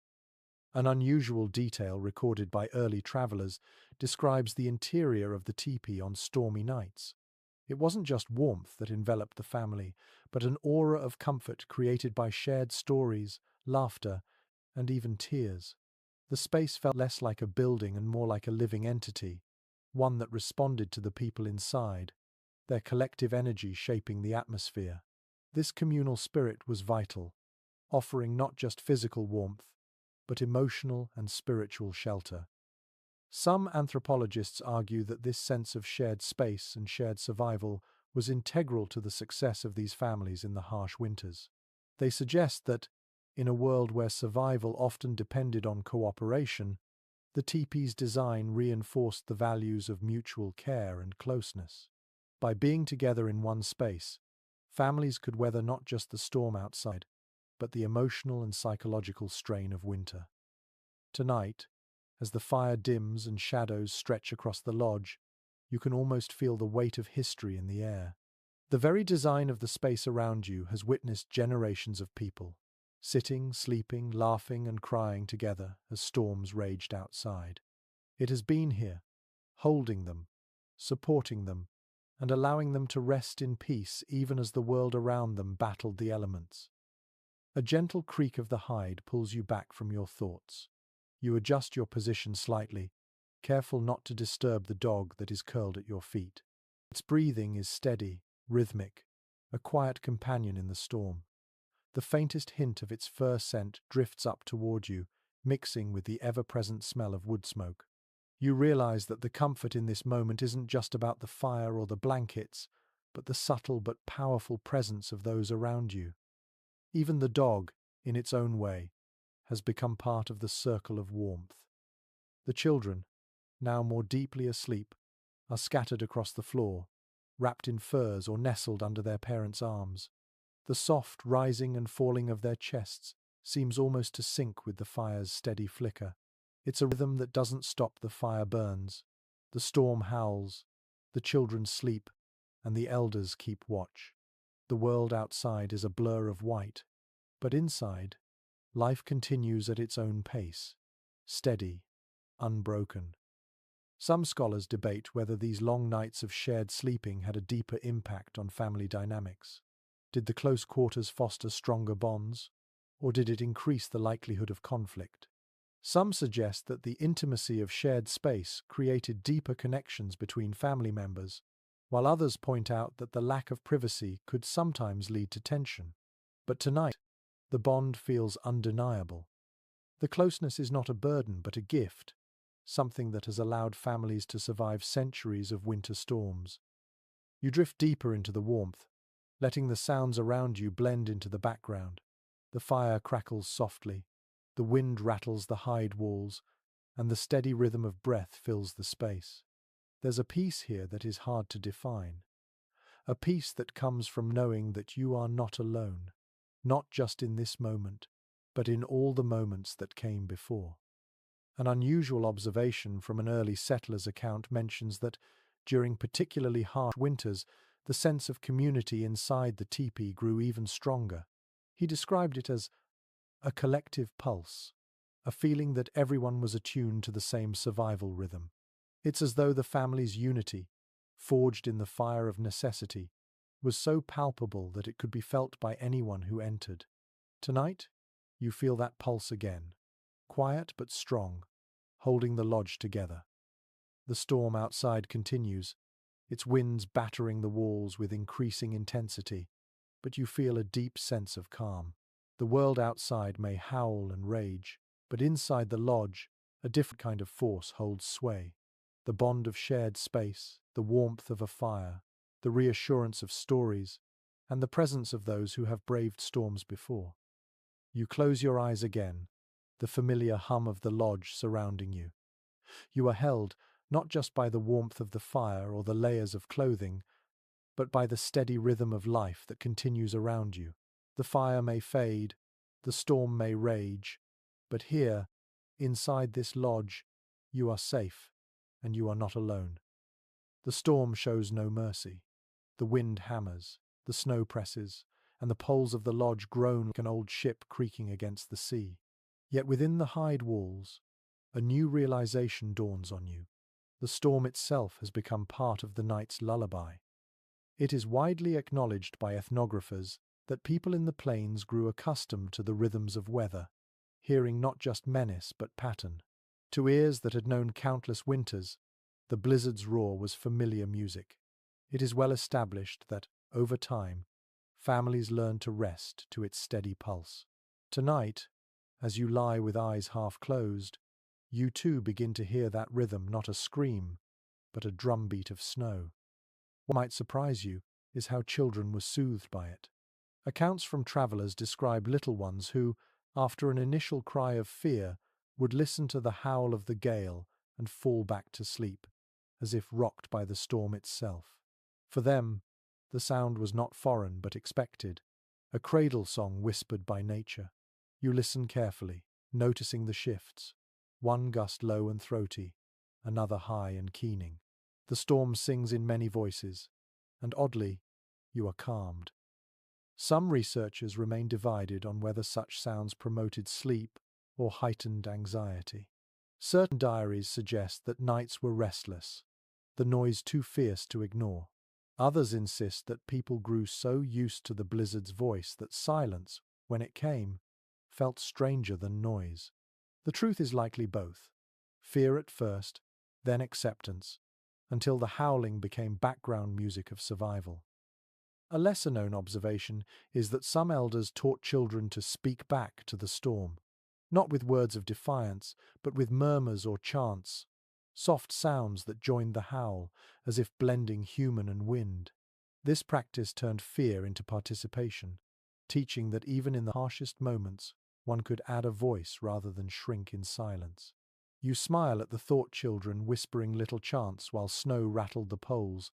An unusual detail recorded by early travelers describes the interior of the teepee on stormy nights. It wasn't just warmth that enveloped the family, but an aura of comfort created by shared stories, laughter, and even tears. The space felt less like a building and more like a living entity, one that responded to the people inside, their collective energy shaping the atmosphere. This communal spirit was vital, offering not just physical warmth, but emotional and spiritual shelter. Some anthropologists argue that this sense of shared space and shared survival was integral to the success of these families in the harsh winters. They suggest that, in a world where survival often depended on cooperation, the teepee's design reinforced the values of mutual care and closeness. By being together in one space, families could weather not just the storm outside, but the emotional and psychological strain of winter. Tonight, as the fire dims and shadows stretch across the lodge, you can almost feel the weight of history in the air. The very design of the space around you has witnessed generations of people, sitting, sleeping, laughing, and crying together as storms raged outside. It has been here, holding them, supporting them, and allowing them to rest in peace even as the world around them battled the elements. A gentle creak of the hide pulls you back from your thoughts. You adjust your position slightly, careful not to disturb the dog that is curled at your feet. Its breathing is steady, rhythmic, a quiet companion in the storm. The faintest hint of its fur scent drifts up toward you, mixing with the ever-present smell of wood smoke. You realize that the comfort in this moment isn't just about the fire or the blankets, but the subtle but powerful presence of those around you. Even the dog, in its own way, has become part of the circle of warmth. The children, now more deeply asleep, are scattered across the floor, wrapped in furs or nestled under their parents' arms. The soft rising and falling of their chests seems almost to sync with the fire's steady flicker. It's a rhythm that doesn't stop. The fire burns, the storm howls, the children sleep, and the elders keep watch. The world outside is a blur of white, but inside, life continues at its own pace, steady, unbroken. Some scholars debate whether these long nights of shared sleeping had a deeper impact on family dynamics. Did the close quarters foster stronger bonds, or did it increase the likelihood of conflict? Some suggest that the intimacy of shared space created deeper connections between family members, while others point out that the lack of privacy could sometimes lead to tension. But tonight, the bond feels undeniable. The closeness is not a burden but a gift, something that has allowed families to survive centuries of winter storms. You drift deeper into the warmth, letting the sounds around you blend into the background. The fire crackles softly, the wind rattles the hide walls, and the steady rhythm of breath fills the space. There's a peace here that is hard to define, a peace that comes from knowing that you are not alone, not just in this moment, but in all the moments that came before. An unusual observation from an early settler's account mentions that, during particularly harsh winters, the sense of community inside the teepee grew even stronger. He described it as a collective pulse, a feeling that everyone was attuned to the same survival rhythm. It's as though the family's unity, forged in the fire of necessity, was so palpable that it could be felt by anyone who entered. Tonight, you feel that pulse again, quiet but strong, holding the lodge together. The storm outside continues, its winds battering the walls with increasing intensity, but you feel a deep sense of calm. The world outside may howl and rage, but inside the lodge, a different kind of force holds sway. The bond of shared space, the warmth of a fire, the reassurance of stories, and the presence of those who have braved storms before. You close your eyes again, the familiar hum of the lodge surrounding you. You are held not just by the warmth of the fire or the layers of clothing, but by the steady rhythm of life that continues around you. The fire may fade, the storm may rage, but here, inside this lodge, you are safe, and you are not alone. The storm shows no mercy. The wind hammers, the snow presses, and the poles of the lodge groan like an old ship creaking against the sea. Yet within the hide walls, a new realization dawns on you. The storm itself has become part of the night's lullaby. It is widely acknowledged by ethnographers that people in the plains grew accustomed to the rhythms of weather, hearing not just menace but pattern. To ears that had known countless winters, the blizzard's roar was familiar music. It is well established that, over time, families learn to rest to its steady pulse. Tonight, as you lie with eyes half closed, you too begin to hear that rhythm, not a scream, but a drumbeat of snow. What might surprise you is how children were soothed by it. Accounts from travelers describe little ones who, after an initial cry of fear, would listen to the howl of the gale and fall back to sleep, as if rocked by the storm itself. For them, the sound was not foreign but expected, a cradle song whispered by nature. You listen carefully, noticing the shifts, one gust low and throaty, another high and keening. The storm sings in many voices, and oddly, you are calmed. Some researchers remain divided on whether such sounds promoted sleep or heightened anxiety. Certain diaries suggest that nights were restless, the noise too fierce to ignore. Others insist that people grew so used to the blizzard's voice that silence, when it came, felt stranger than noise. The truth is likely both. Fear at first, then acceptance, until the howling became background music of survival. A lesser-known observation is that some elders taught children to speak back to the storm, not with words of defiance, but with murmurs or chants, soft sounds that joined the howl, as if blending human and wind. This practice turned fear into participation, teaching that even in the harshest moments, one could add a voice rather than shrink in silence. You smile at the thought children whispering little chants while snow rattled the poles,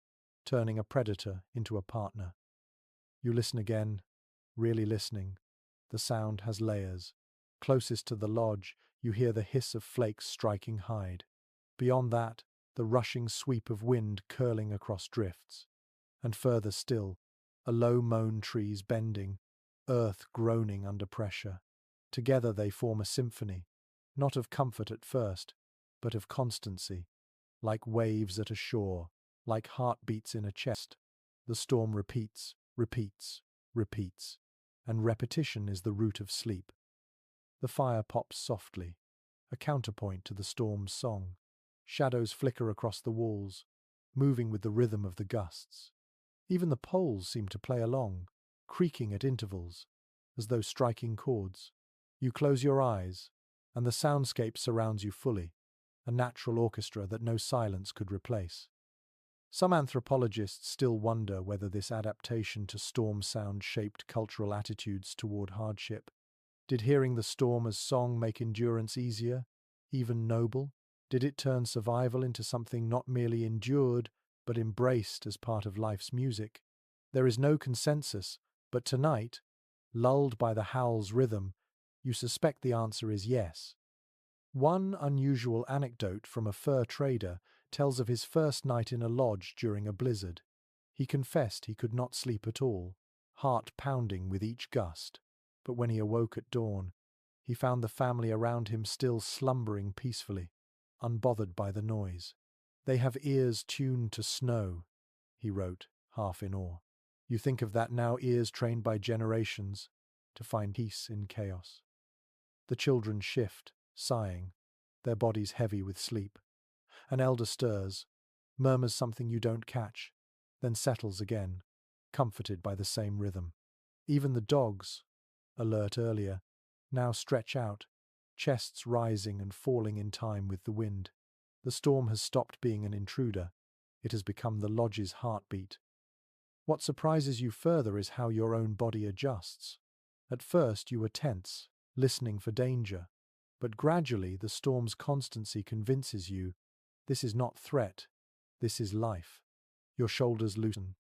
turning a predator into a partner. You listen again, really listening. The sound has layers. Closest to the lodge, you hear the hiss of flakes striking hide. Beyond that, the rushing sweep of wind curling across drifts. And further still, a low mown trees bending, earth groaning under pressure. Together they form a symphony, not of comfort at first, but of constancy, like waves at a shore, like heartbeats in a chest. The storm repeats, repeats, repeats, and repetition is the root of sleep. The fire pops softly, a counterpoint to the storm's song. Shadows flicker across the walls, moving with the rhythm of the gusts. Even the poles seem to play along, creaking at intervals, as though striking chords. You close your eyes, and the soundscape surrounds you fully, a natural orchestra that no silence could replace. Some anthropologists still wonder whether this adaptation to storm sound shaped cultural attitudes toward hardship. Did hearing the storm as song make endurance easier, even noble? Did it turn survival into something not merely endured, but embraced as part of life's music? There is no consensus, but tonight, lulled by the howl's rhythm, you suspect the answer is yes. One unusual anecdote from a fur trader tells of his first night in a lodge during a blizzard. He confessed he could not sleep at all, heart pounding with each gust. But when he awoke at dawn, he found the family around him still slumbering peacefully, unbothered by the noise. "They have ears tuned to snow," he wrote, half in awe. You think of that now, ears trained by generations to find peace in chaos. The children shift, sighing, their bodies heavy with sleep. An elder stirs, murmurs something you don't catch, then settles again, comforted by the same rhythm. Even the dogs, alert earlier, now stretch out, chests rising and falling in time with the wind. The storm has stopped being an intruder. It has become the lodge's heartbeat. What surprises you further is how your own body adjusts. At first you were tense, listening for danger, but gradually the storm's constancy convinces you this is not threat, this is life. Your shoulders loosen,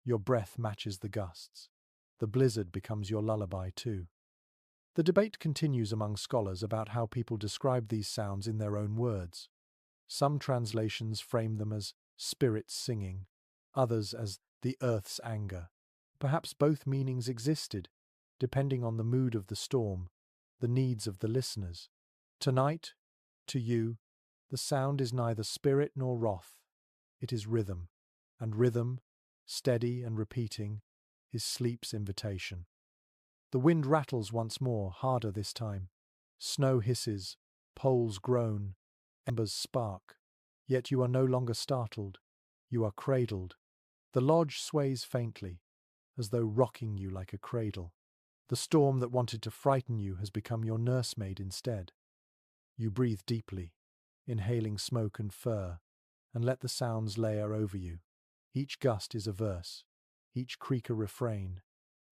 your breath matches the gusts. The blizzard becomes your lullaby too. The debate continues among scholars about how people describe these sounds in their own words. Some translations frame them as spirits singing, others as the earth's anger. Perhaps both meanings existed, depending on the mood of the storm, the needs of the listeners. Tonight, to you, the sound is neither spirit nor wrath. It is rhythm, and rhythm, steady and repeating, is sleep's invitation. The wind rattles once more, harder this time. Snow hisses, poles groan, embers spark. Yet you are no longer startled. You are cradled. The lodge sways faintly, as though rocking you like a cradle. The storm that wanted to frighten you has become your nursemaid instead. You breathe deeply, inhaling smoke and fur, and let the sounds layer over you. Each gust is a verse, each creak a refrain,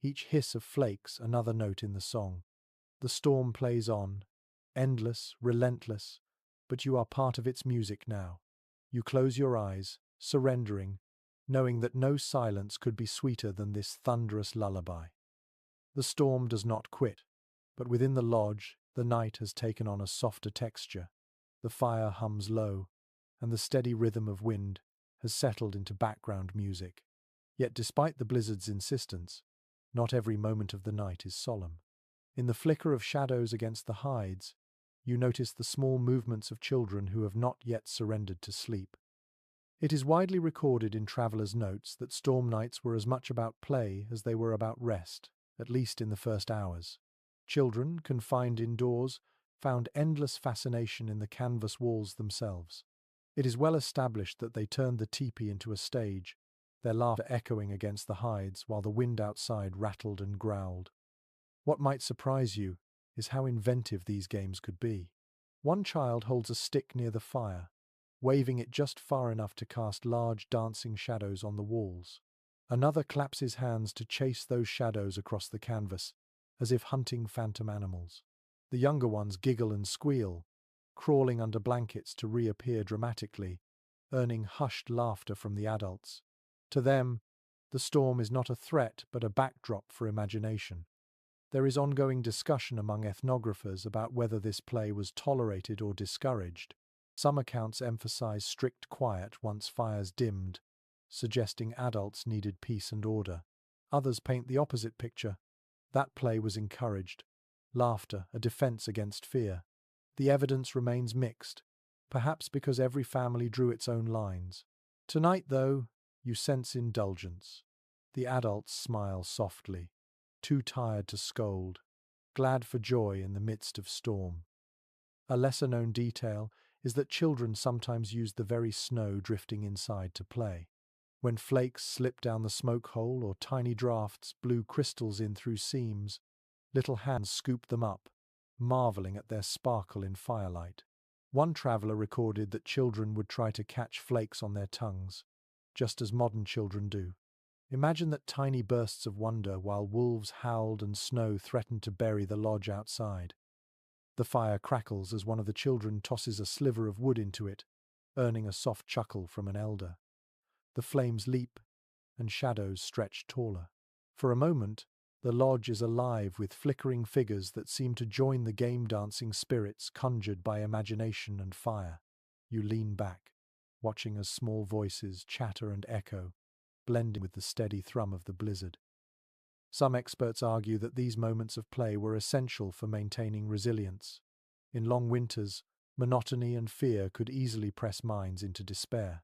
each hiss of flakes another note in the song. The storm plays on, endless, relentless, but you are part of its music now. You close your eyes, surrendering, knowing that no silence could be sweeter than this thunderous lullaby. The storm does not quit, but within the lodge, the night has taken on a softer texture. The fire hums low, and the steady rhythm of wind has settled into background music. Yet despite the blizzard's insistence, not every moment of the night is solemn. In the flicker of shadows against the hides, you notice the small movements of children who have not yet surrendered to sleep. It is widely recorded in travelers' notes that storm nights were as much about play as they were about rest, at least in the first hours. Children, confined indoors, found endless fascination in the canvas walls themselves. It is well established that they turned the teepee into a stage, their laughter echoing against the hides while the wind outside rattled and growled. What might surprise you is how inventive these games could be. One child holds a stick near the fire, waving it just far enough to cast large dancing shadows on the walls. Another claps his hands to chase those shadows across the canvas, as if hunting phantom animals. The younger ones giggle and squeal, crawling under blankets to reappear dramatically, earning hushed laughter from the adults. To them, the storm is not a threat but a backdrop for imagination. There is ongoing discussion among ethnographers about whether this play was tolerated or discouraged. Some accounts emphasize strict quiet once fires dimmed, suggesting adults needed peace and order. Others paint the opposite picture. That play was encouraged. Laughter, a defense against fear. The evidence remains mixed, perhaps because every family drew its own lines. Tonight, though, you sense indulgence. The adults smile softly, too tired to scold, glad for joy in the midst of storm. A lesser-known detail is that children sometimes use the very snow drifting inside to play. When flakes slip down the smoke hole or tiny drafts blew crystals in through seams, little hands scooped them up, marveling at their sparkle in firelight. One traveler recorded that children would try to catch flakes on their tongues, just as modern children do. Imagine that tiny bursts of wonder while wolves howled and snow threatened to bury the lodge outside. The fire crackles as one of the children tosses a sliver of wood into it, earning a soft chuckle from an elder. The flames leap, and shadows stretch taller. For a moment, the lodge is alive with flickering figures that seem to join the game-dancing spirits conjured by imagination and fire. You lean back, watching as small voices chatter and echo, blending with the steady thrum of the blizzard. Some experts argue that these moments of play were essential for maintaining resilience. In long winters, monotony and fear could easily press minds into despair.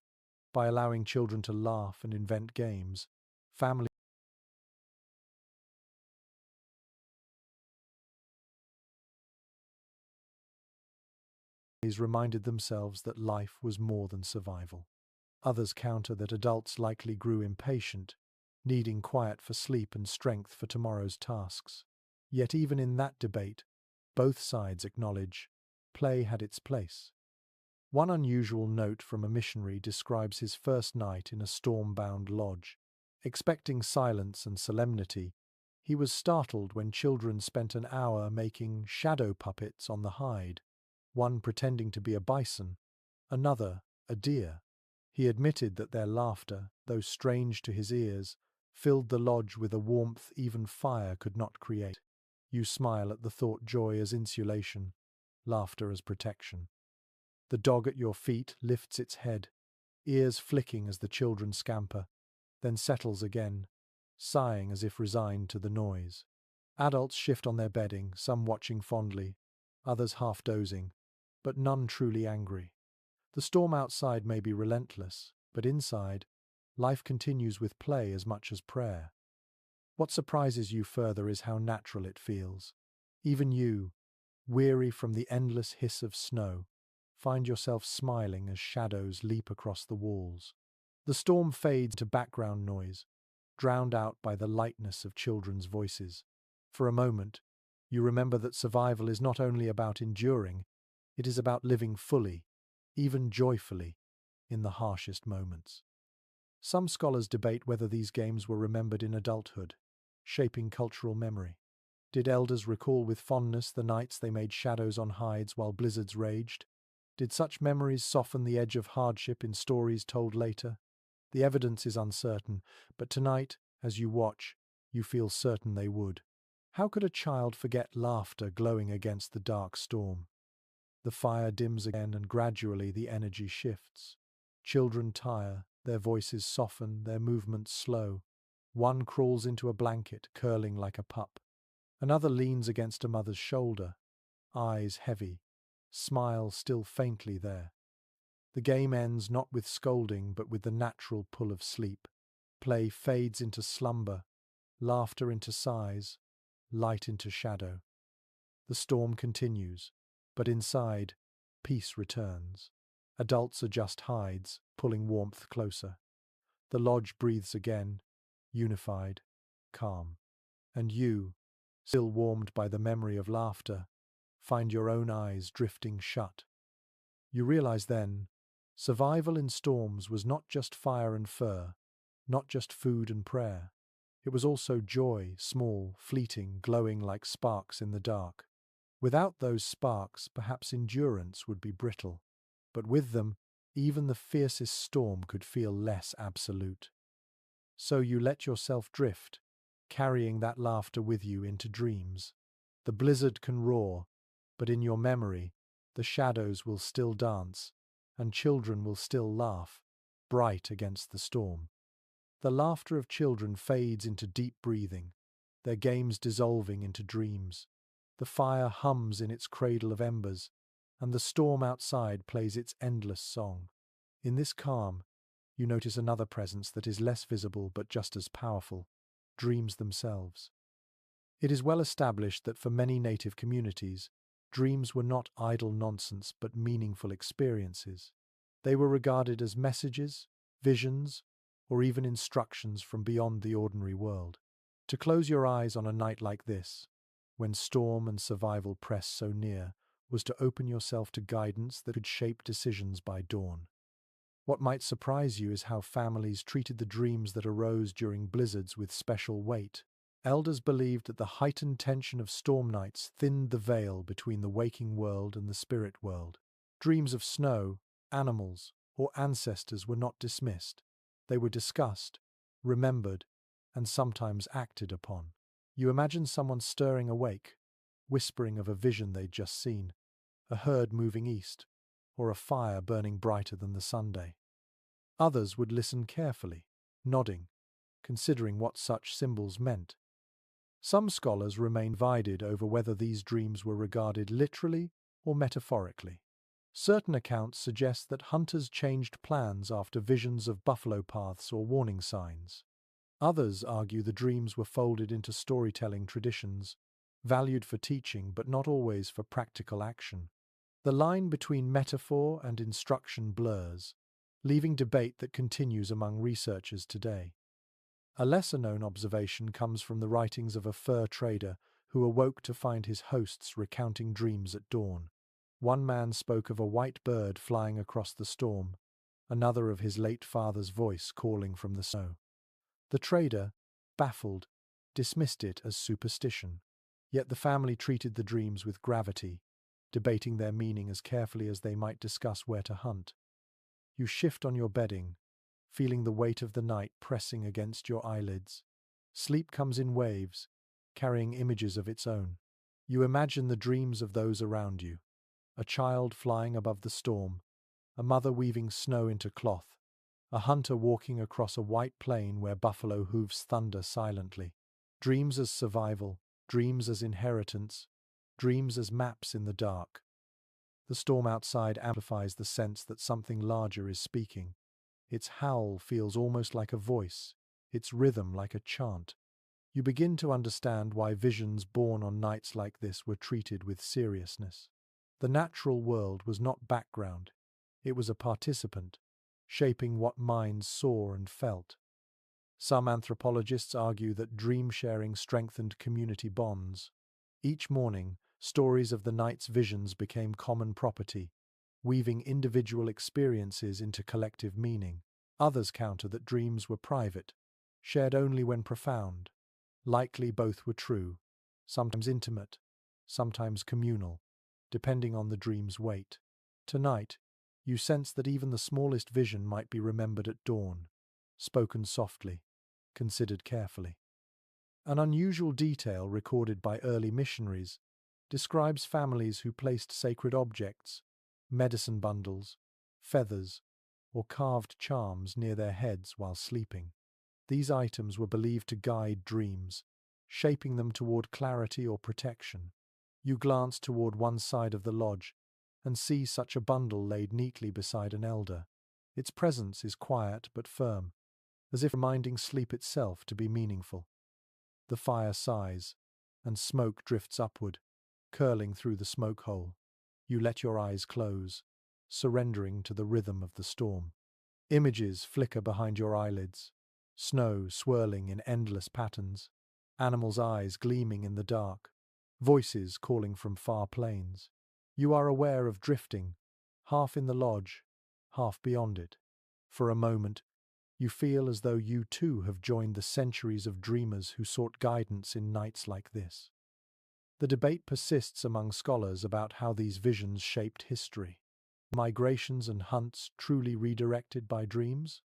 By allowing children to laugh and invent games, families reminded themselves that life was more than survival. Others counter that adults likely grew impatient, needing quiet for sleep and strength for tomorrow's tasks. Yet even in that debate, both sides acknowledge play had its place. One unusual note from a missionary describes his first night in a storm-bound lodge. Expecting silence and solemnity, he was startled when children spent an hour making shadow puppets on the hide, one pretending to be a bison, another a deer. He admitted that their laughter, though strange to his ears, filled the lodge with a warmth even fire could not create. You smile at the thought, joy as insulation, laughter as protection. The dog at your feet lifts its head, ears flicking as the children scamper, then settles again, sighing as if resigned to the noise. Adults shift on their bedding, some watching fondly, others half dozing, but none truly angry. The storm outside may be relentless, but inside, life continues with play as much as prayer. What surprises you further is how natural it feels. Even you, weary from the endless hiss of snow, find yourself smiling as shadows leap across the walls. The storm fades to background noise, drowned out by the lightness of children's voices. For a moment, you remember that survival is not only about enduring, it is about living fully, even joyfully, in the harshest moments. Some scholars debate whether these games were remembered in adulthood, shaping cultural memory. Did elders recall with fondness the nights they made shadows on hides while blizzards raged? Did such memories soften the edge of hardship in stories told later? The evidence is uncertain, but tonight, as you watch, you feel certain they would. How could a child forget laughter glowing against the dark storm? The fire dims again and gradually the energy shifts. Children tire, their voices soften, their movements slow. One crawls into a blanket, curling like a pup. Another leans against a mother's shoulder, eyes heavy, smile still faintly there. The game ends not with scolding but with the natural pull of sleep. Play fades into slumber, laughter into sighs, light into shadow. The storm continues, but inside, peace returns. Adults adjust hides, pulling warmth closer. The lodge breathes again, unified, calm. And you, still warmed by the memory of laughter, find your own eyes drifting shut. You realize then, survival in storms was not just fire and fur, not just food and prayer. It was also joy, small, fleeting, glowing like sparks in the dark. Without those sparks, perhaps endurance would be brittle, but with them, even the fiercest storm could feel less absolute. So you let yourself drift, carrying that laughter with you into dreams. The blizzard can roar, but in your memory, the shadows will still dance, and children will still laugh, bright against the storm. The laughter of children fades into deep breathing, their games dissolving into dreams. The fire hums in its cradle of embers, and the storm outside plays its endless song. In this calm, you notice another presence that is less visible but just as powerful: dreams themselves. It is well established that for many native communities, dreams were not idle nonsense but meaningful experiences. They were regarded as messages, visions, or even instructions from beyond the ordinary world. To close your eyes on a night like this, when storm and survival press so near, was to open yourself to guidance that could shape decisions by dawn. What might surprise you is how families treated the dreams that arose during blizzards with special weight. Elders believed that the heightened tension of storm nights thinned the veil between the waking world and the spirit world. Dreams of snow, animals, or ancestors were not dismissed. They were discussed, remembered, and sometimes acted upon. You imagine someone stirring awake, whispering of a vision they'd just seen, a herd moving east, or a fire burning brighter than the Sunday. Others would listen carefully, nodding, considering what such symbols meant. Some scholars remain divided over whether these dreams were regarded literally or metaphorically. Certain accounts suggest that hunters changed plans after visions of buffalo paths or warning signs. Others argue the dreams were folded into storytelling traditions, valued for teaching but not always for practical action. The line between metaphor and instruction blurs, leaving debate that continues among researchers today. A lesser-known observation comes from the writings of a fur trader who awoke to find his hosts recounting dreams at dawn. One man spoke of a white bird flying across the storm, another of his late father's voice calling from the snow. The trader, baffled, dismissed it as superstition. Yet the family treated the dreams with gravity, debating their meaning as carefully as they might discuss where to hunt. You shift on your bedding, feeling the weight of the night pressing against your eyelids. Sleep comes in waves, carrying images of its own. You imagine the dreams of those around you. A child flying above the storm, a mother weaving snow into cloth, a hunter walking across a white plain where buffalo hooves thunder silently. Dreams as survival, dreams as inheritance, dreams as maps in the dark. The storm outside amplifies the sense that something larger is speaking. Its howl feels almost like a voice, its rhythm like a chant. You begin to understand why visions born on nights like this were treated with seriousness. The natural world was not background, it was a participant, shaping what minds saw and felt. Some anthropologists argue that dream sharing strengthened community bonds. Each morning, stories of the night's visions became common property, weaving individual experiences into collective meaning. Others counter that dreams were private, shared only when profound. Likely both were true, sometimes intimate, sometimes communal, depending on the dream's weight. Tonight, you sense that even the smallest vision might be remembered at dawn, spoken softly, considered carefully. An unusual detail recorded by early missionaries describes families who placed sacred objects, medicine bundles, feathers, or carved charms near their heads while sleeping. These items were believed to guide dreams, shaping them toward clarity or protection. You glance toward one side of the lodge and see such a bundle laid neatly beside an elder. Its presence is quiet but firm, as if reminding sleep itself to be meaningful. The fire sighs, and smoke drifts upward, curling through the smoke hole. You let your eyes close, surrendering to the rhythm of the storm. Images flicker behind your eyelids, snow swirling in endless patterns, animals' eyes gleaming in the dark, voices calling from far plains. You are aware of drifting, half in the lodge, half beyond it. For a moment, you feel as though you too have joined the centuries of dreamers who sought guidance in nights like this. The debate persists among scholars about how these visions shaped history. Were migrations and hunts truly redirected by dreams?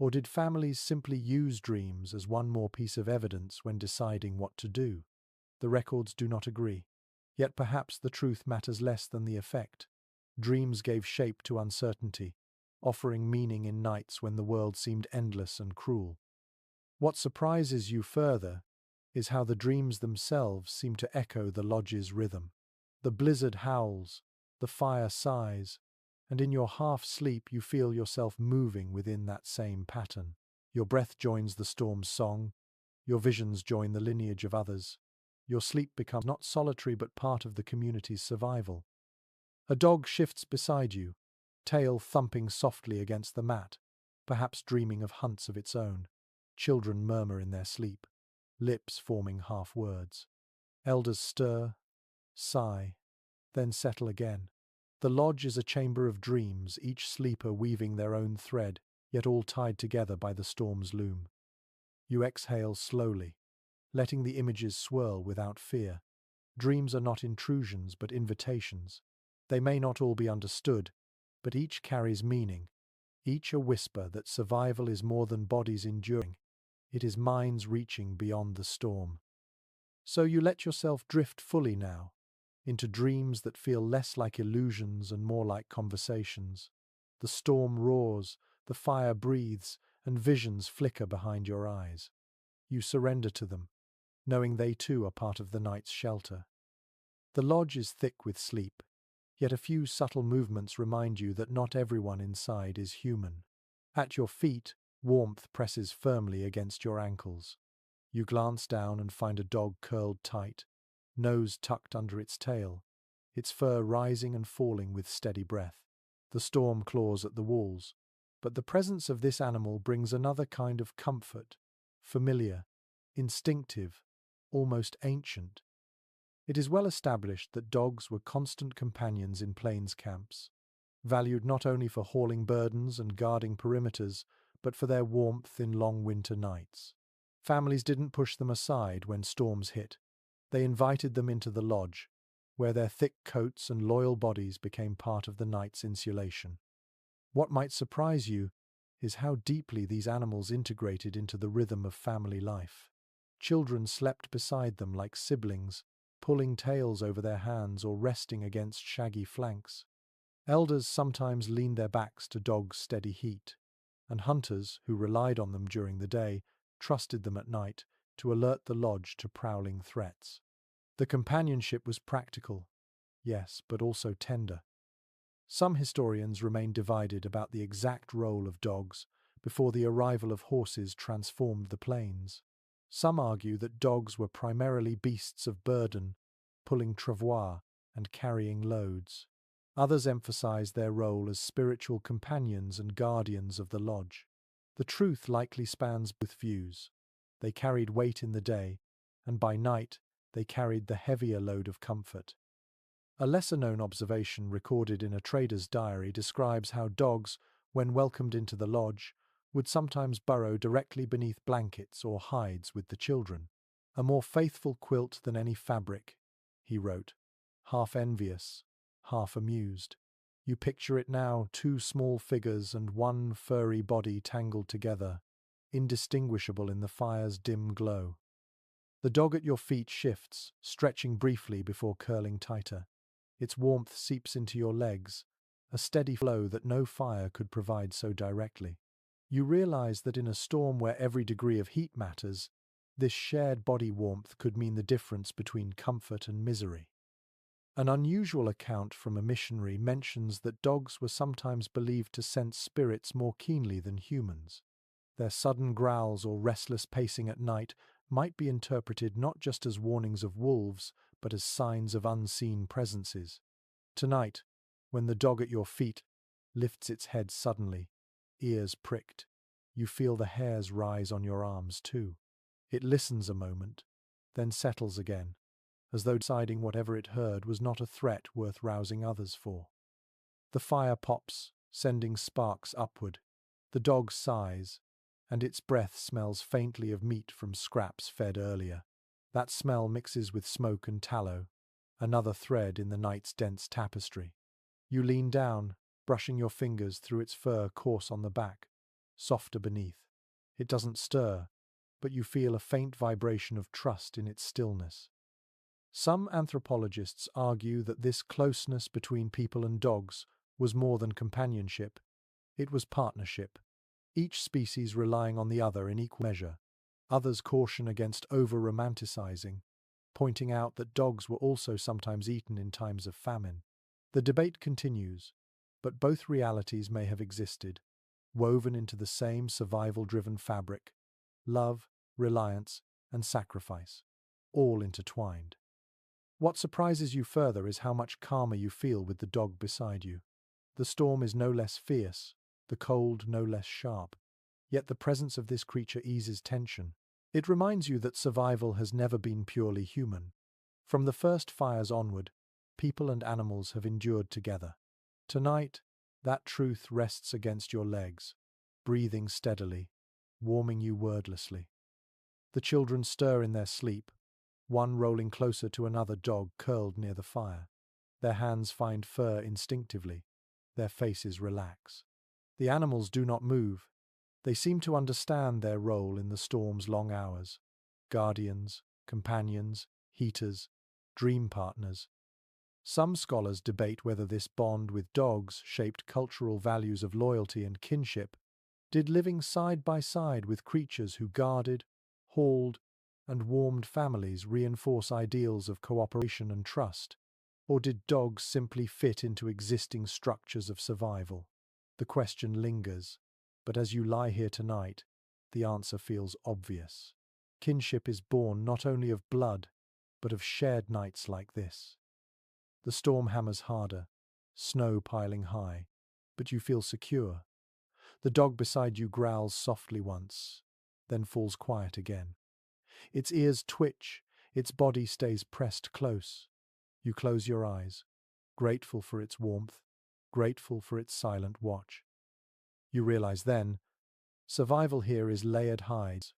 Or did families simply use dreams as one more piece of evidence when deciding what to do? The records do not agree. Yet perhaps the truth matters less than the effect. Dreams gave shape to uncertainty, offering meaning in nights when the world seemed endless and cruel. What surprises you further is how the dreams themselves seem to echo the lodge's rhythm. The blizzard howls, the fire sighs, and in your half-sleep you feel yourself moving within that same pattern. Your breath joins the storm's song, your visions join the lineage of others. Your sleep becomes not solitary but part of the community's survival. A dog shifts beside you, tail thumping softly against the mat, perhaps dreaming of hunts of its own. Children murmur in their sleep, lips forming half words. Elders stir, sigh, then settle again, The lodge is a chamber of dreams, each sleeper weaving their own thread, yet all tied together by the storm's loom. You exhale slowly, letting the images swirl without fear. Dreams are not intrusions, but invitations. They may not all be understood, but each carries meaning, each a whisper that survival is more than bodies enduring. It is minds reaching beyond the storm. So you let yourself drift fully now, into dreams that feel less like illusions and more like conversations. The storm roars, the fire breathes, and visions flicker behind your eyes. You surrender to them, knowing they too are part of the night's shelter. The lodge is thick with sleep, yet a few subtle movements remind you that not everyone inside is human. At your feet, warmth presses firmly against your ankles. You glance down and find a dog curled tight, nose tucked under its tail, its fur rising and falling with steady breath. The storm claws at the walls, but the presence of this animal brings another kind of comfort, familiar, instinctive, almost ancient. It is well established that dogs were constant companions in plains camps, valued not only for hauling burdens and guarding perimeters, but for their warmth in long winter nights. Families didn't push them aside when storms hit. They invited them into the lodge, where their thick coats and loyal bodies became part of the night's insulation. What might surprise you is how deeply these animals integrated into the rhythm of family life. Children slept beside them like siblings, pulling tails over their hands or resting against shaggy flanks. Elders sometimes leaned their backs to dogs' steady heat, and hunters, who relied on them during the day, trusted them at night to alert the lodge to prowling threats. The companionship was practical, yes, but also tender. Some historians remain divided about the exact role of dogs before the arrival of horses transformed the plains. Some argue that dogs were primarily beasts of burden, pulling travois and carrying loads. Others emphasize their role as spiritual companions and guardians of the lodge. The truth likely spans both views. They carried weight in the day, and by night they carried the heavier load of comfort. A lesser-known observation recorded in a trader's diary describes how dogs, when welcomed into the lodge, would sometimes burrow directly beneath blankets or hides with the children. "A more faithful quilt than any fabric," he wrote, half envious, half amused. You picture it now, two small figures and one furry body tangled together, indistinguishable in the fire's dim glow. The dog at your feet shifts, stretching briefly before curling tighter. Its warmth seeps into your legs, a steady flow that no fire could provide so directly. You realize that in a storm where every degree of heat matters, this shared body warmth could mean the difference between comfort and misery. An unusual account from a missionary mentions that dogs were sometimes believed to sense spirits more keenly than humans. Their sudden growls or restless pacing at night might be interpreted not just as warnings of wolves, but as signs of unseen presences. Tonight, when the dog at your feet lifts its head suddenly, ears pricked, you feel the hairs rise on your arms too. It listens a moment, then settles again, as though deciding whatever it heard was not a threat worth rousing others for. The fire pops, sending sparks upward. The dog sighs, and its breath smells faintly of meat from scraps fed earlier. That smell mixes with smoke and tallow, another thread in the night's dense tapestry. You lean down, brushing your fingers through its fur coarse on the back, softer beneath. It doesn't stir, but you feel a faint vibration of trust in its stillness. Some anthropologists argue that this closeness between people and dogs was more than companionship, it was partnership, each species relying on the other in equal measure. Others caution against over-romanticizing, pointing out that dogs were also sometimes eaten in times of famine. The debate continues, but both realities may have existed, woven into the same survival-driven fabric: love, reliance, and sacrifice, all intertwined. What surprises you further is how much calmer you feel with the dog beside you. The storm is no less fierce, the cold no less sharp, yet the presence of this creature eases tension. It reminds you that survival has never been purely human. From the first fires onward, people and animals have endured together. Tonight, that truth rests against your legs, breathing steadily, warming you wordlessly. The children stir in their sleep, one rolling closer to another dog curled near the fire. Their hands find fur instinctively, their faces relax. The animals do not move. They seem to understand their role in the storm's long hours. Guardians, companions, heaters, dream partners. Some scholars debate whether this bond with dogs shaped cultural values of loyalty and kinship. Did living side by side with creatures who guarded, hauled, and warmed families reinforce ideals of cooperation and trust? Or did dogs simply fit into existing structures of survival? The question lingers, but as you lie here tonight, the answer feels obvious. Kinship is born not only of blood, but of shared nights like this. The storm hammers harder, snow piling high, but you feel secure. The dog beside you growls softly once, then falls quiet again. Its ears twitch, its body stays pressed close. You close your eyes, grateful for its warmth, grateful for its silent watch. You realize then, survival here is layered hides.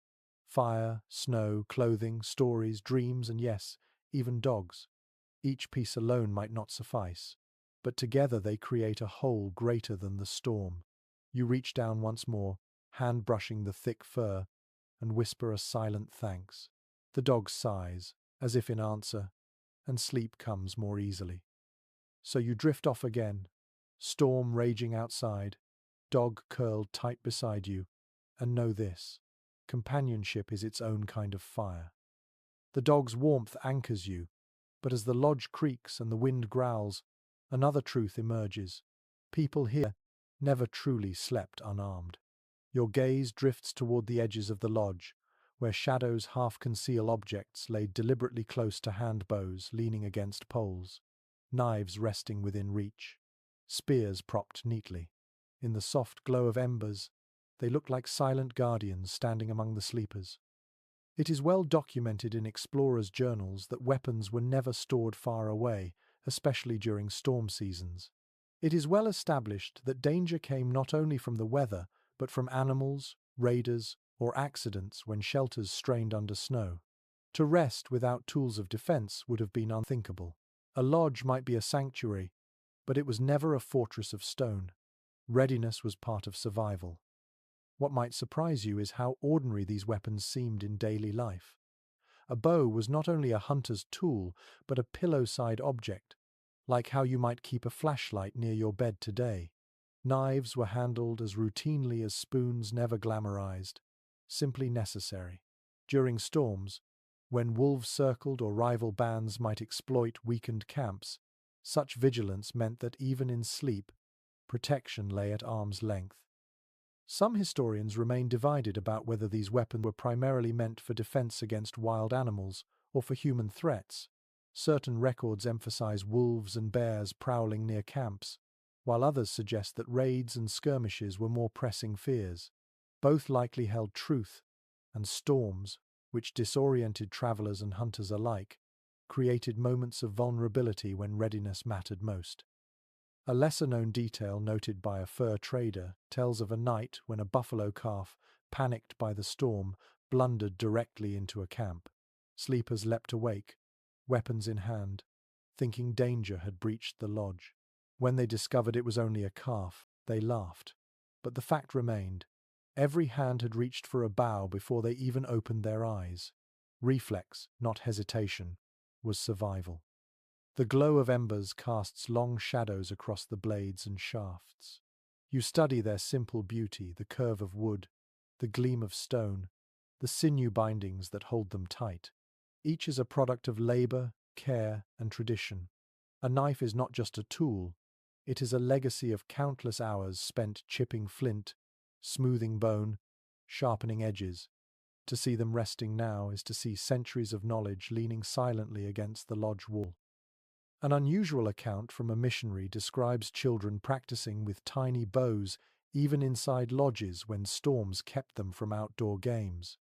Fire, snow, clothing, stories, dreams, and yes, even dogs. Each piece alone might not suffice, but together they create a whole greater than the storm. You reach down once more, hand brushing the thick fur, and whisper a silent thanks. The dog sighs, as if in answer, and sleep comes more easily. So you drift off again, storm raging outside, dog curled tight beside you, and know this: companionship is its own kind of fire. The dog's warmth anchors you, but as the lodge creaks and the wind growls, another truth emerges. People here never truly slept unarmed. Your gaze drifts toward the edges of the lodge, where shadows half conceal objects laid deliberately close to hand bows leaning against poles, knives resting within reach, spears propped neatly. In the soft glow of embers, they look like silent guardians standing among the sleepers. It is well documented in explorers' journals that weapons were never stored far away, especially during storm seasons. It is well established that danger came not only from the weather, but from animals, raiders, or accidents when shelters strained under snow. To rest without tools of defense would have been unthinkable. A lodge might be a sanctuary, but it was never a fortress of stone. Readiness was part of survival. What might surprise you is how ordinary these weapons seemed in daily life. A bow was not only a hunter's tool, but a pillow-side object, like how you might keep a flashlight near your bed today. Knives were handled as routinely as spoons, never glamorized, simply necessary. During storms, when wolves circled or rival bands might exploit weakened camps, such vigilance meant that even in sleep, protection lay at arm's length. Some historians remain divided about whether these weapons were primarily meant for defense against wild animals or for human threats. Certain records emphasize wolves and bears prowling near camps, while others suggest that raids and skirmishes were more pressing fears. Both likely held truth, and storms, which disoriented travelers and hunters alike, created moments of vulnerability when readiness mattered most. A lesser-known detail noted by a fur trader tells of a night when a buffalo calf, panicked by the storm, blundered directly into a camp. Sleepers leapt awake, weapons in hand, thinking danger had breached the lodge. When they discovered it was only a calf, they laughed. But the fact remained. Every hand had reached for a bough before they even opened their eyes. Reflex, not hesitation, was survival. The glow of embers casts long shadows across the blades and shafts. You study their simple beauty, the curve of wood, the gleam of stone, the sinew bindings that hold them tight. Each is a product of labor, care, and tradition. A knife is not just a tool, it is a legacy of countless hours spent chipping flint, smoothing bone, sharpening edges. To see them resting now is to see centuries of knowledge leaning silently against the lodge wall. An unusual account from a missionary describes children practicing with tiny bows even inside lodges when storms kept them from outdoor games.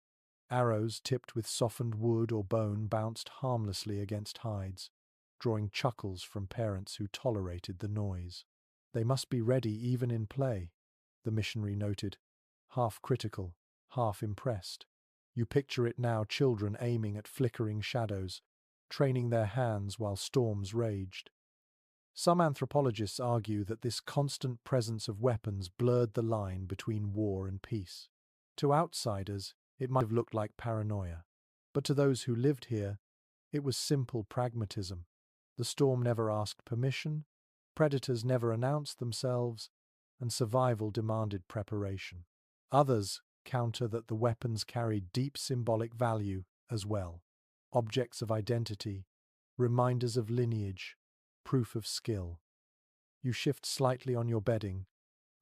Arrows tipped with softened wood or bone bounced harmlessly against hides, drawing chuckles from parents who tolerated the noise. They must be ready even in play, the missionary noted, half critical, half impressed. You picture it now, children aiming at flickering shadows, training their hands while storms raged. Some anthropologists argue that this constant presence of weapons blurred the line between war and peace. To outsiders, it might have looked like paranoia, but to those who lived here, it was simple pragmatism. The storm never asked permission, predators never announced themselves, and survival demanded preparation. Others counter that the weapons carried deep symbolic value as well. Objects of identity, reminders of lineage, proof of skill. You shift slightly on your bedding,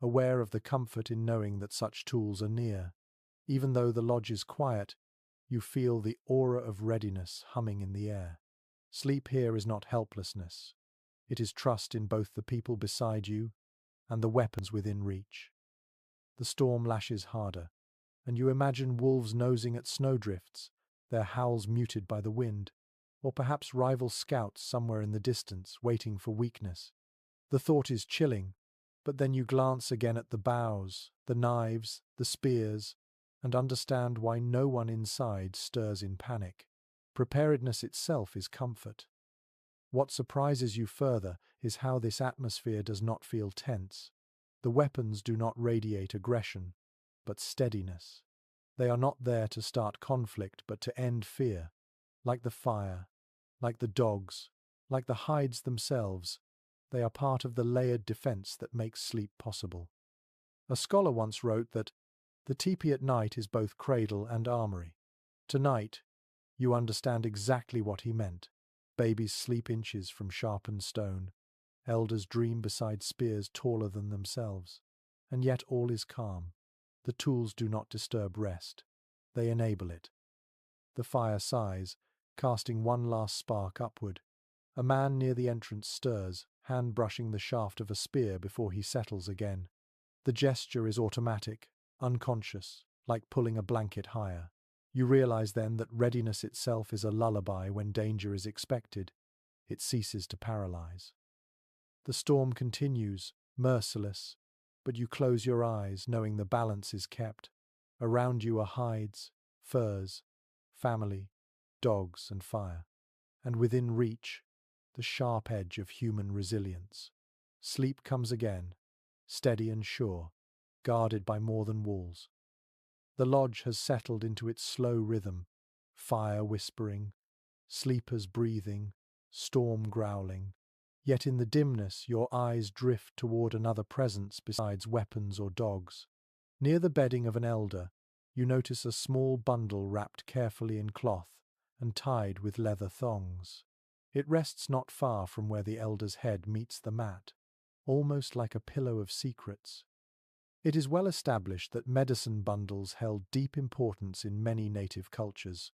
aware of the comfort in knowing that such tools are near. Even though the lodge is quiet, you feel the aura of readiness humming in the air. Sleep here is not helplessness. It is trust in both the people beside you and the weapons within reach. The storm lashes harder, and you imagine wolves nosing at snowdrifts, their howls muted by the wind, or perhaps rival scouts somewhere in the distance, waiting for weakness. The thought is chilling, but then you glance again at the boughs, the knives, the spears, and understand why no one inside stirs in panic. Preparedness itself is comfort. What surprises you further is how this atmosphere does not feel tense. The weapons do not radiate aggression, but steadiness. They are not there to start conflict, but to end fear. Like the fire, like the dogs, like the hides themselves, they are part of the layered defense that makes sleep possible. A scholar once wrote that the teepee at night is both cradle and armory. Tonight, you understand exactly what he meant. Babies sleep inches from sharpened stone. Elders dream beside spears taller than themselves. And yet all is calm. The tools do not disturb rest. They enable it. The fire sighs, casting one last spark upward. A man near the entrance stirs, hand brushing the shaft of a spear before he settles again. The gesture is automatic, unconscious, like pulling a blanket higher. You realize then that readiness itself is a lullaby when danger is expected. It ceases to paralyze. The storm continues, merciless, but you close your eyes, knowing the balance is kept. Around you are hides, furs, family, dogs, and fire. And within reach, the sharp edge of human resilience. Sleep comes again, steady and sure, guarded by more than walls. The lodge has settled into its slow rhythm, fire whispering, sleepers breathing, storm growling. Yet in the dimness your eyes drift toward another presence besides weapons or dogs. Near the bedding of an elder, you notice a small bundle wrapped carefully in cloth and tied with leather thongs. It rests not far from where the elder's head meets the mat, almost like a pillow of secrets. It is well established that medicine bundles held deep importance in many native cultures.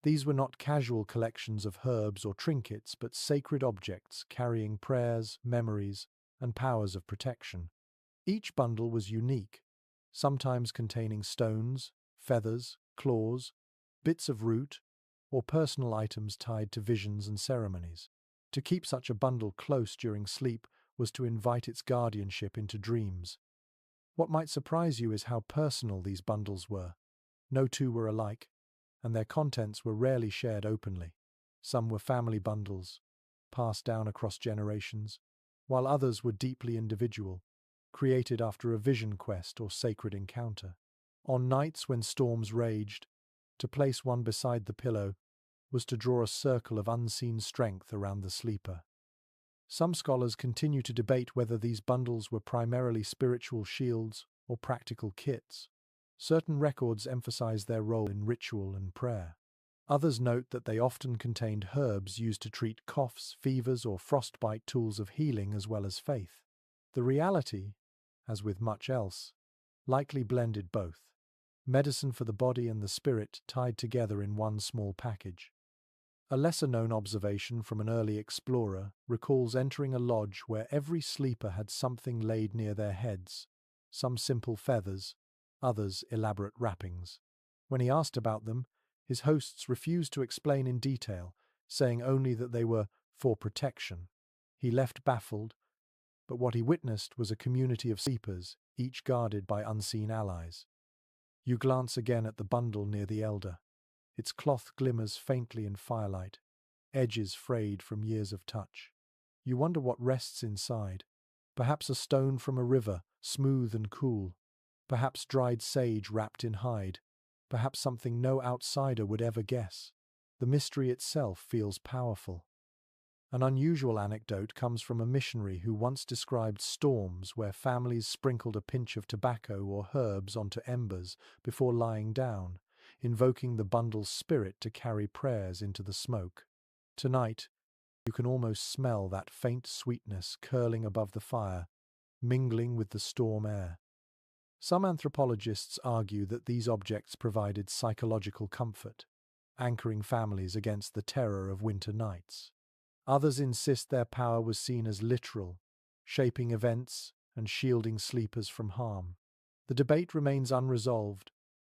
These were not casual collections of herbs or trinkets, but sacred objects carrying prayers, memories, and powers of protection. Each bundle was unique, sometimes containing stones, feathers, claws, bits of root, or personal items tied to visions and ceremonies. To keep such a bundle close during sleep was to invite its guardianship into dreams. What might surprise you is how personal these bundles were. No two were alike, and their contents were rarely shared openly. Some were family bundles, passed down across generations, while others were deeply individual, created after a vision quest or sacred encounter. On nights when storms raged, to place one beside the pillow was to draw a circle of unseen strength around the sleeper. Some scholars continue to debate whether these bundles were primarily spiritual shields or practical kits. Certain records emphasize their role in ritual and prayer. Others note that they often contained herbs used to treat coughs, fevers, or frostbite, tools of healing as well as faith. The reality, as with much else, likely blended both. Medicine for the body and the spirit tied together in one small package. A lesser-known observation from an early explorer recalls entering a lodge where every sleeper had something laid near their heads, some simple feathers, others elaborate wrappings. When he asked about them, his hosts refused to explain in detail, saying only that they were for protection. He left baffled, But what he witnessed was a community of sleepers, each guarded by unseen allies. You glance again at the bundle near the elder. Its cloth glimmers faintly in firelight, edges frayed from years of touch. You wonder what rests inside. Perhaps a stone from a river, smooth and cool. Perhaps dried sage wrapped in hide. Perhaps something no outsider would ever guess. The mystery itself feels powerful. An unusual anecdote comes from a missionary who once described storms where families sprinkled a pinch of tobacco or herbs onto embers before lying down, invoking the bundle's spirit to carry prayers into the smoke. Tonight, you can almost smell that faint sweetness curling above the fire, mingling with the storm air. Some anthropologists argue that these objects provided psychological comfort, anchoring families against the terror of winter nights. Others insist their power was seen as literal, shaping events and shielding sleepers from harm. The debate remains unresolved,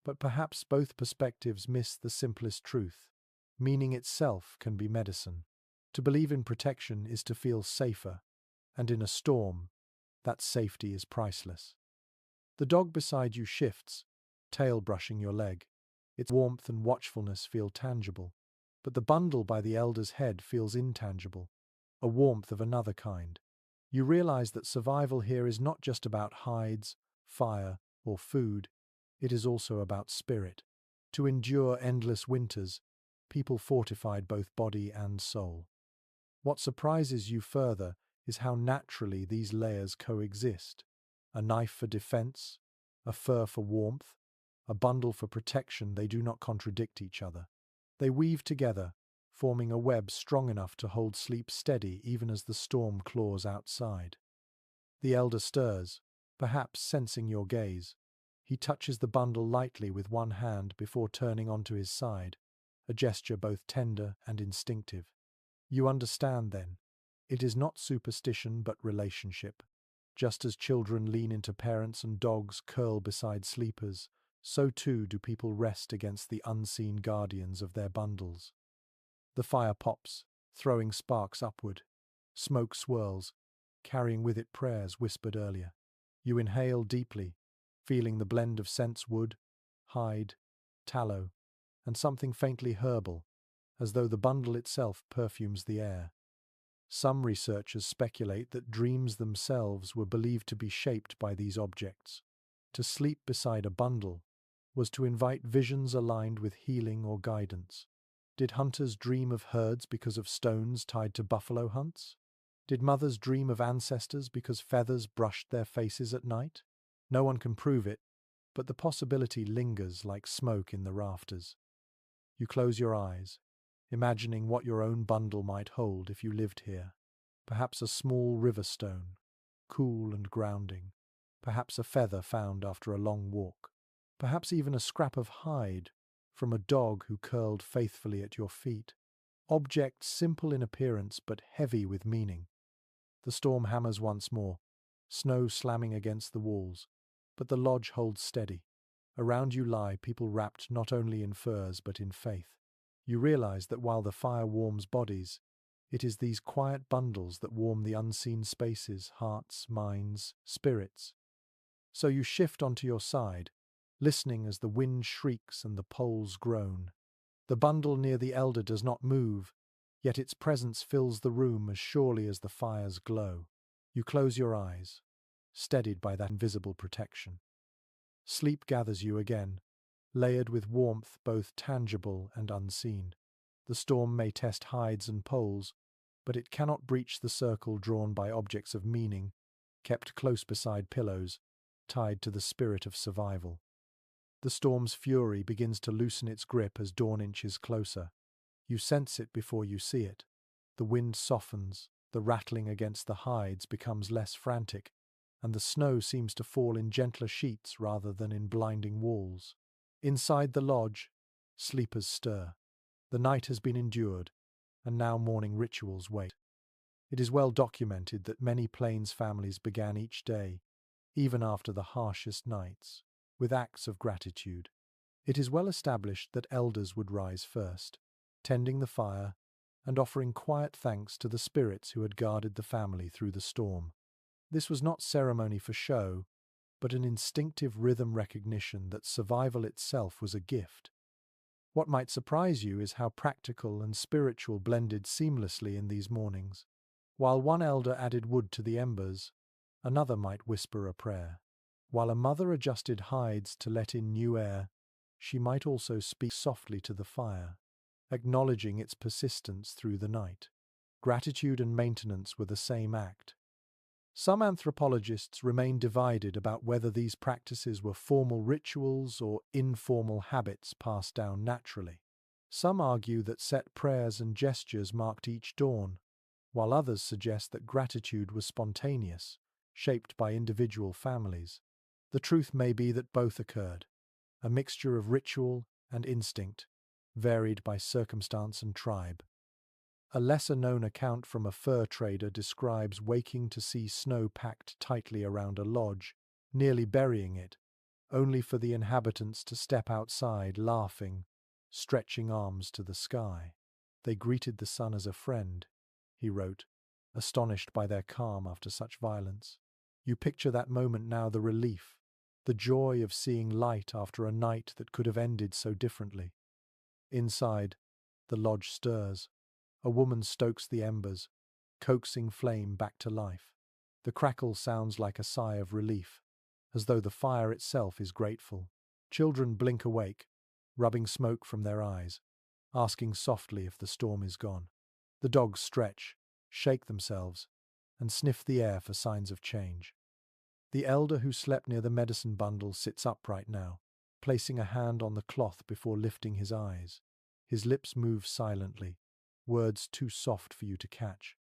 but perhaps both perspectives miss the simplest truth. Meaning itself can be medicine. To believe in protection is to feel safer, and in a storm, that safety is priceless. The dog beside you shifts, tail brushing your leg. Its warmth and watchfulness feel tangible, but the bundle by the elder's head feels intangible, a warmth of another kind. You realize that survival here is not just about hides, fire, or food, it is also about spirit. To endure endless winters, people fortified both body and soul. What surprises you further is how naturally these layers coexist. A knife for defense, a fur for warmth, a bundle for protection, they do not contradict each other. They weave together, forming a web strong enough to hold sleep steady even as the storm claws outside. The elder stirs, perhaps sensing your gaze. He touches the bundle lightly with one hand before turning onto his side, a gesture both tender and instinctive. You understand then. It is not superstition but relationship. Just as children lean into parents and dogs curl beside sleepers, so too do people rest against the unseen guardians of their bundles. The fire pops, throwing sparks upward. Smoke swirls, carrying with it prayers whispered earlier. You inhale deeply, feeling the blend of scents wood, hide, tallow, and something faintly herbal, as though the bundle itself perfumes the air. Some researchers speculate that dreams themselves were believed to be shaped by these objects. To sleep beside a bundle was to invite visions aligned with healing or guidance. Did hunters dream of herds because of stones tied to buffalo hunts? Did mothers dream of ancestors because feathers brushed their faces at night? No one can prove it, but the possibility lingers like smoke in the rafters. You close your eyes, imagining what your own bundle might hold if you lived here. Perhaps a small river stone, cool and grounding. Perhaps a feather found after a long walk. Perhaps even a scrap of hide from a dog who curled faithfully at your feet. Objects simple in appearance but heavy with meaning. The storm hammers once more, snow slamming against the walls, but the lodge holds steady. Around you lie people wrapped not only in furs but in faith. You realize that while the fire warms bodies, it is these quiet bundles that warm the unseen spaces, hearts, minds, spirits. So you shift onto your side, listening as the wind shrieks and the poles groan. The bundle near the elder does not move, yet its presence fills the room as surely as the fires glow. You close your eyes, steadied by that invisible protection. Sleep gathers you again, layered with warmth both tangible and unseen. The storm may test hides and poles, but it cannot breach the circle drawn by objects of meaning, kept close beside pillows, tied to the spirit of survival. The storm's fury begins to loosen its grip as dawn inches closer. You sense it before you see it. The wind softens, the rattling against the hides becomes less frantic, and the snow seems to fall in gentler sheets rather than in blinding walls. Inside the lodge, sleepers stir. The night has been endured, and now morning rituals wait. It is well documented that many plains families began each day, even after the harshest nights, with acts of gratitude. It is well established that elders would rise first, tending the fire and offering quiet thanks to the spirits who had guarded the family through the storm. This was not ceremony for show, but an instinctive rhythm recognition that survival itself was a gift. What might surprise you is how practical and spiritual blended seamlessly in these mornings. While one elder added wood to the embers, another might whisper a prayer. While a mother adjusted hides to let in new air, she might also speak softly to the fire, acknowledging its persistence through the night. Gratitude and maintenance were the same act. Some anthropologists remain divided about whether these practices were formal rituals or informal habits passed down naturally. Some argue that set prayers and gestures marked each dawn, while others suggest that gratitude was spontaneous, shaped by individual families. The truth may be that both occurred, a mixture of ritual and instinct, varied by circumstance and tribe. A lesser-known account from a fur trader describes waking to see snow packed tightly around a lodge, nearly burying it, only for the inhabitants to step outside laughing, stretching arms to the sky. They greeted the sun as a friend, he wrote, astonished by their calm after such violence. You picture that moment now, the relief, the joy of seeing light after a night that could have ended so differently. Inside, the lodge stirs. A woman stokes the embers, coaxing flame back to life. The crackle sounds like a sigh of relief, as though the fire itself is grateful. Children blink awake, rubbing smoke from their eyes, asking softly if the storm is gone. The dogs stretch, shake themselves, and sniff the air for signs of change. The elder who slept near the medicine bundle sits upright now, placing a hand on the cloth before lifting his eyes. His lips move silently, words too soft for you to catch,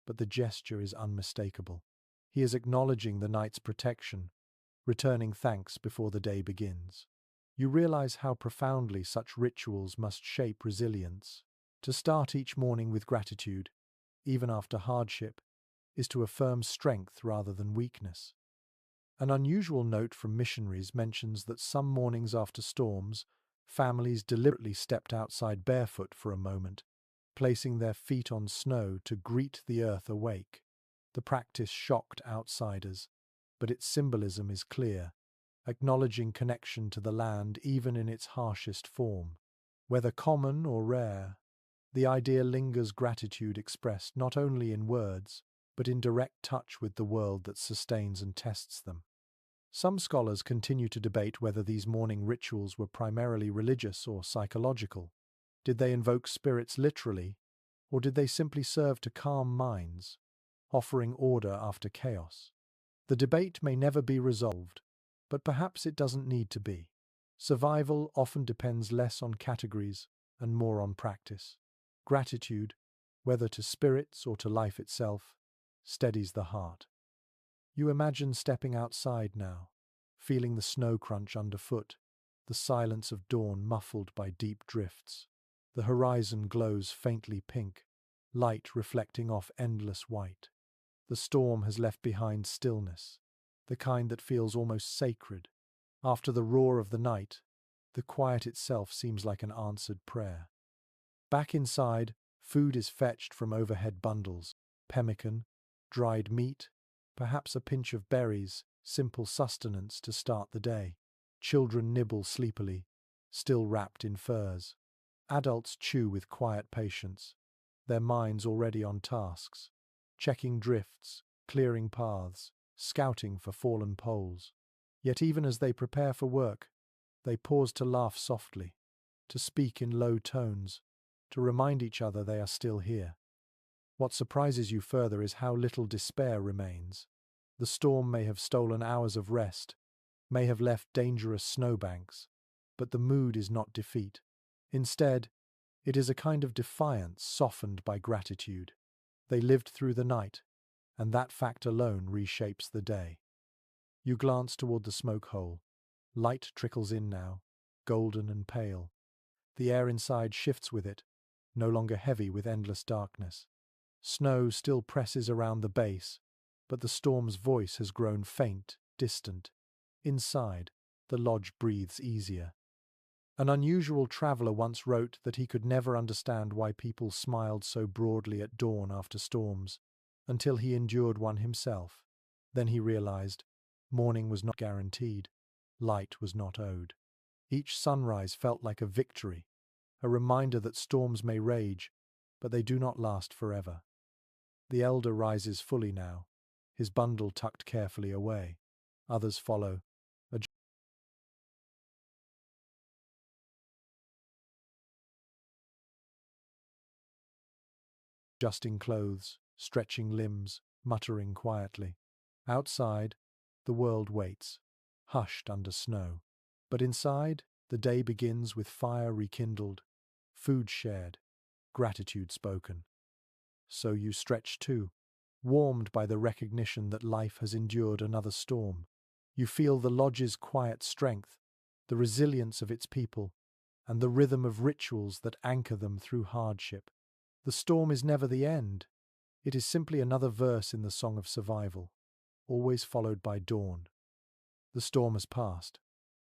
but the gesture is unmistakable. He is acknowledging the night's protection, returning thanks before the day begins. You realize how profoundly such rituals must shape resilience. To start each morning with gratitude, even after hardship, is to affirm strength rather than weakness. An unusual note from missionaries mentions that some mornings after storms, families deliberately stepped outside barefoot for a moment, placing their feet on snow to greet the earth awake. The practice shocked outsiders, but its symbolism is clear, acknowledging connection to the land even in its harshest form. Whether common or rare, the idea lingers, gratitude expressed not only in words, but in direct touch with the world that sustains and tests them. Some scholars continue to debate whether these morning rituals were primarily religious or psychological. Did they invoke spirits literally, or did they simply serve to calm minds, offering order after chaos? The debate may never be resolved, but perhaps it doesn't need to be. Survival often depends less on categories and more on practice. Gratitude, whether to spirits or to life itself, steadies the heart. You imagine stepping outside now, feeling the snow crunch underfoot, the silence of dawn muffled by deep drifts. The horizon glows faintly pink, light reflecting off endless white. The storm has left behind stillness, the kind that feels almost sacred. After the roar of the night, the quiet itself seems like an answered prayer. Back inside, food is fetched from overhead bundles, pemmican, dried meat, perhaps a pinch of berries, simple sustenance to start the day. Children nibble sleepily, still wrapped in furs. Adults chew with quiet patience, their minds already on tasks, checking drifts, clearing paths, scouting for fallen poles. Yet even as they prepare for work, they pause to laugh softly, to speak in low tones, to remind each other they are still here. What surprises you further is how little despair remains. The storm may have stolen hours of rest, may have left dangerous snowbanks, but the mood is not defeat. Instead, it is a kind of defiance softened by gratitude. They lived through the night, and that fact alone reshapes the day. You glance toward the smoke hole. Light trickles in now, golden and pale. The air inside shifts with it, no longer heavy with endless darkness. Snow still presses around the base, but the storm's voice has grown faint, distant. Inside, the lodge breathes easier. An unusual traveller once wrote that he could never understand why people smiled so broadly at dawn after storms, until he endured one himself. Then he realized morning was not guaranteed, light was not owed. Each sunrise felt like a victory, a reminder that storms may rage, but they do not last forever. The elder rises fully now, his bundle tucked carefully away. Others follow, adjusting clothes, stretching limbs, muttering quietly. Outside, the world waits, hushed under snow. But inside, the day begins with fire rekindled, food shared, gratitude spoken. So you stretch too, warmed by the recognition that life has endured another storm. You feel the lodge's quiet strength, the resilience of its people, and the rhythm of rituals that anchor them through hardship. The storm is never the end. It is simply another verse in the song of survival, always followed by dawn. The storm has passed,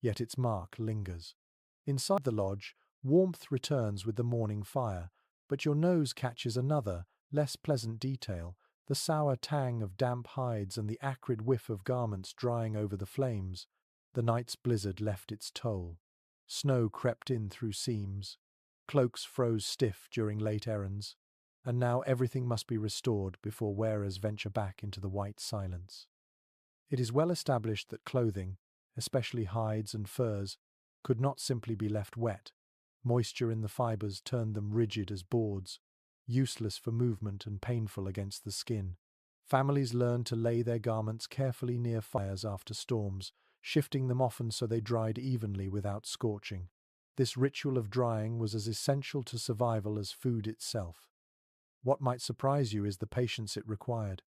yet its mark lingers. Inside the lodge, warmth returns with the morning fire, but your nose catches another, less pleasant detail, the sour tang of damp hides and the acrid whiff of garments drying over the flames. The night's blizzard left its toll. Snow crept in through seams. Cloaks froze stiff during late errands, and now everything must be restored before wearers venture back into the white silence. It is well established that clothing, especially hides and furs, could not simply be left wet. Moisture in the fibers turned them rigid as boards, useless for movement and painful against the skin. Families learned to lay their garments carefully near fires after storms, shifting them often so they dried evenly without scorching. This ritual of drying was as essential to survival as food itself. What might surprise you is the patience it required.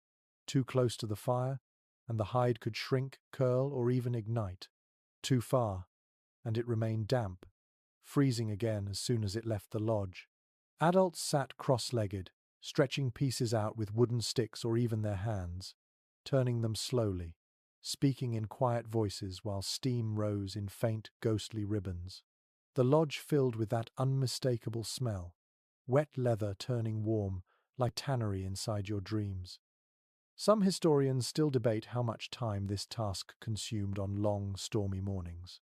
Too close to the fire, and the hide could shrink, curl, or even ignite. Too far, and it remained damp, freezing again as soon as it left the lodge. Adults sat cross-legged, stretching pieces out with wooden sticks or even their hands, turning them slowly, speaking in quiet voices while steam rose in faint, ghostly ribbons. The lodge filled with that unmistakable smell, wet leather turning warm, like tannery inside your dreams. Some historians still debate how much time this task consumed on long, stormy mornings.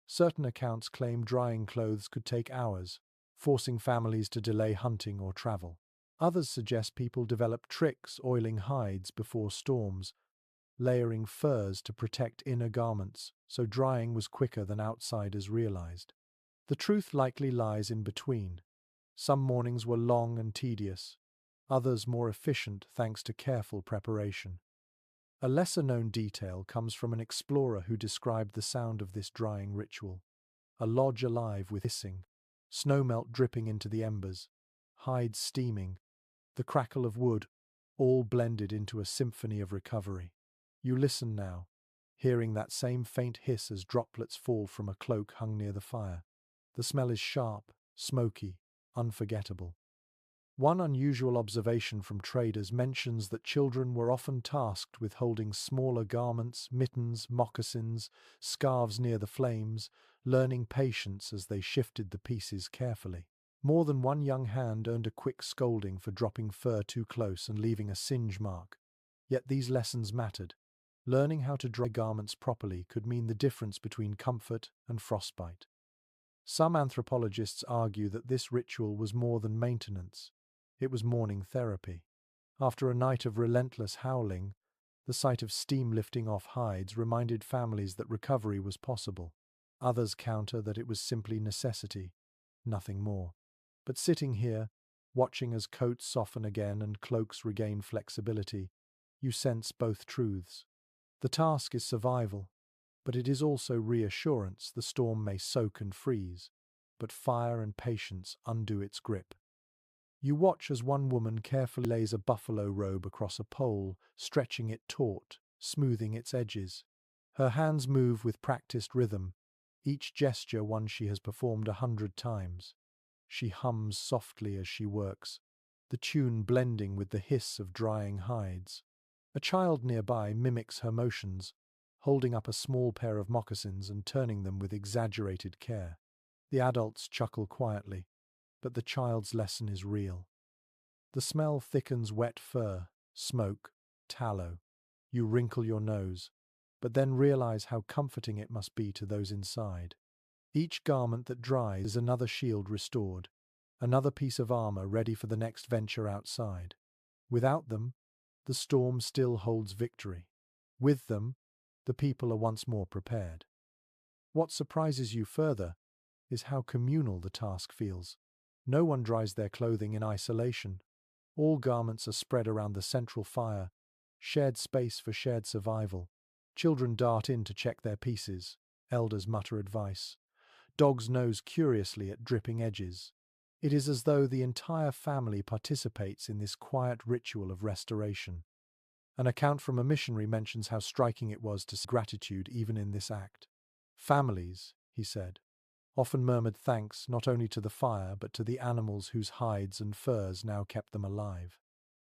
Certain accounts claim drying clothes could take hours, forcing families to delay hunting or travel. Others suggest people developed tricks oiling hides before storms, layering furs to protect inner garments, so drying was quicker than outsiders realized. The truth likely lies in between. Some mornings were long and tedious, others more efficient thanks to careful preparation. A lesser-known detail comes from an explorer who described the sound of this drying ritual. A lodge alive with hissing, snowmelt dripping into the embers, hides steaming, the crackle of wood, all blended into a symphony of recovery. You listen now, hearing that same faint hiss as droplets fall from a cloak hung near the fire. The smell is sharp, smoky, unforgettable. One unusual observation from traders mentions that children were often tasked with holding smaller garments, mittens, moccasins, scarves near the flames, learning patience as they shifted the pieces carefully. More than one young hand earned a quick scolding for dropping fur too close and leaving a singe mark. Yet these lessons mattered. Learning how to dry garments properly could mean the difference between comfort and frostbite. Some anthropologists argue that this ritual was more than maintenance. It was morning therapy. After a night of relentless howling, the sight of steam lifting off hides reminded families that recovery was possible. Others counter that it was simply necessity, nothing more. But sitting here, watching as coats soften again and cloaks regain flexibility, you sense both truths. The task is survival, but it is also reassurance. The storm may soak and freeze, but fire and patience undo its grip. You watch as one woman carefully lays a buffalo robe across a pole, stretching it taut, smoothing its edges. Her hands move with practiced rhythm, each gesture one she has performed 100 times. She hums softly as she works, the tune blending with the hiss of drying hides. A child nearby mimics her motions, holding up a small pair of moccasins and turning them with exaggerated care. The adults chuckle quietly, but the child's lesson is real. The smell thickens wet fur, smoke, tallow. You wrinkle your nose, but then realize how comforting it must be to those inside. Each garment that dries is another shield restored, another piece of armor ready for the next venture outside. Without them, the storm still holds victory. With them, the people are once more prepared. What surprises you further is how communal the task feels. No one dries their clothing in isolation. All garments are spread around the central fire, shared space for shared survival. Children dart in to check their pieces. Elders mutter advice. Dogs nose curiously at dripping edges. It is as though the entire family participates in this quiet ritual of restoration. An account from a missionary mentions how striking it was to see gratitude even in this act. Families, he said, often murmured thanks not only to the fire but to the animals whose hides and furs now kept them alive.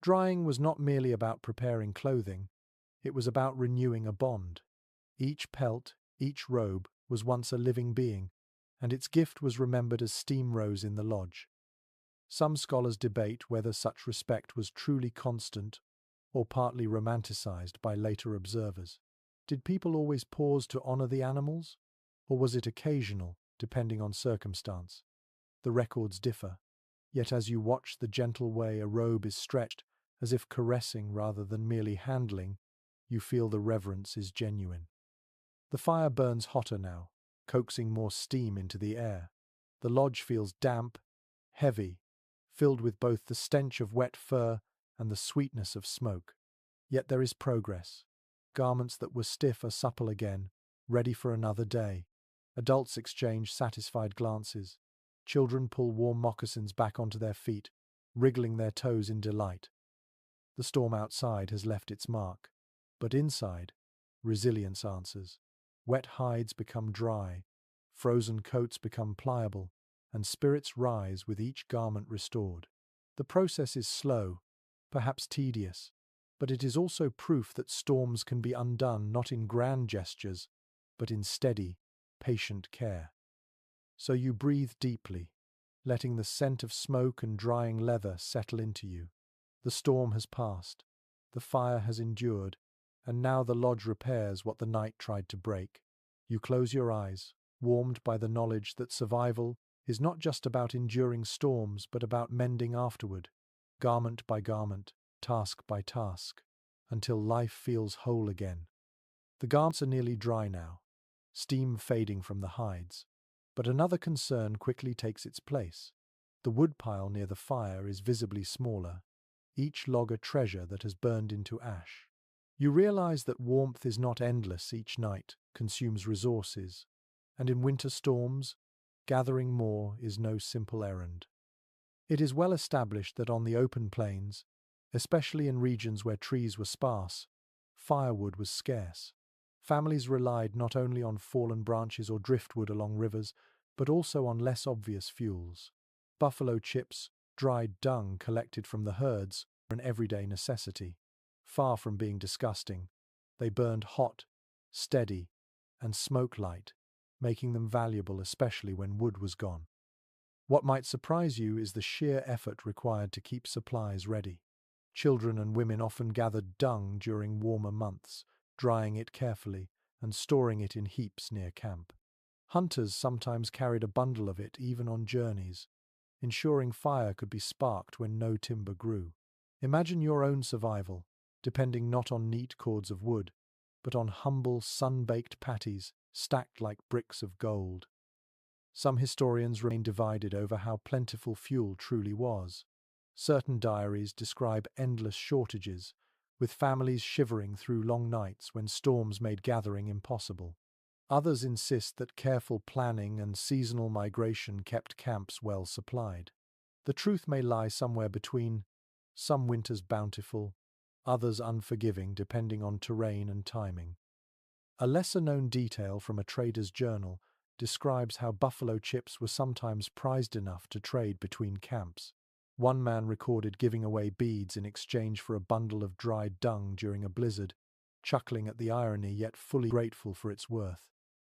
Drying was not merely about preparing clothing, it was about renewing a bond. Each pelt, each robe, was once a living being, and its gift was remembered as steam rose in the lodge. Some scholars debate whether such respect was truly constant or partly romanticized by later observers. Did people always pause to honor the animals, or was it occasional, depending on circumstance? The records differ, yet as you watch the gentle way a robe is stretched, as if caressing rather than merely handling, you feel the reverence is genuine. The fire burns hotter now, coaxing more steam into the air. The lodge feels damp, heavy, filled with both the stench of wet fur and the sweetness of smoke. Yet there is progress. Garments that were stiff are supple again, ready for another day. Adults exchange satisfied glances. Children pull warm moccasins back onto their feet, wriggling their toes in delight. The storm outside has left its mark, but inside, resilience answers. Wet hides become dry, frozen coats become pliable, and spirits rise with each garment restored. The process is slow, perhaps tedious, but it is also proof that storms can be undone not in grand gestures, but in steady, patient care. So you breathe deeply, letting the scent of smoke and drying leather settle into you. The storm has passed, the fire has endured, and now the lodge repairs what the night tried to break. You close your eyes, warmed by the knowledge that survival is not just about enduring storms, but about mending afterward, garment by garment, task by task, until life feels whole again. The garments are nearly dry now, steam fading from the hides. But another concern quickly takes its place. The woodpile near the fire is visibly smaller, each log a treasure that has burned into ash. You realize that warmth is not endless each night, consumes resources, and in winter storms, gathering more is no simple errand. It is well established that on the open plains, especially in regions where trees were sparse, firewood was scarce. Families relied not only on fallen branches or driftwood along rivers, but also on less obvious fuels. Buffalo chips, dried dung collected from the herds, were an everyday necessity. Far from being disgusting, they burned hot, steady, and smoke-light, making them valuable especially when wood was gone. What might surprise you is the sheer effort required to keep supplies ready. Children and women often gathered dung during warmer months, drying it carefully and storing it in heaps near camp. Hunters sometimes carried a bundle of it even on journeys, ensuring fire could be sparked when no timber grew. Imagine your own survival, depending not on neat cords of wood, but on humble, sun-baked patties stacked like bricks of gold. Some historians remain divided over how plentiful fuel truly was. Certain diaries describe endless shortages, with families shivering through long nights when storms made gathering impossible. Others insist that careful planning and seasonal migration kept camps well supplied. The truth may lie somewhere between, some winters bountiful, others unforgiving depending on terrain and timing. A lesser-known detail from a trader's journal describes how buffalo chips were sometimes prized enough to trade between camps. One man recorded giving away beads in exchange for a bundle of dried dung during a blizzard, chuckling at the irony yet fully grateful for its worth.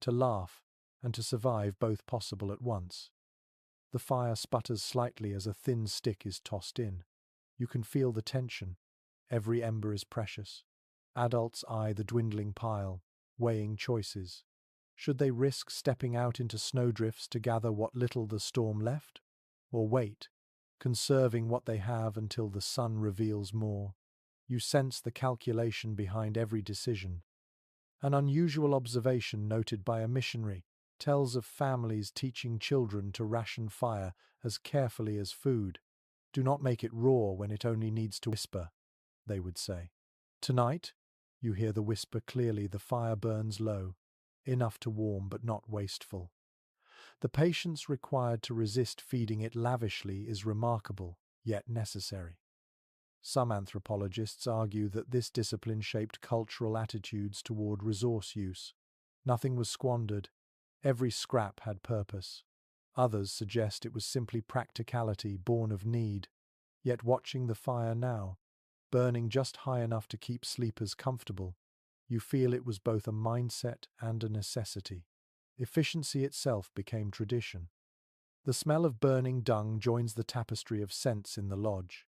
To laugh and to survive both possible at once. The fire sputters slightly as a thin stick is tossed in. You can feel the tension. Every ember is precious. Adults eye the dwindling pile, weighing choices. Should they risk stepping out into snowdrifts to gather what little the storm left? Or wait, conserving what they have until the sun reveals more? You sense the calculation behind every decision. An unusual observation noted by a missionary tells of families teaching children to ration fire as carefully as food. Do not make it raw when it only needs to whisper, they would say. Tonight, you hear the whisper clearly, the fire burns low, enough to warm but not wasteful. The patience required to resist feeding it lavishly is remarkable, yet necessary. Some anthropologists argue that this discipline shaped cultural attitudes toward resource use. Nothing was squandered. Every scrap had purpose. Others suggest it was simply practicality born of need. Yet watching the fire now, burning just high enough to keep sleepers comfortable, you feel it was both a mindset and a necessity. Efficiency itself became tradition. The smell of burning dung joins the tapestry of scents in the lodge.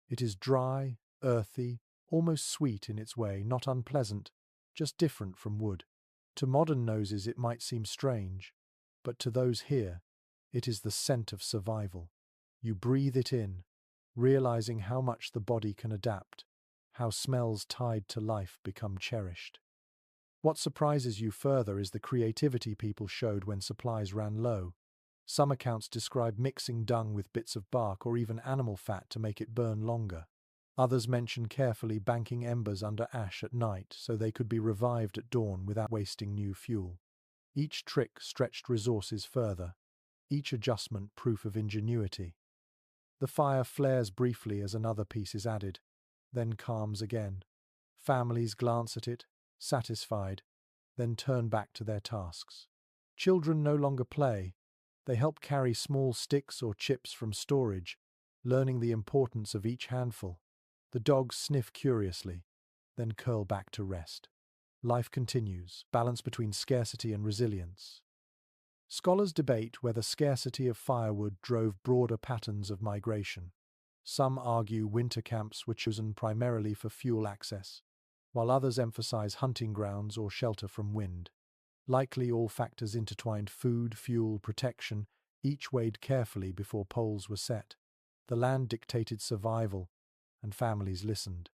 It is dry, earthy, almost sweet in its way, not unpleasant, just different from wood. To modern noses it might seem strange, but to those here, it is the scent of survival. You breathe it in, realizing how much the body can adapt, how smells tied to life become cherished. What surprises you further is the creativity people showed when supplies ran low. Some accounts describe mixing dung with bits of bark or even animal fat to make it burn longer. Others mention carefully banking embers under ash at night so they could be revived at dawn without wasting new fuel. Each trick stretched resources further, each adjustment proof of ingenuity. The fire flares briefly as another piece is added, then calms again. Families glance at it, satisfied, then turn back to their tasks. Children no longer play. They help carry small sticks or chips from storage, learning the importance of each handful. The dogs sniff curiously, then curl back to rest. Life continues, balance between scarcity and resilience. Scholars debate whether scarcity of firewood drove broader patterns of migration. Some argue winter camps were chosen primarily for fuel access, while others emphasize hunting grounds or shelter from wind. Likely all factors intertwined: food, fuel, protection, each weighed carefully before poles were set. The land dictated survival, and families listened.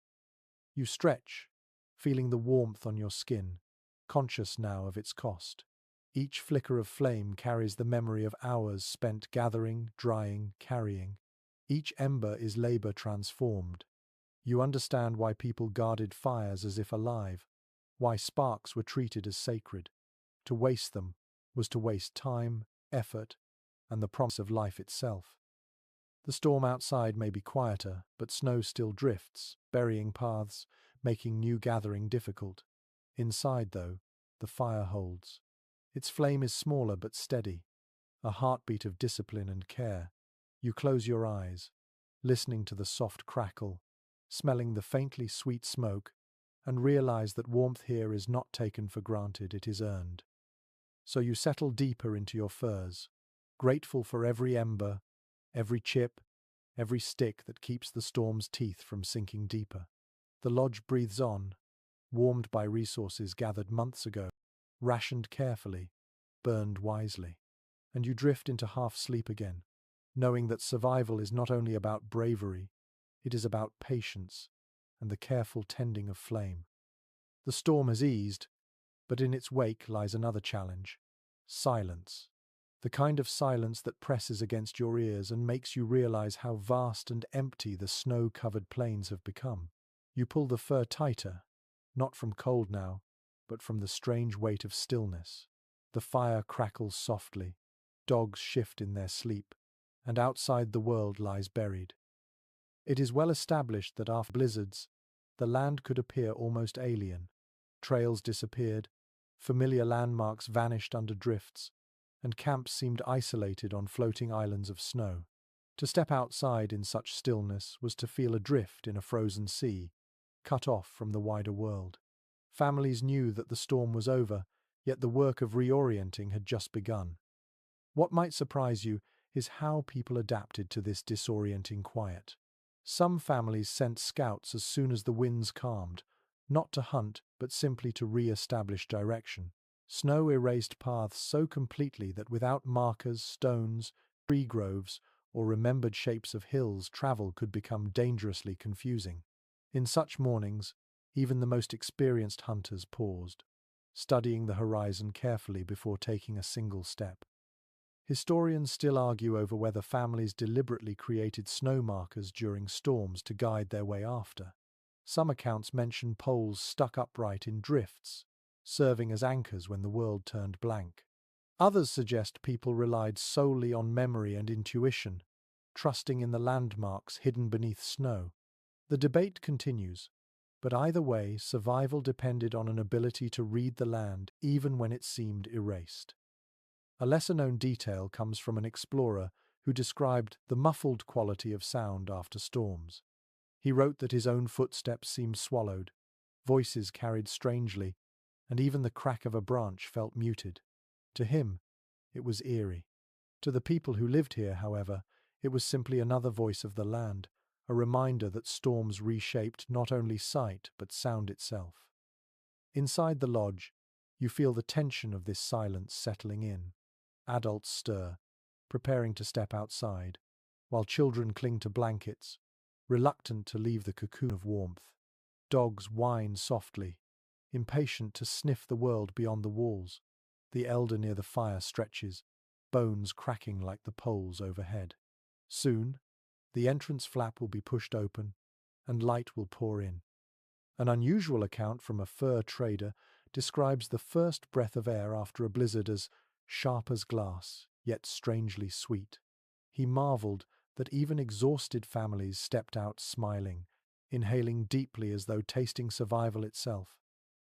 You stretch, feeling the warmth on your skin, conscious now of its cost. Each flicker of flame carries the memory of hours spent gathering, drying, carrying. Each ember is labor transformed. You understand why people guarded fires as if alive, why sparks were treated as sacred. To waste them was to waste time, effort, and the promise of life itself. The storm outside may be quieter, but snow still drifts, burying paths, making new gathering difficult. Inside, though, the fire holds. Its flame is smaller but steady, a heartbeat of discipline and care. You close your eyes, listening to the soft crackle, smelling the faintly sweet smoke, and realize that warmth here is not taken for granted, it is earned. So you settle deeper into your furs, grateful for every ember, every chip, every stick that keeps the storm's teeth from sinking deeper. The lodge breathes on, warmed by resources gathered months ago, rationed carefully, burned wisely. And you drift into half sleep again, knowing that survival is not only about bravery, it is about patience and the careful tending of flame. The storm has eased, but in its wake lies another challenge: silence. The kind of silence that presses against your ears and makes you realize how vast and empty the snow-covered plains have become. You pull the fur tighter, not from cold now, but from the strange weight of stillness. The fire crackles softly, dogs shift in their sleep, and outside the world lies buried. It is well established that after blizzards, the land could appear almost alien. Trails disappeared, familiar landmarks vanished under drifts, and camps seemed isolated on floating islands of snow. To step outside in such stillness was to feel adrift in a frozen sea, cut off from the wider world. Families knew that the storm was over, yet the work of reorienting had just begun. What might surprise you is how people adapted to this disorienting quiet. Some families sent scouts as soon as the winds calmed, not to hunt, but simply to re-establish direction. Snow erased paths so completely that without markers, stones, tree groves, or remembered shapes of hills, travel could become dangerously confusing. In such mornings, even the most experienced hunters paused, studying the horizon carefully before taking a single step. Historians still argue over whether families deliberately created snow markers during storms to guide their way after. Some accounts mention poles stuck upright in drifts, serving as anchors when the world turned blank. Others suggest people relied solely on memory and intuition, trusting in the landmarks hidden beneath snow. The debate continues, but either way, survival depended on an ability to read the land even when it seemed erased. A lesser-known detail comes from an explorer who described the muffled quality of sound after storms. He wrote that his own footsteps seemed swallowed, voices carried strangely, and even the crack of a branch felt muted. To him, it was eerie. To the people who lived here, however, it was simply another voice of the land, a reminder that storms reshaped not only sight but sound itself. Inside the lodge, you feel the tension of this silence settling in. Adults stir, preparing to step outside, while children cling to blankets, reluctant to leave the cocoon of warmth. Dogs whine softly, impatient to sniff the world beyond the walls. The elder near the fire stretches, bones cracking like the poles overhead. Soon, the entrance flap will be pushed open, and light will pour in. An unusual account from a fur trader describes the first breath of air after a blizzard as sharp as glass, yet strangely sweet. He marveled that even exhausted families stepped out smiling, inhaling deeply as though tasting survival itself.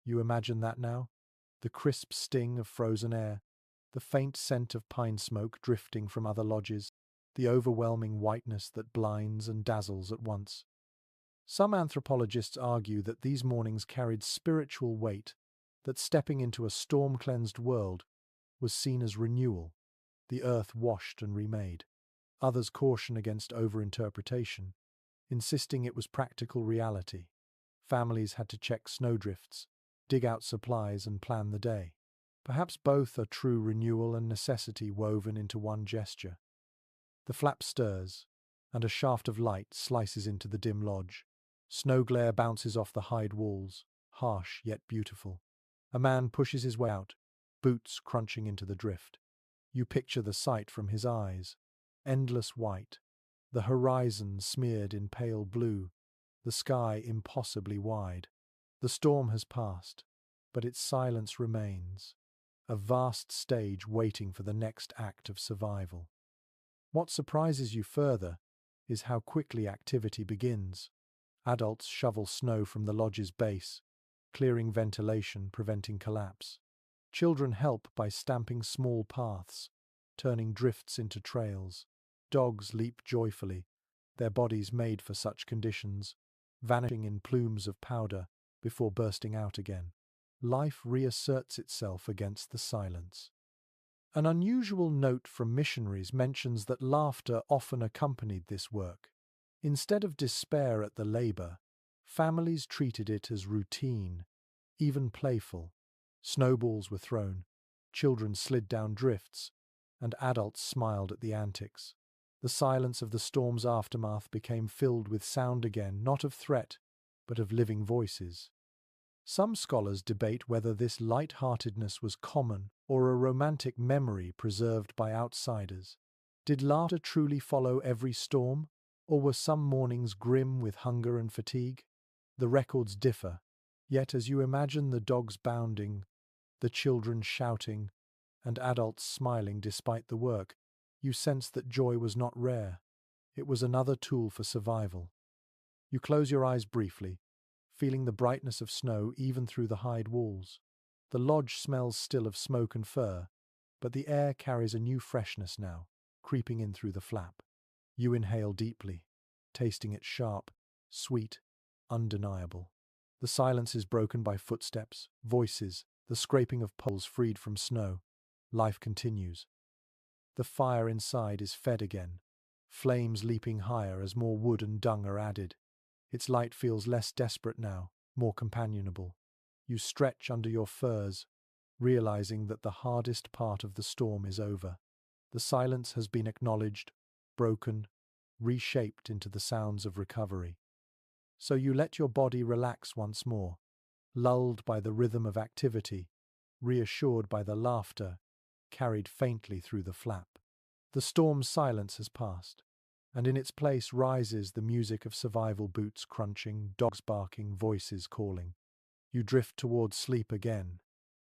You imagine that now? The crisp sting of frozen air, the faint scent of pine smoke drifting from other lodges, the overwhelming whiteness that blinds and dazzles at once. Some anthropologists argue that these mornings carried spiritual weight, that stepping into a storm-cleansed world was seen as renewal, the earth washed and remade. Others caution against overinterpretation, insisting it was practical reality. Families had to check snowdrifts, dig out supplies, and plan the day. Perhaps both are true renewal and necessity woven into one gesture. The flap stirs, and a shaft of light slices into the dim lodge. Snow glare bounces off the hide walls, harsh yet beautiful. A man pushes his way out, boots crunching into the drift. You picture the sight from his eyes, endless white, the horizon smeared in pale blue, the sky impossibly wide. The storm has passed, but its silence remains, a vast stage waiting for the next act of survival. What surprises you further is how quickly activity begins. Adults shovel snow from the lodge's base, clearing ventilation, preventing collapse. Children help by stamping small paths, turning drifts into trails. Dogs leap joyfully, their bodies made for such conditions, vanishing in plumes of powder before bursting out again. Life reasserts itself against the silence. An unusual note from missionaries mentions that laughter often accompanied this work. Instead of despair at the labor, families treated it as routine, even playful. Snowballs were thrown, children slid down drifts, and adults smiled at the antics. The silence of the storm's aftermath became filled with sound again, not of threat, but of living voices. Some scholars debate whether this light-heartedness was common or a romantic memory preserved by outsiders. Did laughter truly follow every storm, or were some mornings grim with hunger and fatigue? The records differ, yet as you imagine the dogs bounding, the children shouting, and adults smiling despite the work, you sense that joy was not rare. It was another tool for survival. You close your eyes briefly, feeling the brightness of snow even through the hide walls. The lodge smells still of smoke and fur, but the air carries a new freshness now, creeping in through the flap. You inhale deeply, tasting it sharp, sweet, undeniable. The silence is broken by footsteps, voices, the scraping of poles freed from snow. Life continues. The fire inside is fed again, flames leaping higher as more wood and dung are added. Its light feels less desperate now, more companionable. You stretch under your furs, realizing that the hardest part of the storm is over. The silence has been acknowledged, broken, reshaped into the sounds of recovery. So you let your body relax once more, lulled by the rhythm of activity, reassured by the laughter carried faintly through the flap. The storm's silence has passed, and in its place rises the music of survival boots crunching, dogs barking, voices calling. You drift towards sleep again,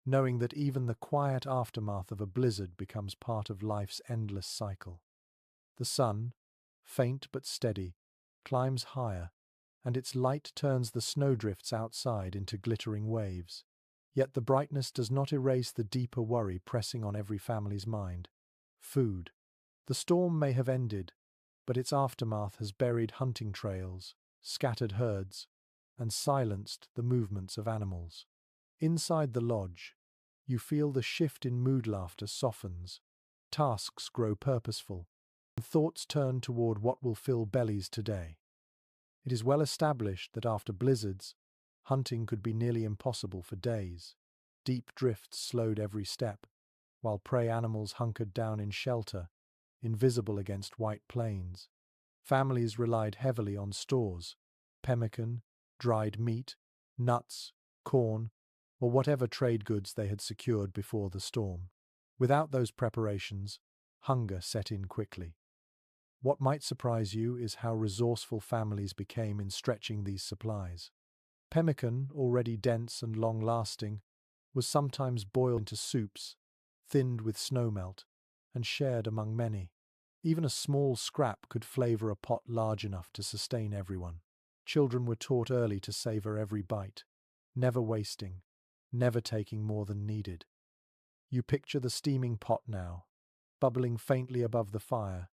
knowing that even the quiet aftermath of a blizzard becomes part of life's endless cycle. The sun, faint but steady, climbs higher, and its light turns the snowdrifts outside into glittering waves. Yet the brightness does not erase the deeper worry pressing on every family's mind. Food. The storm may have ended, but its aftermath has buried hunting trails, scattered herds, and silenced the movements of animals. Inside the lodge, you feel the shift in mood. Laughter softens, tasks grow purposeful, and thoughts turn toward what will fill bellies today. It is well established that after blizzards, hunting could be nearly impossible for days. Deep drifts slowed every step, while prey animals hunkered down in shelter, invisible against white plains. Families relied heavily on stores, pemmican, dried meat, nuts, corn, or whatever trade goods they had secured before the storm. Without those preparations, hunger set in quickly. What might surprise you is how resourceful families became in stretching these supplies. Pemmican, already dense and long-lasting, was sometimes boiled into soups, thinned with snowmelt, and shared among many. Even a small scrap could flavor a pot large enough to sustain everyone. Children were taught early to savor every bite, never wasting, never taking more than needed. You picture the steaming pot now, bubbling faintly above the fire,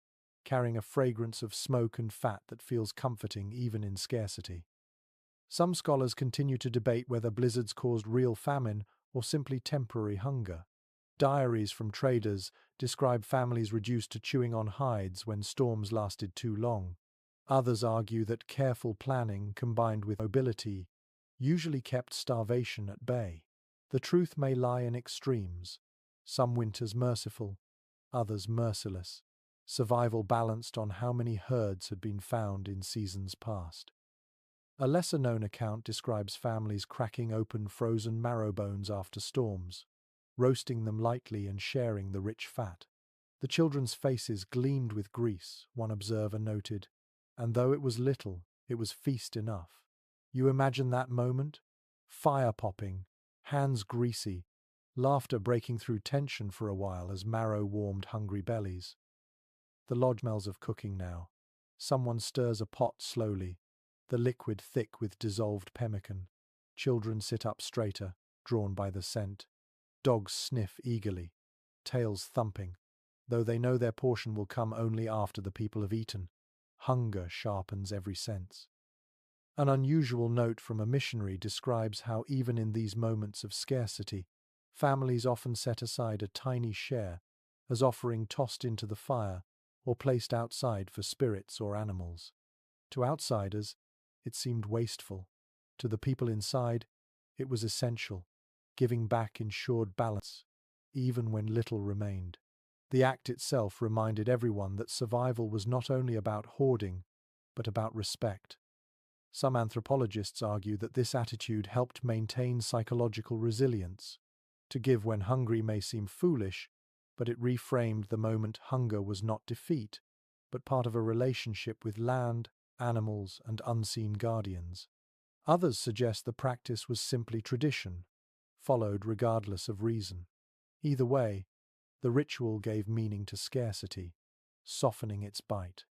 carrying a fragrance of smoke and fat that feels comforting even in scarcity. Some scholars continue to debate whether blizzards caused real famine or simply temporary hunger. Diaries from traders describe families reduced to chewing on hides when storms lasted too long. Others argue that careful planning combined with mobility usually kept starvation at bay. The truth may lie in extremes, some winters merciful, others merciless, survival balanced on how many herds had been found in seasons past. A lesser-known account describes families cracking open frozen marrow bones after storms, roasting them lightly and sharing the rich fat. The children's faces gleamed with grease, one observer noted, and though it was little, it was feast enough. You imagine that moment? Fire popping, hands greasy, laughter breaking through tension for a while as marrow warmed hungry bellies. The lodge smells of cooking now. Someone stirs a pot slowly, the liquid thick with dissolved pemmican. Children sit up straighter, drawn by the scent. Dogs sniff eagerly, tails thumping, though they know their portion will come only after the people have eaten. Hunger sharpens every sense. An unusual note from a missionary describes how even in these moments of scarcity, families often set aside a tiny share as offering tossed into the fire or placed outside for spirits or animals. To outsiders, it seemed wasteful. To the people inside, it was essential, giving back ensured balance, even when little remained. The act itself reminded everyone that survival was not only about hoarding, but about respect. Some anthropologists argue that this attitude helped maintain psychological resilience. To give when hungry may seem foolish, but it reframed the moment hunger was not defeat, but part of a relationship with land, animals, and unseen guardians. Others suggest the practice was simply tradition, followed regardless of reason. Either way, the ritual gave meaning to scarcity, softening its bite.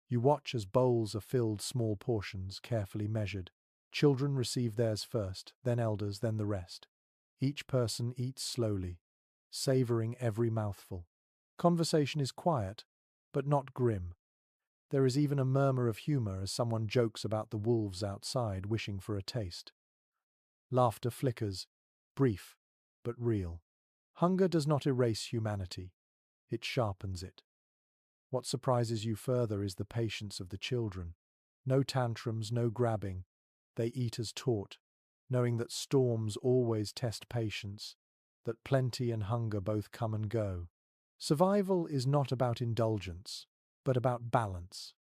You watch as bowls are filled, small portions, carefully measured. Children receive theirs first, then elders, then the rest. Each person eats slowly, savoring every mouthful. Conversation is quiet, but not grim. There is even a murmur of humor as someone jokes about the wolves outside wishing for a taste. Laughter flickers, brief, but real. Hunger does not erase humanity. It sharpens it. What surprises you further is the patience of the children. No tantrums, no grabbing. They eat as taught, knowing that storms always test patience, that plenty and hunger both come and go. Survival is not about indulgence, but about balance.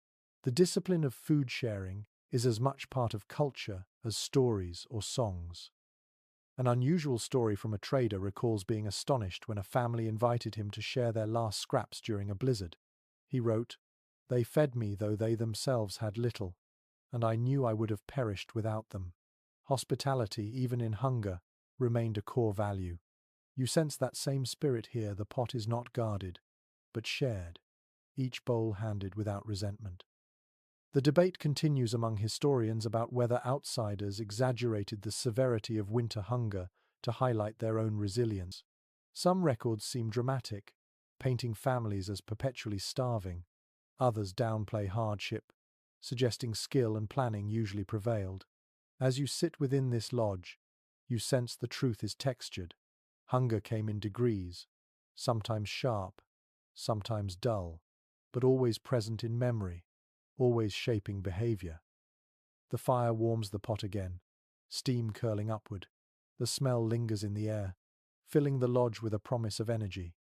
The discipline of food sharing is as much part of culture as stories or songs. An unusual story from a trader recalls being astonished when a family invited him to share their last scraps during a blizzard. He wrote, "They fed me though they themselves had little, and I knew I would have perished without them." Hospitality, even in hunger, remained a core value. You sense that same spirit here. The pot is not guarded, but shared, each bowl handed without resentment. The debate continues among historians about whether outsiders exaggerated the severity of winter hunger to highlight their own resilience. Some records seem dramatic, painting families as perpetually starving. Others downplay hardship, suggesting skill and planning usually prevailed. As you sit within this lodge, you sense the truth is textured. Hunger came in degrees, sometimes sharp, sometimes dull, but always present in memory, always shaping behavior. The fire warms the pot again, steam curling upward. The smell lingers in the air, filling the lodge with a promise of energy.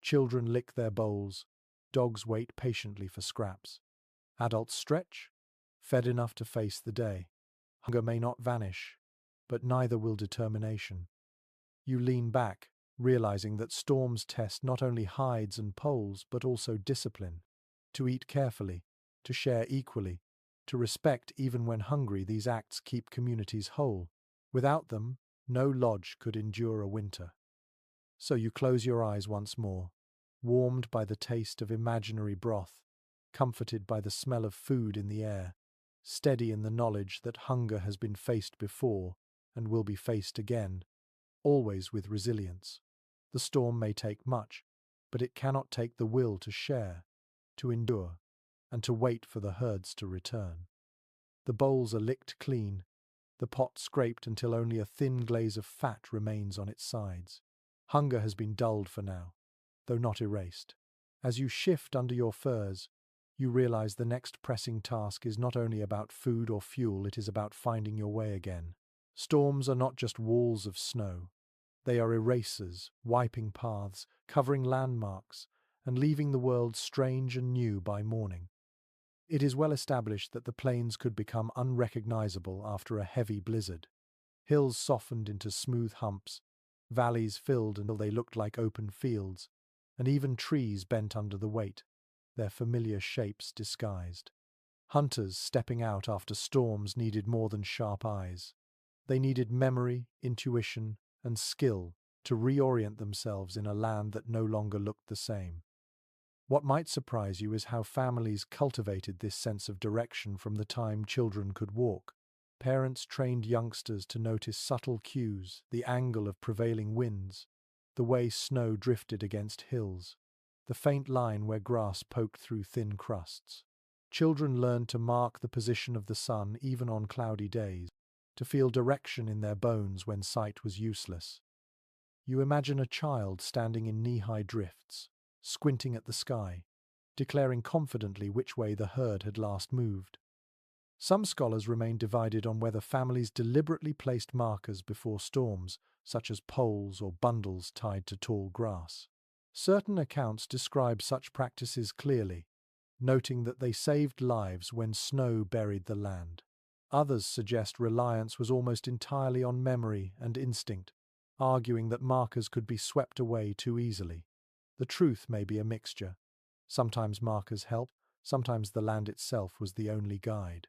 Children lick their bowls, dogs wait patiently for scraps. Adults stretch, fed enough to face the day. Hunger may not vanish, but neither will determination. You lean back, realizing that storms test not only hides and poles, but also discipline. To eat carefully, to share equally, to respect even when hungry, these acts keep communities whole. Without them, no lodge could endure a winter. So you close your eyes once more, warmed by the taste of imaginary broth, comforted by the smell of food in the air, steady in the knowledge that hunger has been faced before and will be faced again, always with resilience. The storm may take much, but it cannot take the will to share, to endure, and to wait for the herds to return. The bowls are licked clean, the pot scraped until only a thin glaze of fat remains on its sides. Hunger has been dulled for now, though not erased. As you shift under your furs, you realize the next pressing task is not only about food or fuel, it is about finding your way again. Storms are not just walls of snow. They are erasers, wiping paths, covering landmarks, and leaving the world strange and new by morning. It is well established that the plains could become unrecognizable after a heavy blizzard. Hills softened into smooth humps, valleys filled until they looked like open fields, and even trees bent under the weight, their familiar shapes disguised. Hunters stepping out after storms needed more than sharp eyes. They needed memory, intuition, and skill to reorient themselves in a land that no longer looked the same. What might surprise you is how families cultivated this sense of direction from the time children could walk. Parents trained youngsters to notice subtle cues, the angle of prevailing winds, the way snow drifted against hills, the faint line where grass poked through thin crusts. Children learned to mark the position of the sun even on cloudy days, to feel direction in their bones when sight was useless. You imagine a child standing in knee-high drifts, squinting at the sky, declaring confidently which way the herd had last moved. Some scholars remain divided on whether families deliberately placed markers before storms, such as poles or bundles tied to tall grass. Certain accounts describe such practices clearly, noting that they saved lives when snow buried the land. Others suggest reliance was almost entirely on memory and instinct, arguing that markers could be swept away too easily. The truth may be a mixture. Sometimes markers helped, sometimes the land itself was the only guide.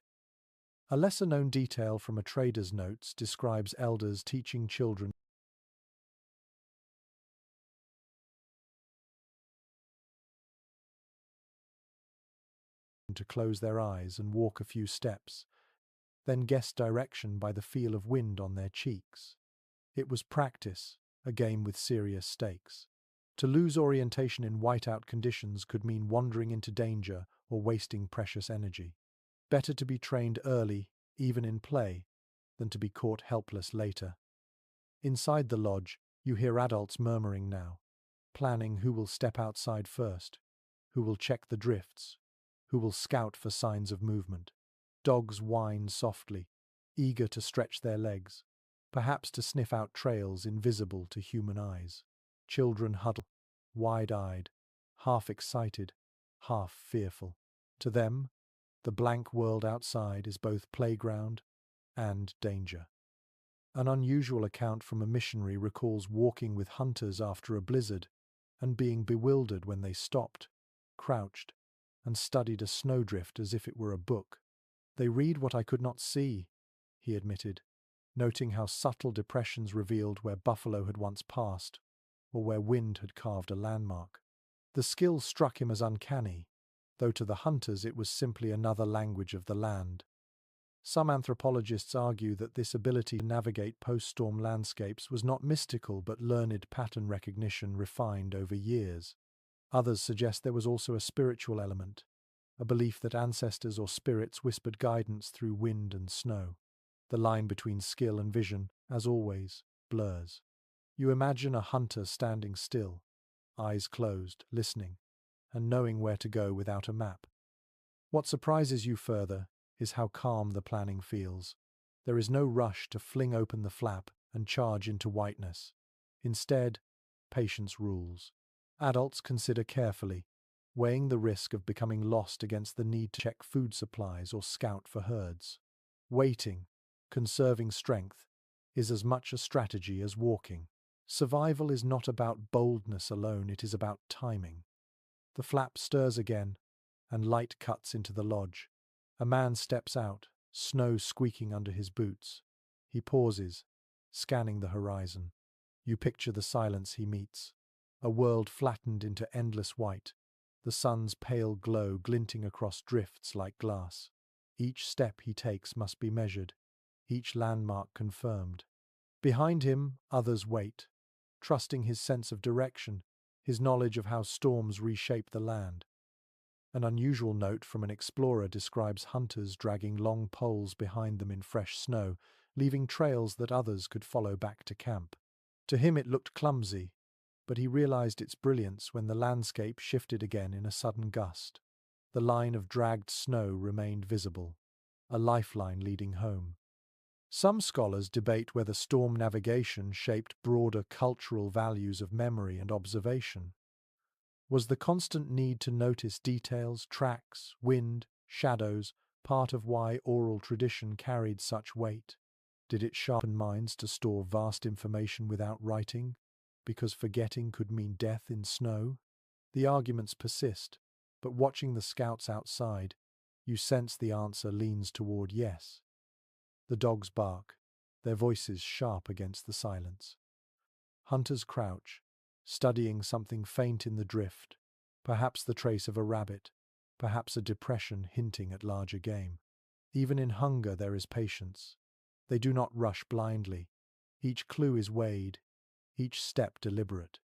A lesser-known detail from a trader's notes describes elders teaching children to close their eyes and walk a few steps, then guess direction by the feel of wind on their cheeks. It was practice, a game with serious stakes. To lose orientation in whiteout conditions could mean wandering into danger or wasting precious energy. Better to be trained early, even in play, than to be caught helpless later. Inside the lodge, you hear adults murmuring now, planning who will step outside first, who will check the drifts, who will scout for signs of movement. Dogs whine softly, eager to stretch their legs, perhaps to sniff out trails invisible to human eyes. Children huddle, wide-eyed, half excited, half fearful. To them, the blank world outside is both playground and danger. An unusual account from a missionary recalls walking with hunters after a blizzard and being bewildered when they stopped, crouched, and studied a snowdrift as if it were a book. "They read what I could not see," he admitted, noting how subtle depressions revealed where buffalo had once passed or where wind had carved a landmark. The skill struck him as uncanny, though to the hunters it was simply another language of the land. Some anthropologists argue that this ability to navigate post-storm landscapes was not mystical but learned pattern recognition refined over years. Others suggest there was also a spiritual element, a belief that ancestors or spirits whispered guidance through wind and snow. The line between skill and vision, as always, blurs. You imagine a hunter standing still, eyes closed, listening, and knowing where to go without a map. What surprises you further is how calm the planning feels. There is no rush to fling open the flap and charge into whiteness. Instead, patience rules. Adults consider carefully, weighing the risk of becoming lost against the need to check food supplies or scout for herds. Waiting, conserving strength, is as much a strategy as walking. Survival is not about boldness alone, it is about timing. The flap stirs again, and light cuts into the lodge. A man steps out, snow squeaking under his boots. He pauses, scanning the horizon. You picture the silence he meets. A world flattened into endless white, the sun's pale glow glinting across drifts like glass. Each step he takes must be measured, each landmark confirmed. Behind him, others wait, trusting his sense of direction, his knowledge of how storms reshape the land. An unusual note from an explorer describes hunters dragging long poles behind them in fresh snow, leaving trails that others could follow back to camp. To him it looked clumsy, but he realized its brilliance when the landscape shifted again in a sudden gust. The line of dragged snow remained visible, a lifeline leading home. Some scholars debate whether storm navigation shaped broader cultural values of memory and observation. Was the constant need to notice details, tracks, wind, shadows, part of why oral tradition carried such weight? Did it sharpen minds to store vast information without writing, because forgetting could mean death in snow? The arguments persist, but watching the scouts outside, you sense the answer leans toward yes. The dogs bark, their voices sharp against the silence. Hunters crouch, studying something faint in the drift, perhaps the trace of a rabbit, perhaps a depression hinting at larger game. Even in hunger there is patience. They do not rush blindly. Each clue is weighed, each step deliberate.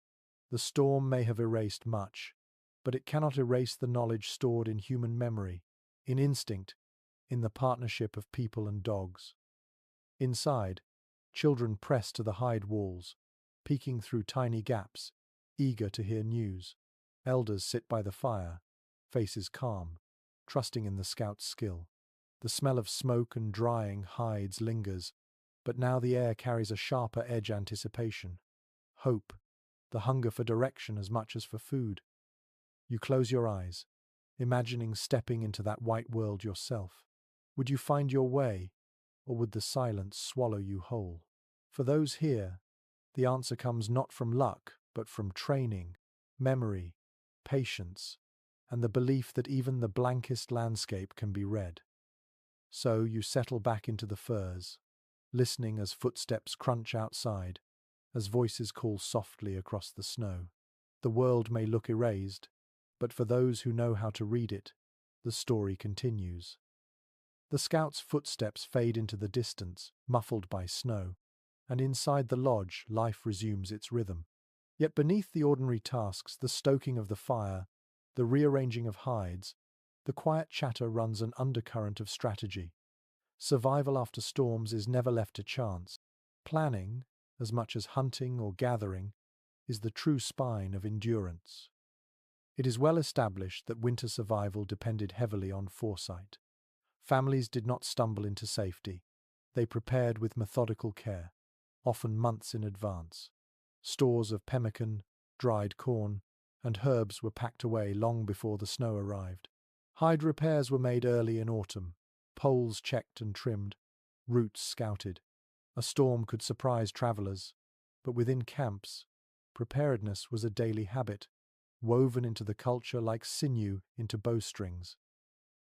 The storm may have erased much, but it cannot erase the knowledge stored in human memory, in instinct, in the partnership of people and dogs. Inside, children press to the hide walls, peeking through tiny gaps, eager to hear news. Elders sit by the fire, faces calm, trusting in the scout's skill. The smell of smoke and drying hides lingers, but now the air carries a sharper edge anticipation. Hope, the hunger for direction as much as for food. You close your eyes, imagining stepping into that white world yourself. Would you find your way, or would the silence swallow you whole? For those here, the answer comes not from luck, but from training, memory, patience, and the belief that even the blankest landscape can be read. So you settle back into the furs, listening as footsteps crunch outside, as voices call softly across the snow. The world may look erased, but for those who know how to read it, the story continues. The scout's footsteps fade into the distance, muffled by snow, and inside the lodge life resumes its rhythm. Yet beneath the ordinary tasks, the stoking of the fire, the rearranging of hides, the quiet chatter runs an undercurrent of strategy. Survival after storms is never left to chance. Planning, as much as hunting or gathering, is the true spine of endurance. It is well established that winter survival depended heavily on foresight. Families did not stumble into safety. They prepared with methodical care, often months in advance. Stores of pemmican, dried corn, and herbs were packed away long before the snow arrived. Hide repairs were made early in autumn, poles checked and trimmed, routes scouted. A storm could surprise travelers, but within camps, preparedness was a daily habit, woven into the culture like sinew into bowstrings.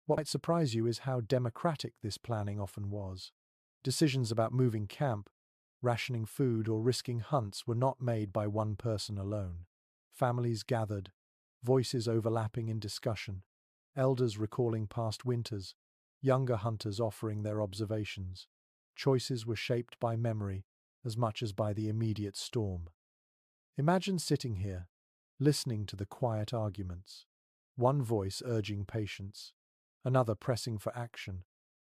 What might surprise you is how democratic this planning often was. Decisions about moving camp, rationing food, or risking hunts were not made by one person alone. Families gathered, voices overlapping in discussion, elders recalling past winters, younger hunters offering their observations. Choices were shaped by memory as much as by the immediate storm. Imagine sitting here, listening to the quiet arguments, one voice urging patience, another pressing for action,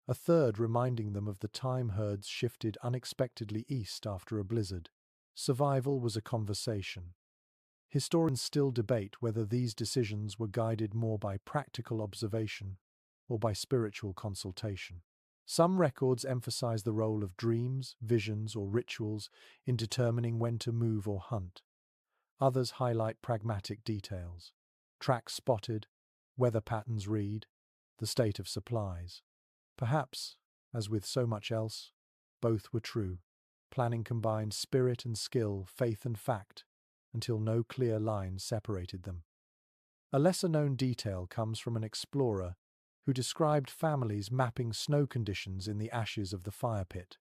a third reminding them of the time herds shifted unexpectedly east after a blizzard. Survival was a conversation. Historians still debate whether these decisions were guided more by practical observation or by spiritual consultation. Some records emphasize the role of dreams, visions, or rituals in determining when to move or hunt. Others highlight pragmatic details. Tracks spotted, weather patterns read, the state of supplies. Perhaps, as with so much else, both were true. Planning combined spirit and skill, faith and fact, until no clear line separated them. A lesser-known detail comes from an explorer who described families mapping snow conditions in the ashes of the fire pit.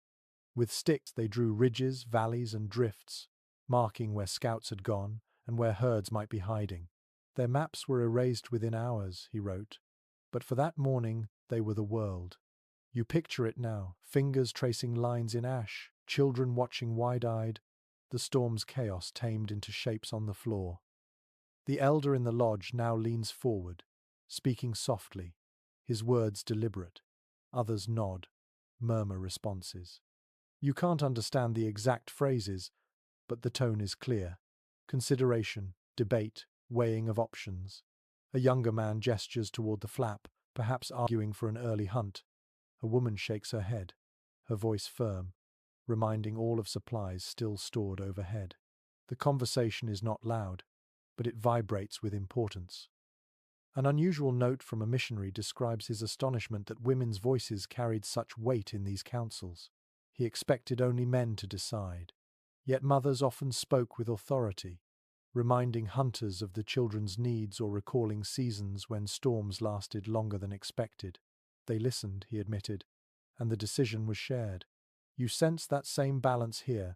With sticks they drew ridges, valleys, and drifts, marking where scouts had gone and where herds might be hiding. Their maps were erased within hours, he wrote, but for that morning they were the world. You picture it now, fingers tracing lines in ash, children watching wide-eyed, the storm's chaos tamed into shapes on the floor. The elder in the lodge now leans forward, speaking softly, his words deliberate. Others nod, murmur responses. You can't understand the exact phrases, but the tone is clear. Consideration, debate, weighing of options. A younger man gestures toward the flap, perhaps arguing for an early hunt. A woman shakes her head, her voice firm, reminding all of supplies still stored overhead. The conversation is not loud, but it vibrates with importance. An unusual note from a missionary describes his astonishment that women's voices carried such weight in these councils. He expected only men to decide. Yet mothers often spoke with authority, reminding hunters of the children's needs or recalling seasons when storms lasted longer than expected. They listened, he admitted, and the decision was shared. You sense that same balance here,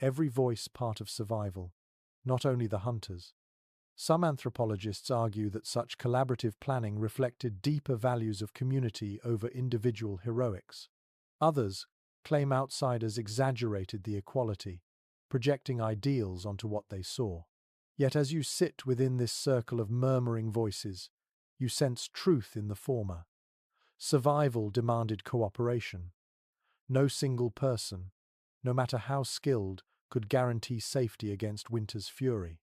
every voice part of survival, not only the hunters. Some anthropologists argue that such collaborative planning reflected deeper values of community over individual heroics. Others claim outsiders exaggerated the equality, projecting ideals onto what they saw. Yet as you sit within this circle of murmuring voices, you sense truth in the former. Survival demanded cooperation. No single person, no matter how skilled, could guarantee safety against winter's fury.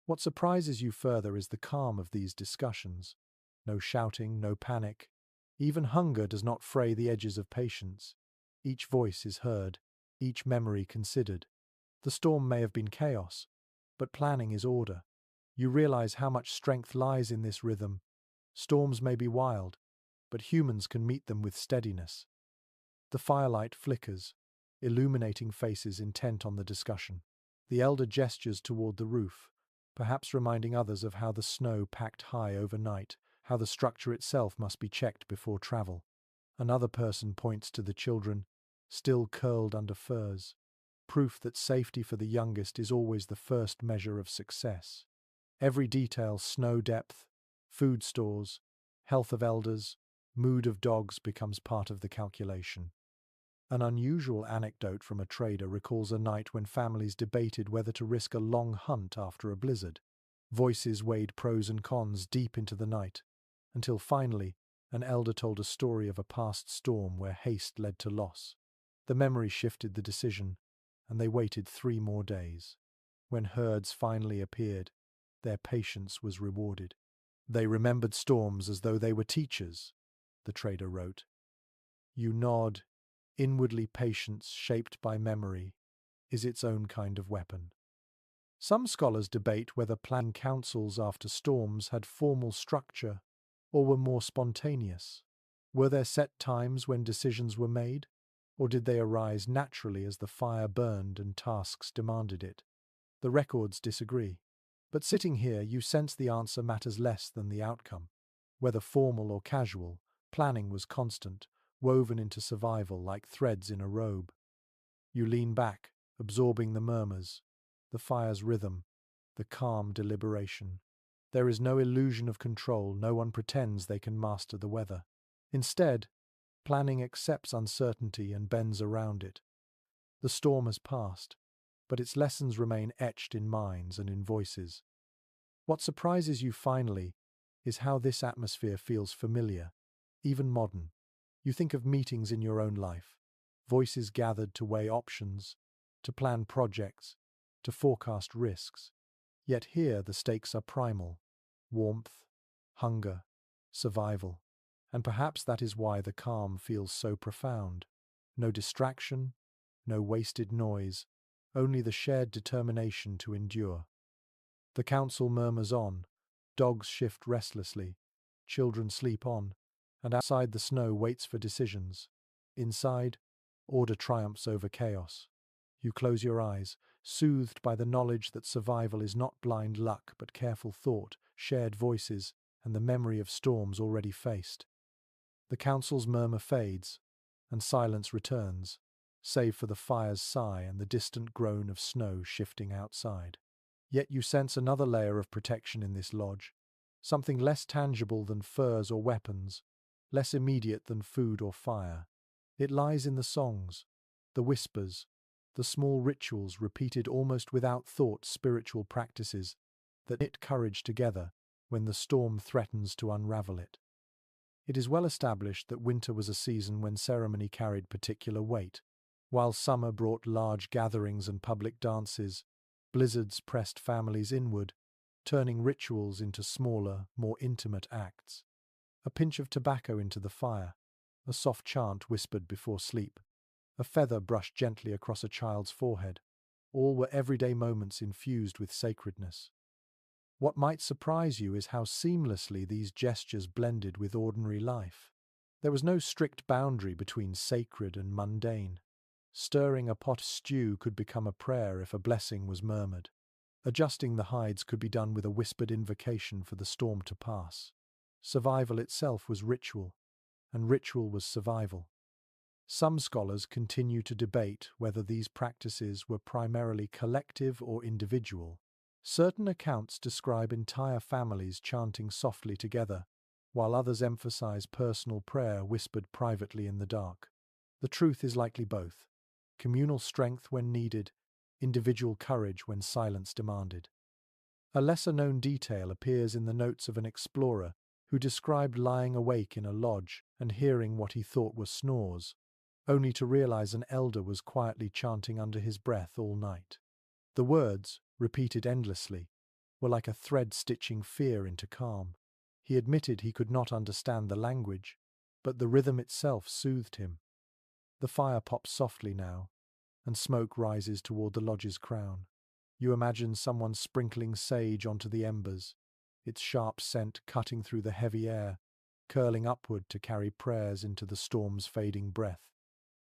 What surprises you further is the calm of these discussions. No shouting, no panic. Even hunger does not fray the edges of patience. Each voice is heard, each memory considered. The storm may have been chaos, but planning is order. You realize how much strength lies in this rhythm. Storms may be wild, but humans can meet them with steadiness. The firelight flickers, illuminating faces intent on the discussion. The elder gestures toward the roof, perhaps reminding others of how the snow packed high overnight, how the structure itself must be checked before travel. Another person points to the children, still curled under furs, proof that safety for the youngest is always the first measure of success. Every detail, snow depth, food stores, health of elders, mood of dogs becomes part of the calculation. An unusual anecdote from a trader recalls a night when families debated whether to risk a long hunt after a blizzard. Voices weighed pros and cons deep into the night, until finally, an elder told a story of a past storm where haste led to loss. The memory shifted the decision, and they waited 3 more days. When herds finally appeared, their patience was rewarded. They remembered storms as though they were teachers, the trader wrote. You nod, inwardly patience shaped by memory, is its own kind of weapon. Some scholars debate whether planning councils after storms had formal structure or were more spontaneous. Were there set times when decisions were made, or did they arise naturally as the fire burned and tasks demanded it? The records disagree. But sitting here, you sense the answer matters less than the outcome. Whether formal or casual, planning was constant, woven into survival like threads in a robe. You lean back, absorbing the murmurs, the fire's rhythm, the calm deliberation. There is no illusion of control, no one pretends they can master the weather. Instead, planning accepts uncertainty and bends around it. The storm has passed, but its lessons remain etched in minds and in voices. What surprises you finally is how this atmosphere feels familiar, even modern. You think of meetings in your own life, voices gathered to weigh options, to plan projects, to forecast risks. Yet here the stakes are primal: warmth, hunger, survival. And perhaps that is why the calm feels so profound. No distraction, no wasted noise, only the shared determination to endure. The council murmurs on, dogs shift restlessly, children sleep on, and outside the snow waits for decisions. Inside, order triumphs over chaos. You close your eyes, soothed by the knowledge that survival is not blind luck but careful thought, shared voices, and the memory of storms already faced. The council's murmur fades, and silence returns, save for the fire's sigh and the distant groan of snow shifting outside. Yet you sense another layer of protection in this lodge, something less tangible than furs or weapons, less immediate than food or fire. It lies in the songs, the whispers, the small rituals repeated almost without thought, spiritual practices that knit courage together when the storm threatens to unravel it. It is well established that winter was a season when ceremony carried particular weight. While summer brought large gatherings and public dances, blizzards pressed families inward, turning rituals into smaller, more intimate acts. A pinch of tobacco into the fire, a soft chant whispered before sleep, a feather brushed gently across a child's forehead. All were everyday moments infused with sacredness. What might surprise you is how seamlessly these gestures blended with ordinary life. There was no strict boundary between sacred and mundane. Stirring a pot of stew could become a prayer if a blessing was murmured. Adjusting the hides could be done with a whispered invocation for the storm to pass. Survival itself was ritual, and ritual was survival. Some scholars continue to debate whether these practices were primarily collective or individual. Certain accounts describe entire families chanting softly together, while others emphasize personal prayer whispered privately in the dark. The truth is likely both: communal strength when needed, individual courage when silence demanded. A lesser-known detail appears in the notes of an explorer who described lying awake in a lodge and hearing what he thought were snores, only to realize an elder was quietly chanting under his breath all night. The words, repeated endlessly, were like a thread stitching fear into calm. He admitted he could not understand the language, but the rhythm itself soothed him. The fire pops softly now, and smoke rises toward the lodge's crown. You imagine someone sprinkling sage onto the embers, its sharp scent cutting through the heavy air, curling upward to carry prayers into the storm's fading breath.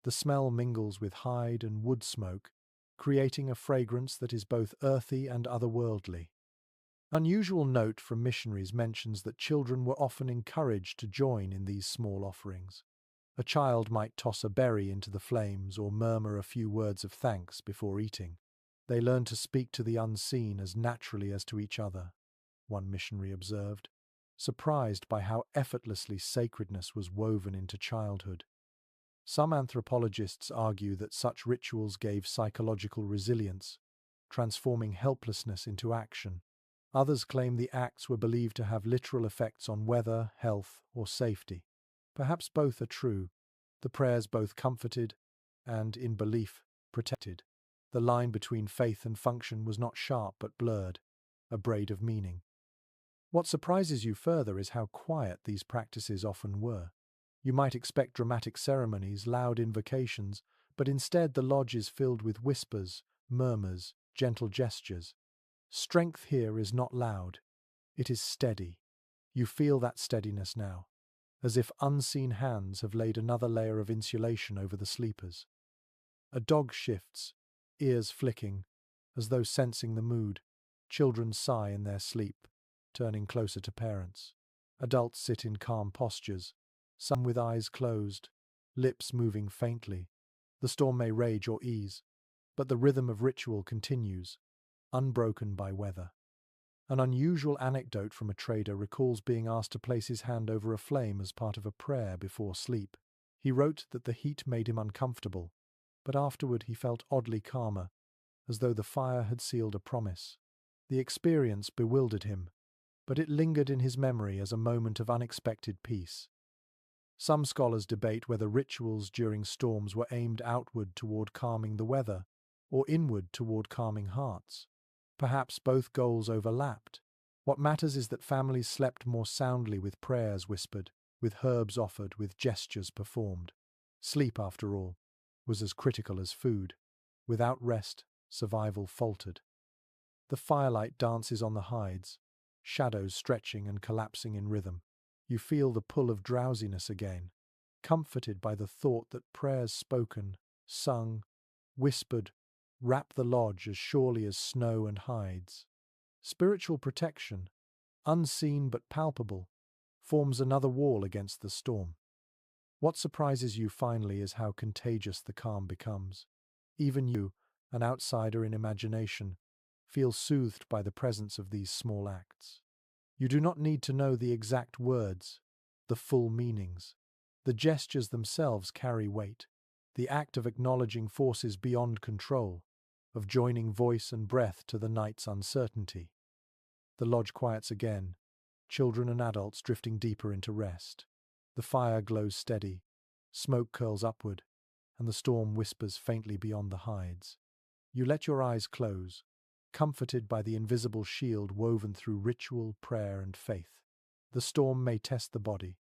The smell mingles with hide and wood smoke, creating a fragrance that is both earthy and otherworldly. Unusual note from missionaries mentions that children were often encouraged to join in these small offerings. A child might toss a berry into the flames or murmur a few words of thanks before eating. They learned to speak to the unseen as naturally as to each other, one missionary observed, surprised by how effortlessly sacredness was woven into childhood. Some anthropologists argue that such rituals gave psychological resilience, transforming helplessness into action. Others claim the acts were believed to have literal effects on weather, health, or safety. Perhaps both are true. The prayers both comforted and, in belief, protected. The line between faith and function was not sharp but blurred, a braid of meaning. What surprises you further is how quiet these practices often were. You might expect dramatic ceremonies, loud invocations, but instead the lodge is filled with whispers, murmurs, gentle gestures. Strength here is not loud, it is steady. You feel that steadiness now, as if unseen hands have laid another layer of insulation over the sleepers. A dog shifts, ears flicking, as though sensing the mood. Children sigh in their sleep, turning closer to parents. Adults sit in calm postures, some with eyes closed, lips moving faintly. The storm may rage or ease, but the rhythm of ritual continues, unbroken by weather. An unusual anecdote from a trader recalls being asked to place his hand over a flame as part of a prayer before sleep. He wrote that the heat made him uncomfortable, but afterward he felt oddly calmer, as though the fire had sealed a promise. The experience bewildered him, but it lingered in his memory as a moment of unexpected peace. Some scholars debate whether rituals during storms were aimed outward toward calming the weather, or inward toward calming hearts. Perhaps both goals overlapped. What matters is that families slept more soundly with prayers whispered, with herbs offered, with gestures performed. Sleep, after all, was as critical as food. Without rest, survival faltered. The firelight dances on the hides, shadows stretching and collapsing in rhythm. You feel the pull of drowsiness again, comforted by the thought that prayers spoken, sung, whispered, wrap the lodge as surely as snow and hides. Spiritual protection, unseen but palpable, forms another wall against the storm. What surprises you finally is how contagious the calm becomes. Even you, an outsider in imagination, feel soothed by the presence of these small acts. You do not need to know the exact words, the full meanings. The gestures themselves carry weight. The act of acknowledging forces beyond control, of joining voice and breath to the night's uncertainty. The lodge quiets again, children and adults drifting deeper into rest. The fire glows steady, smoke curls upward, and the storm whispers faintly beyond the hides. You let your eyes close, comforted by the invisible shield woven through ritual, prayer, and faith. The storm may test the body,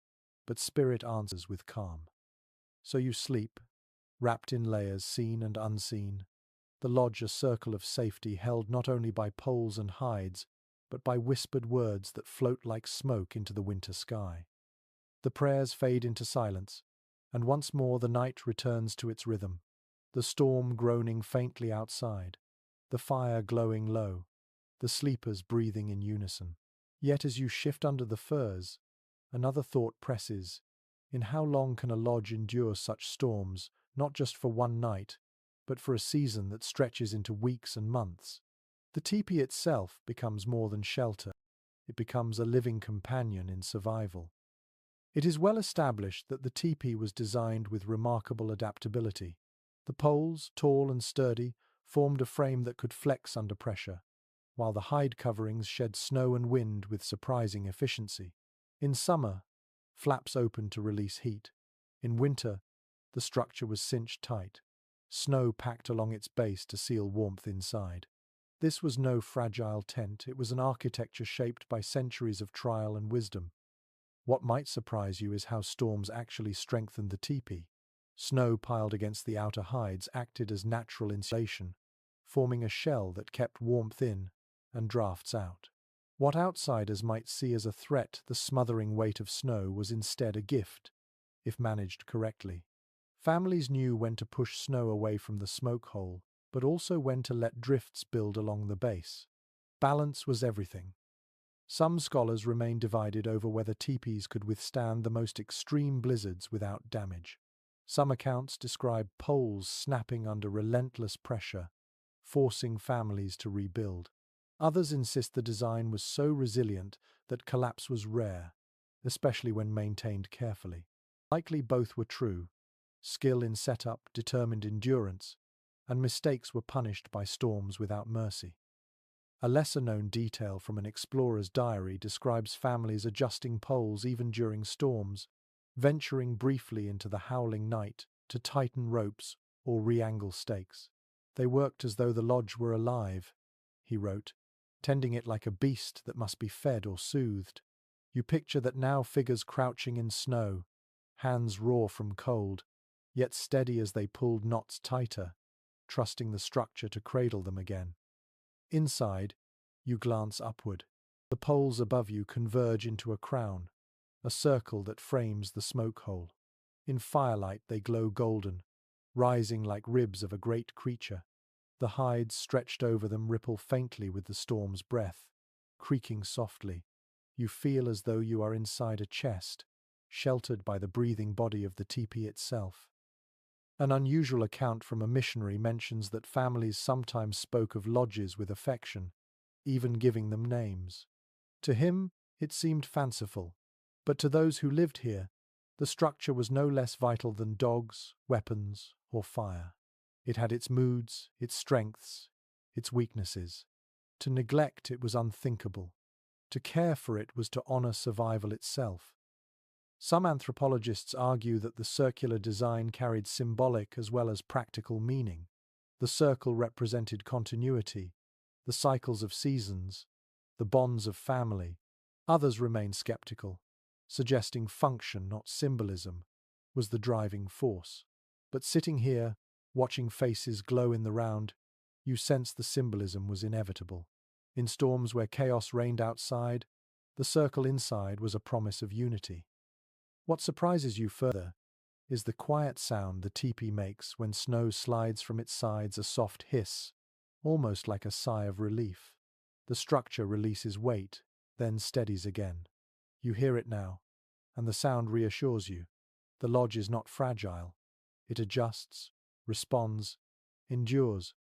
but spirit answers with calm. So you sleep, wrapped in layers seen and unseen, the lodge a circle of safety held not only by poles and hides, but by whispered words that float like smoke into the winter sky. The prayers fade into silence, and once more the night returns to its rhythm, the storm groaning faintly outside, the fire glowing low, the sleepers breathing in unison. Yet as you shift under the furs, another thought presses. In how long can a lodge endure such storms, not just for one night, but for a season that stretches into weeks and months? The teepee itself becomes more than shelter. It becomes a living companion in survival. It is well established that the teepee was designed with remarkable adaptability. The poles, tall and sturdy, formed a frame that could flex under pressure, while the hide coverings shed snow and wind with surprising efficiency. In summer, flaps opened to release heat. In winter, the structure was cinched tight, snow packed along its base to seal warmth inside. This was no fragile tent, it was an architecture shaped by centuries of trial and wisdom. What might surprise you is how storms actually strengthened the teepee. Snow piled against the outer hides acted as natural insulation, forming a shell that kept warmth in and drafts out. What outsiders might see as a threat, the smothering weight of snow was instead a gift, if managed correctly. Families knew when to push snow away from the smoke hole, but also when to let drifts build along the base. Balance was everything. Some scholars remain divided over whether teepees could withstand the most extreme blizzards without damage. Some accounts describe poles snapping under relentless pressure, forcing families to rebuild. Others insist the design was so resilient that collapse was rare, especially when maintained carefully. Likely both were true. Skill in setup determined endurance, and mistakes were punished by storms without mercy. A lesser-known detail from an explorer's diary describes families adjusting poles even during storms, venturing briefly into the howling night to tighten ropes or re-angle stakes. They worked as though the lodge were alive, he wrote, tending it like a beast that must be fed or soothed. You picture that now figures crouching in snow, hands raw from cold, yet steady as they pulled knots tighter, trusting the structure to cradle them again. Inside, you glance upward. The poles above you converge into a crown, a circle that frames the smoke hole. In firelight they glow golden, rising like ribs of a great creature. The hides stretched over them ripple faintly with the storm's breath, creaking softly. You feel as though you are inside a chest, sheltered by the breathing body of the teepee itself. An unusual account from a missionary mentions that families sometimes spoke of lodges with affection, even giving them names. To him, it seemed fanciful, but to those who lived here, the structure was no less vital than dogs, weapons, or fire. It had its moods, its strengths, its weaknesses. To neglect it was unthinkable. To care for it was to honor survival itself. Some anthropologists argue that the circular design carried symbolic as well as practical meaning. The circle represented continuity, the cycles of seasons, the bonds of family. Others remain skeptical, suggesting function, not symbolism, was the driving force. But sitting here, watching faces glow in the round, you sense the symbolism was inevitable. In storms where chaos reigned outside, the circle inside was a promise of unity. What surprises you further is the quiet sound the teepee makes when snow slides from its sides, a soft hiss, almost like a sigh of relief. The structure releases weight, then steadies again. You hear it now, and the sound reassures you. The lodge is not fragile. It adjusts, responds, endures.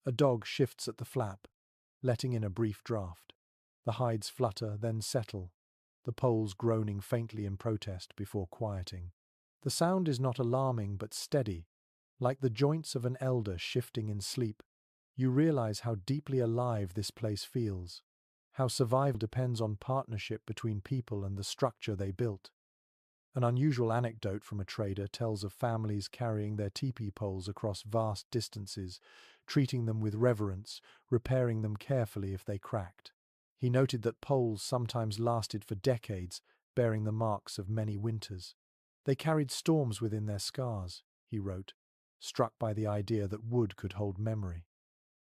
A dog shifts at the flap, letting in a brief draft. The hides flutter, then settle, the poles groaning faintly in protest before quieting. The sound is not alarming but steady, like the joints of an elder shifting in sleep. You realize how deeply alive this place feels, how survival depends on partnership between people and the structure they built. An unusual anecdote from a trader tells of families carrying their teepee poles across vast distances, treating them with reverence, repairing them carefully if they cracked. He noted that poles sometimes lasted for decades, bearing the marks of many winters. They carried storms within their scars, he wrote, struck by the idea that wood could hold memory.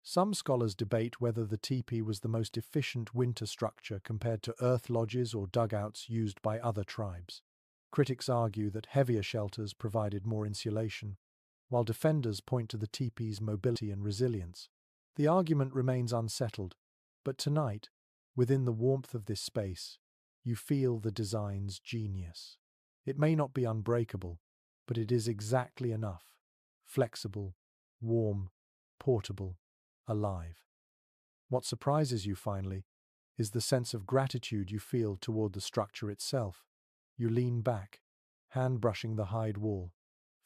Some scholars debate whether the teepee was the most efficient winter structure compared to earth lodges or dugouts used by other tribes. Critics argue that heavier shelters provided more insulation, while defenders point to the teepee's mobility and resilience. The argument remains unsettled, but tonight, within the warmth of this space, you feel the design's genius. It may not be unbreakable, but it is exactly enough. Flexible, warm, portable, alive. What surprises you, finally, is the sense of gratitude you feel toward the structure itself. You lean back, hand brushing the hide wall,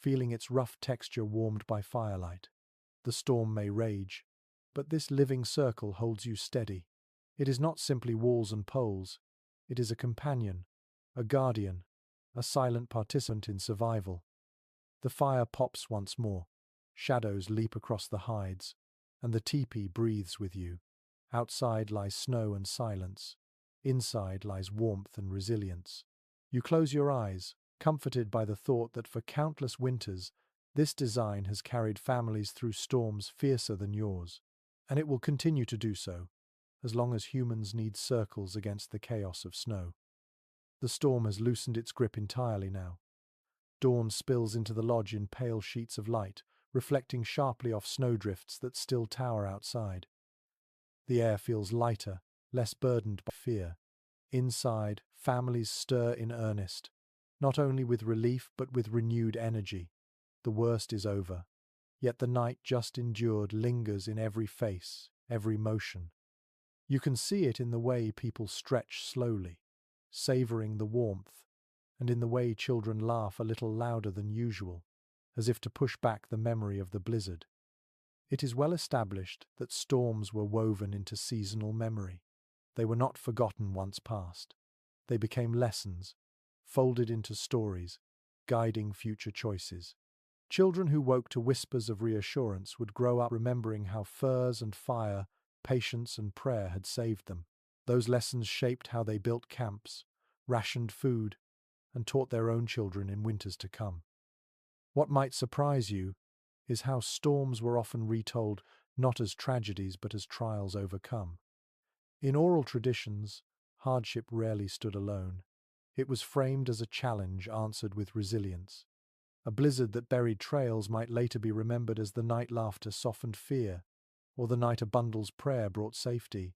feeling its rough texture warmed by firelight. The storm may rage, but this living circle holds you steady. It is not simply walls and poles. It is a companion, a guardian, a silent participant in survival. The fire pops once more. Shadows leap across the hides, and the teepee breathes with you. Outside lies snow and silence. Inside lies warmth and resilience. You close your eyes, comforted by the thought that for countless winters, this design has carried families through storms fiercer than yours, and it will continue to do so, as long as humans need circles against the chaos of snow. The storm has loosened its grip entirely now. Dawn spills into the lodge in pale sheets of light, reflecting sharply off snowdrifts that still tower outside. The air feels lighter, less burdened by fear. Inside, families stir in earnest, not only with relief but with renewed energy. The worst is over, yet the night just endured lingers in every face, every motion. You can see it in the way people stretch slowly, savoring the warmth, and in the way children laugh a little louder than usual, as if to push back the memory of the blizzard. It is well established that storms were woven into seasonal memory. They were not forgotten once past. They became lessons, folded into stories, guiding future choices. Children who woke to whispers of reassurance would grow up remembering how furs and fire, patience and prayer had saved them. Those lessons shaped how they built camps, rationed food, and taught their own children in winters to come. What might surprise you is how storms were often retold not as tragedies but as trials overcome. In oral traditions, hardship rarely stood alone. It was framed as a challenge answered with resilience. A blizzard that buried trails might later be remembered as the night laughter softened fear, or the night a bundle's prayer brought safety,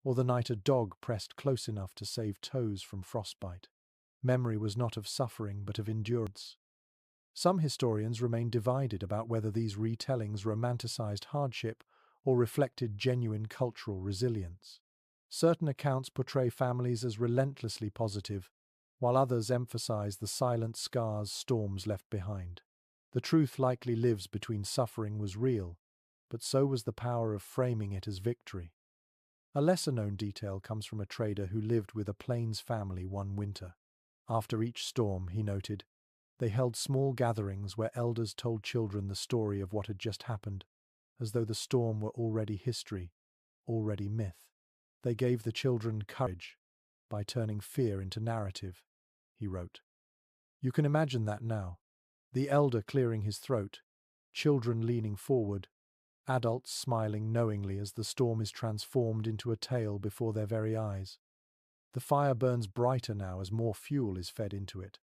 or the night a dog pressed close enough to save toes from frostbite. Memory was not of suffering but of endurance. Some historians remain divided about whether these retellings romanticized hardship or reflected genuine cultural resilience. Certain accounts portray families as relentlessly positive, while others emphasize the silent scars storms left behind. The truth likely lives between suffering was real, but so was the power of framing it as victory. A lesser-known detail comes from a trader who lived with a plains family one winter. After each storm, he noted, they held small gatherings where elders told children the story of what had just happened, as though the storm were already history, already myth. They gave the children courage by turning fear into narrative, he wrote. You can imagine that now. The elder clearing his throat, children leaning forward, adults smiling knowingly as the storm is transformed into a tale before their very eyes. The fire burns brighter now as more fuel is fed into it,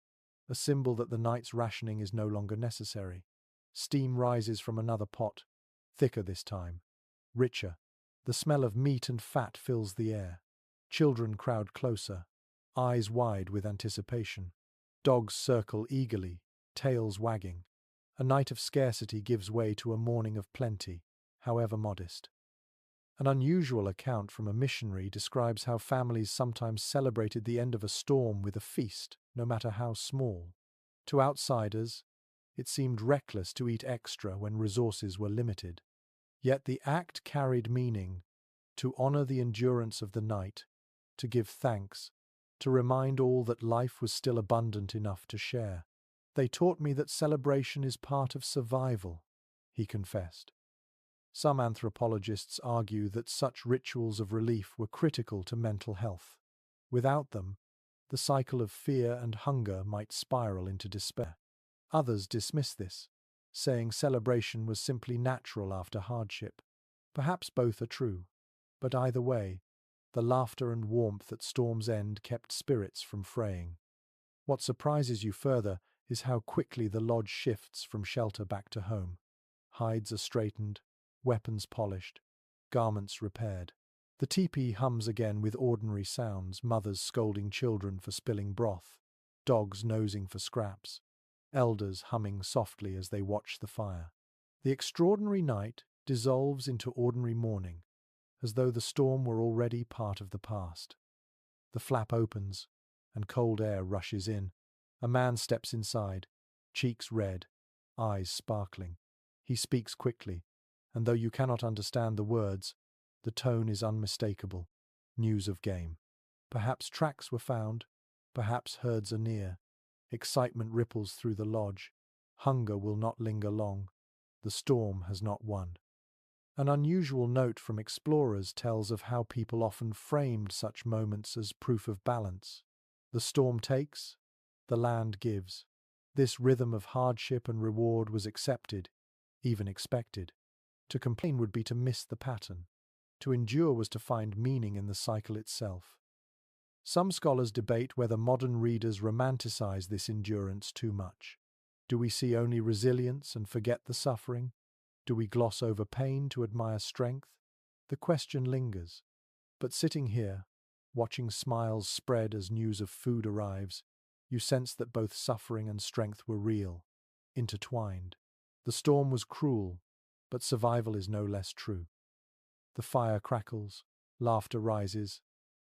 a symbol that the night's rationing is no longer necessary. Steam rises from another pot, thicker this time, richer. The smell of meat and fat fills the air. Children crowd closer, eyes wide with anticipation. Dogs circle eagerly, tails wagging. A night of scarcity gives way to a morning of plenty, however modest. An unusual account from a missionary describes how families sometimes celebrated the end of a storm with a feast, no matter how small. To outsiders, it seemed reckless to eat extra when resources were limited. Yet the act carried meaning, to honor the endurance of the night, to give thanks, to remind all that life was still abundant enough to share. They taught me that celebration is part of survival, he confessed. Some anthropologists argue that such rituals of relief were critical to mental health. Without them, the cycle of fear and hunger might spiral into despair. Others dismiss this, saying celebration was simply natural after hardship. Perhaps both are true, but either way, the laughter and warmth at storm's end kept spirits from fraying. What surprises you further is how quickly the lodge shifts from shelter back to home. Hides are straightened, weapons polished, garments repaired. The teepee hums again with ordinary sounds, mothers scolding children for spilling broth, dogs nosing for scraps, elders humming softly as they watch the fire. The extraordinary night dissolves into ordinary morning, as though the storm were already part of the past. The flap opens, and cold air rushes in. A man steps inside, cheeks red, eyes sparkling. He speaks quickly, and though you cannot understand the words, the tone is unmistakable. News of game. Perhaps tracks were found, perhaps herds are near. Excitement ripples through the lodge. Hunger will not linger long. The storm has not won. An unusual note from explorers tells of how people often framed such moments as proof of balance. The storm takes, the land gives. This rhythm of hardship and reward was accepted, even expected. To complain would be to miss the pattern. To endure was to find meaning in the cycle itself. Some scholars debate whether modern readers romanticize this endurance too much. Do we see only resilience and forget the suffering? Do we gloss over pain to admire strength? The question lingers. But sitting here, watching smiles spread as news of food arrives, you sense that both suffering and strength were real, intertwined. The storm was cruel, but survival is no less true. The fire crackles, laughter rises,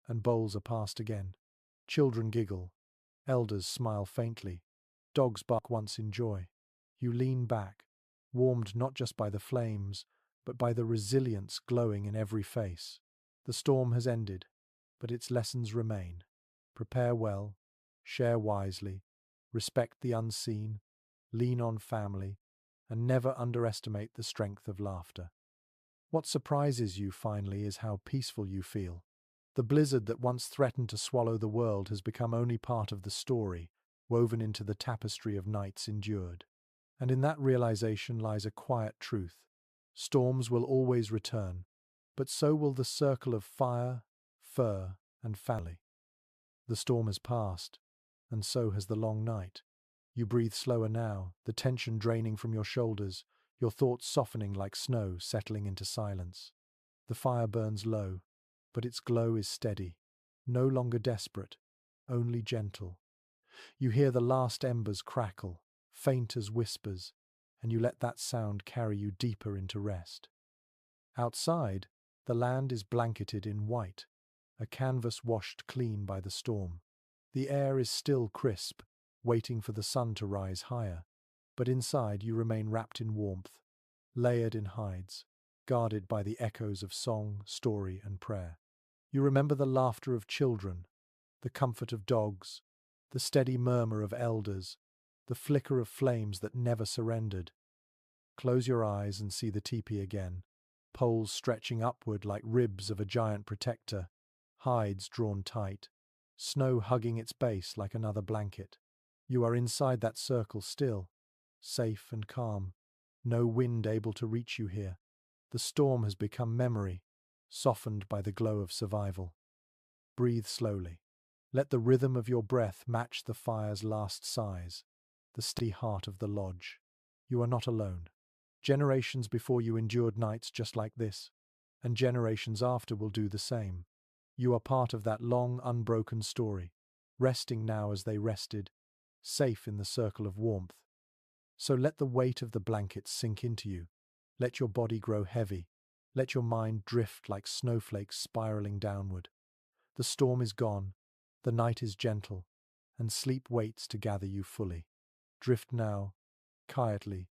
and bowls are passed again. Children giggle, elders smile faintly, dogs bark once in joy. You lean back, warmed not just by the flames, but by the resilience glowing in every face. The storm has ended, but its lessons remain. Prepare well, share wisely, respect the unseen, lean on family, and never underestimate the strength of laughter. What surprises you, finally, is how peaceful you feel. The blizzard that once threatened to swallow the world has become only part of the story, woven into the tapestry of nights endured. And in that realization lies a quiet truth. Storms will always return, but so will the circle of fire, fur, and family. The storm has passed, and so has the long night. You breathe slower now, the tension draining from your shoulders, your thoughts softening like snow settling into silence. The fire burns low, but its glow is steady, no longer desperate, only gentle. You hear the last embers crackle, faint as whispers, and you let that sound carry you deeper into rest. Outside, the land is blanketed in white, a canvas washed clean by the storm. The air is still crisp, waiting for the sun to rise higher, but inside you remain wrapped in warmth, layered in hides, guarded by the echoes of song, story, and prayer. You remember the laughter of children, the comfort of dogs, the steady murmur of elders, the flicker of flames that never surrendered. Close your eyes and see the teepee again, poles stretching upward like ribs of a giant protector, hides drawn tight, snow hugging its base like another blanket. You are inside that circle still, safe and calm, no wind able to reach you here. The storm has become memory, softened by the glow of survival. Breathe slowly. Let the rhythm of your breath match the fire's last sighs, the steady heart of the lodge. You are not alone. Generations before you endured nights just like this, and generations after will do the same. You are part of that long, unbroken story, resting now as they rested, safe in the circle of warmth. So let the weight of the blankets sink into you. Let your body grow heavy. Let your mind drift like snowflakes spiraling downward. The storm is gone, the night is gentle, and sleep waits to gather you fully. Drift now, quietly,